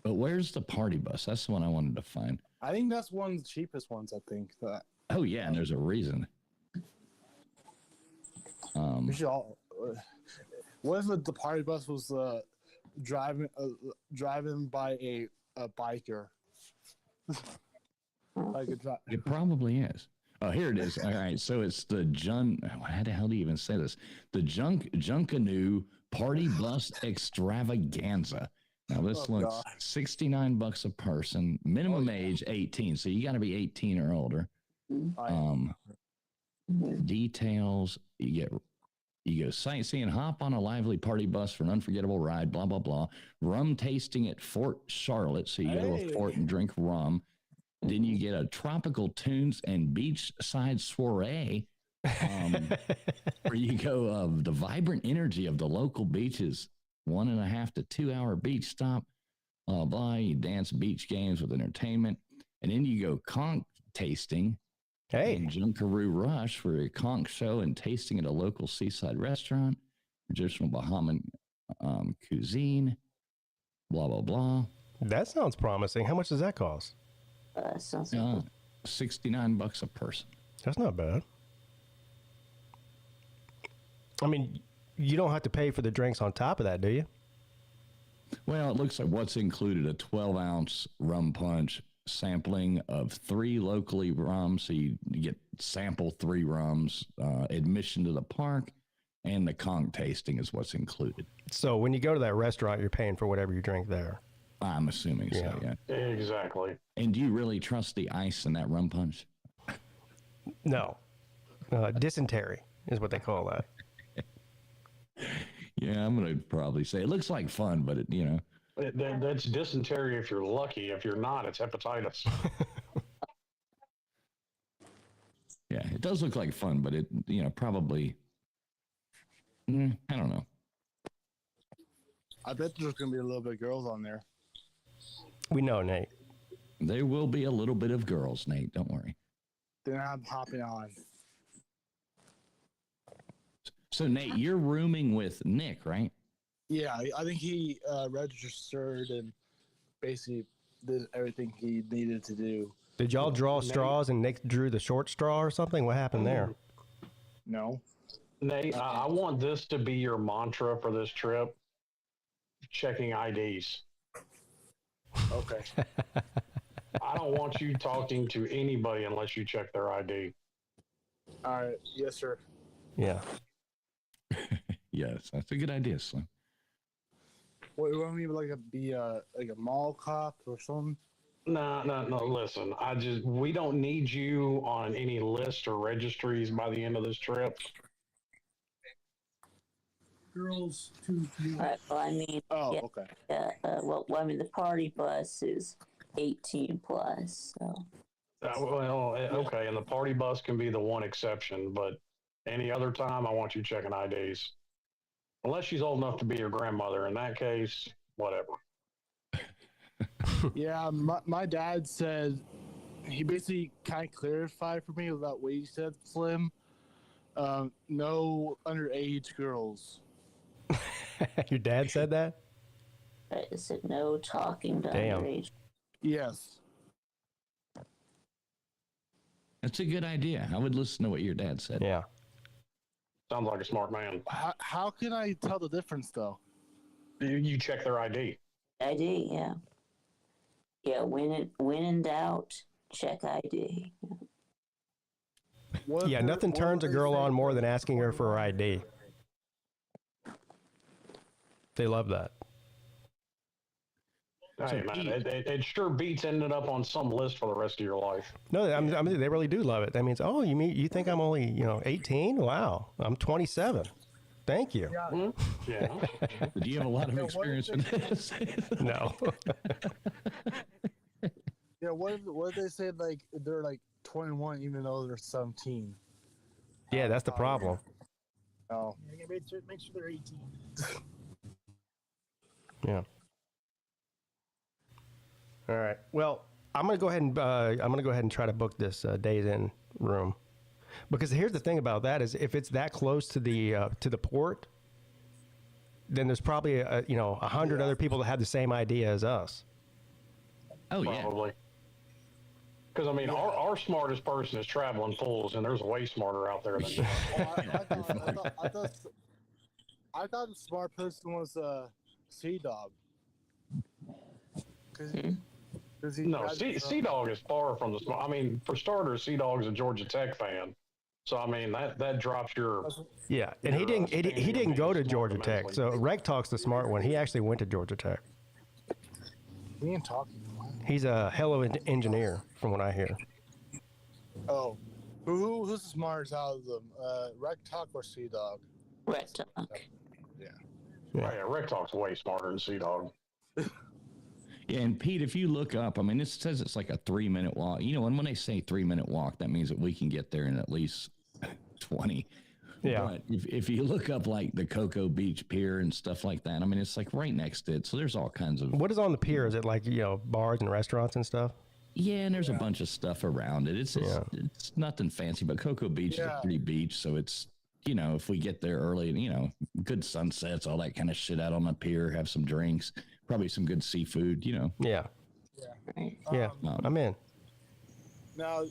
But where's the party bus? That's the one I wanted to find. I think that's one of the cheapest ones, I think. Oh, yeah, and there's a reason. We should all, what if the party bus was driving by a biker? It probably is. Oh, here it is. All right, so it's the how the hell do you even say this? The Junkanoo Party Bus Extravaganza. Now this looks $69 a person, minimum age 18. So you got to be 18 or older. Details, you go sightseeing, hop on a lively party bus for an unforgettable ride, blah, blah, blah. Rum tasting at Fort Charlotte. So you go to a fort and drink rum. Then you get a tropical tunes and beachside soiree where you go of the vibrant energy of the local beaches, 1.5 to 2 hour beach stop, blah, blah. You dance beach games with entertainment. And then you go conch tasting. Hey. And Junkaroo Rush for a conch show and tasting at a local seaside restaurant. Traditional Bahamian cuisine. Blah, blah, blah. That sounds promising. How much does that cost? Sounds like $69 a person. That's not bad. I mean, you don't have to pay for the drinks on top of that, do you? Well, it looks like what's included a 12-ounce rum punch, sampling of 3 locally rums, so you get sample 3 rums, admission to the park, and the conch tasting is what's included. So when you go to that restaurant, you're paying for whatever you drink there. I'm assuming so, yeah. Exactly. And do you really trust the ice in that rum punch? No. Dysentery is what they call that. Yeah, I'm going to probably say it looks like fun, but, That's dysentery if you're lucky. If you're not, it's hepatitis. Yeah, it does look like fun, but it, probably, I don't know. I bet there's going to be a little bit of girls on there. We know, Nate. There will be a little bit of girls, Nate. Don't worry. Then I'm hopping on. So, Nate, you're rooming with Nick, right? Yeah, I think he registered and basically did everything he needed to do. Did y'all draw straws and Nick drew the short straw or something? What happened there? No. Nate, I want this to be your mantra for this trip. Checking IDs. Okay. I don't want you talking to anybody unless you check their ID. All right. Yes, sir. Yeah. Yes, that's a good idea, Slim. What, you want me to be a mall cop or something? No. Listen, we don't need you on any list or registries by the end of this trip. Girls, 2, 3. Right, well, I mean, okay. The party bus is 18 plus, so. Okay, and the party bus can be the one exception, but any other time, I want you checking IDs. Unless she's old enough to be your grandmother. In that case, whatever. Yeah, my dad said, he basically kind of clarified for me about what you said, Slim. No underage girls. Your dad said that? I said no talking to Damn. underage. Yes. That's a good idea. I would listen to what your dad said. Yeah. Sounds like a smart man. How can I tell the difference, though? You check their ID. ID, yeah. Yeah, when in doubt, check ID. Yeah, nothing turns a girl on more than asking her for her ID. They love that. Hey, man, it sure beats ending up on some list for the rest of your life. No, I mean, they really do love it. That means, oh, you think I'm only 18? Wow, I'm 27. Thank you. Yeah. Do you have a lot of experience with this? No. Yeah, what if they say they're 21 even though they're 17? Yeah, that's the problem. Oh. Yeah, make sure they're 18. Yeah. All right. Well, I'm gonna go ahead and try to book this Days Inn room, because here's the thing about that is if it's that close to the port, then there's probably 100 other people that have the same idea as us. Oh yeah. Probably. Because I mean, our smartest person is traveling fools, and there's way smarter out there than you. I thought the smart person was Sea Dog. No, Sea Dog is far from the smart. I mean, for starters, Sea Dog's a Georgia Tech fan, so I mean that drops your. Yeah, and he didn't go to Georgia Tech. So Rec Talk's the smart one. He actually went to Georgia Tech. He ain't talking. He's a hell of an engineer, from what I hear. Oh, who's the smartest out of them? Rec Talk or Sea Dog? Rec Talk. Yeah. Yeah, Rec Talk's way smarter than Sea Dog. Yeah, and Pete, if you look up, I mean, it says it's like a 3-minute walk. And when they say 3-minute walk, that means that we can get there in at least 20. Yeah. But if you look up like the Cocoa Beach Pier and stuff like that, I mean, it's like right next to it. So there's all kinds of. What is on the pier? Is it like, bars and restaurants and stuff? Yeah, and there's a bunch of stuff around it. It's nothing fancy, but Cocoa Beach is a pretty beach. So it's, if we get there early, good sunsets, all that kind of shit out on the pier, have some drinks, probably some good seafood, Yeah. Yeah. I'm in. Now,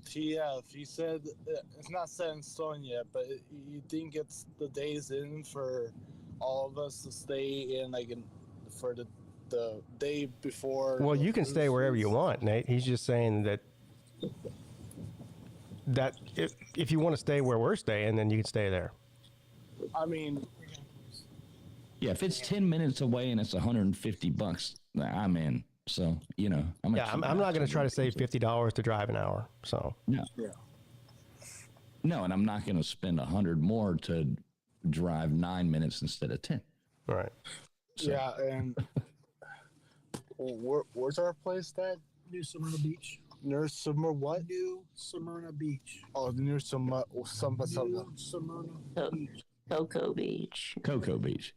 he said it's not set in stone yet, but you think it's the days in for all of us to stay in, for the day before? Well, you can stay wherever you want, Nate. He's just saying that if you want to stay where we're staying, then you can stay there. I mean, yeah, if it's 10 minutes away and it's $150, I'm in. So, I'm not going to try to save $50 to drive an hour. So, no, and I'm not going to spend 100 more to drive 9 minutes instead of 10. Right. So. Yeah, and where's our place at? New Smyrna Beach. Near Smyrna what? New Smyrna Beach. Oh, near Smyrna. New Smyrna Beach. Cocoa Beach. Cocoa Beach.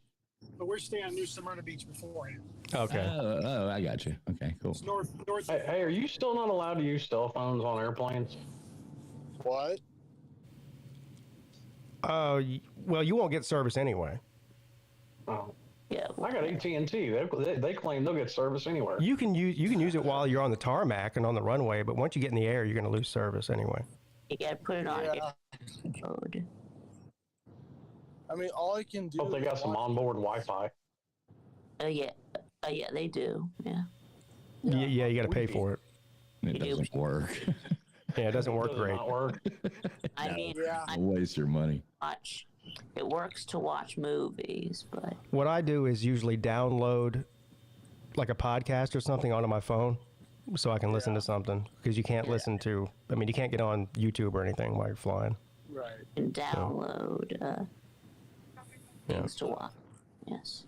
But we're staying on New Smyrna Beach beforehand. Okay. Oh, I got you. Okay, cool. It's north. Hey, are you still not allowed to use cell phones on airplanes? What? Well, you won't get service anyway. Oh. Yeah. I got AT&T. They claim they'll get service anywhere. You can use it while you're on the tarmac and on the runway, but once you get in the air, you're going to lose service anyway. You got to put it on mode. I mean, all I can do. Hope they got some onboard Wi-Fi. Yeah, they do. Yeah. Yeah, you got to pay for it. It doesn't work. Yeah, it doesn't work great. Not work. I mean, waste your money. It works to watch movies, but what I do is usually download like a podcast or something onto my phone so I can listen to something, because you can't listen to. I mean, you can't get on YouTube or anything while you're flying. Right. And download things to watch. Yes.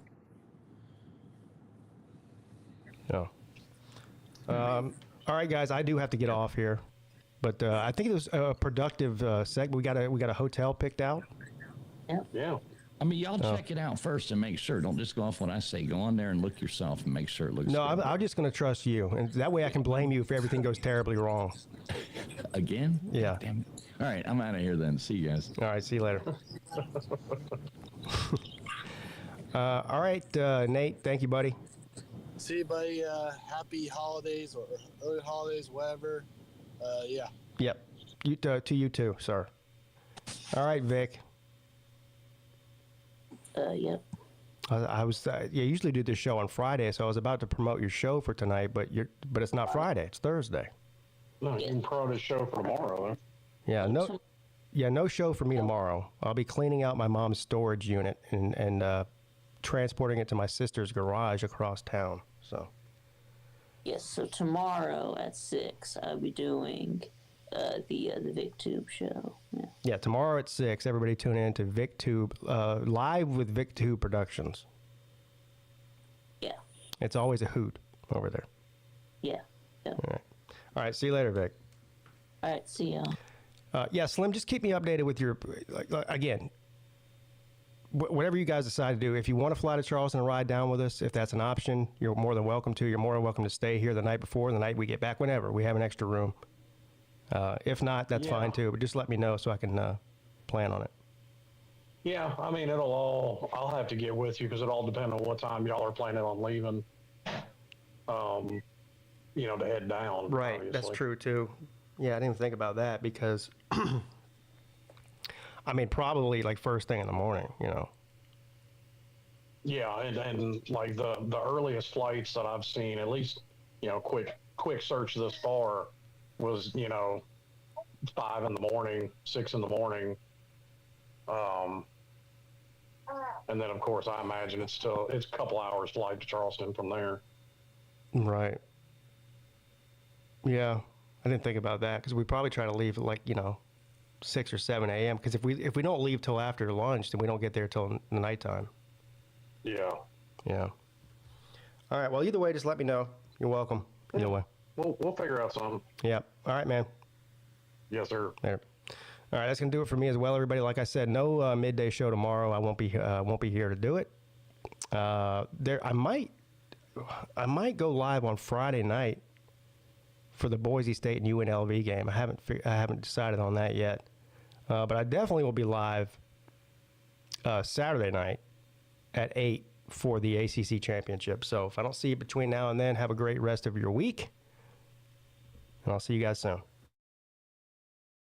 No. All right, guys, I do have to get off here, but I think it was a productive segment. We got a hotel picked out. Yeah. I mean, y'all check it out first and make sure. Don't just go off what I say. Go on there and look yourself and make sure it looks. No, good. I'm just going to trust you, and that way I can blame you if everything goes terribly wrong. Again? Yeah. Damn it. All right, I'm out of here then. See you guys. All right, see you later. All right, Nate, thank you, buddy. See you, buddy. Happy holidays or early holidays, whatever. Yeah. Yep. You to you too, sir. All right, Vic. Yep. I was you usually do this show on Friday, so I was about to promote your show for tonight, but it's not Friday, it's Thursday. No, you can promote a show for tomorrow. Yeah, no show for me tomorrow. I'll be cleaning out my mom's storage unit and transporting it to my sister's garage across town. So. Yes. So tomorrow at 6, I'll be doing the VicTube show. Yeah, tomorrow at 6, everybody tune in to VicTube, live with VicTube Productions. Yeah. It's always a hoot over there. Yeah. All right, see you later, Vic. All right, see y'all. Yeah, Slim, just keep me updated with your, again, whatever you guys decide to do. If you want to fly to Charleston and ride down with us, if that's an option, you're more than welcome to. You're more than welcome to stay here the night before, the night we get back, whenever. We have an extra room. If not, that's fine too, but just let me know so I can plan on it. Yeah, I mean, I'll have to get with you because it all depends on what time y'all are planning on leaving, to head down. Right, obviously. That's true too. Yeah, I didn't even think about that because, I mean, probably like first thing in the morning, Yeah, and like the earliest flights that I've seen, at least, quick search this far, was 5 in the morning, 6 in the morning, and then of course I imagine it's a couple hours flight to Charleston from there. Right. Yeah, I didn't think about that because we probably try to leave at 6 or 7 a.m. because if we don't leave till after lunch, then we don't get there till the nighttime. Yeah. Yeah. All right. Well, either way, just let me know. You're welcome. Either way. We'll figure out something. Yeah. All right, man. Yes, sir. Later. All right, that's gonna do it for me as well, everybody. Like I said, no midday show tomorrow. I won't be here to do it. I might go live on Friday night for the Boise State and UNLV game. I haven't decided on that yet, but I definitely will be live Saturday night at 8 for the ACC championship. So if I don't see you between now and then, have a great rest of your week, and I'll see you guys soon.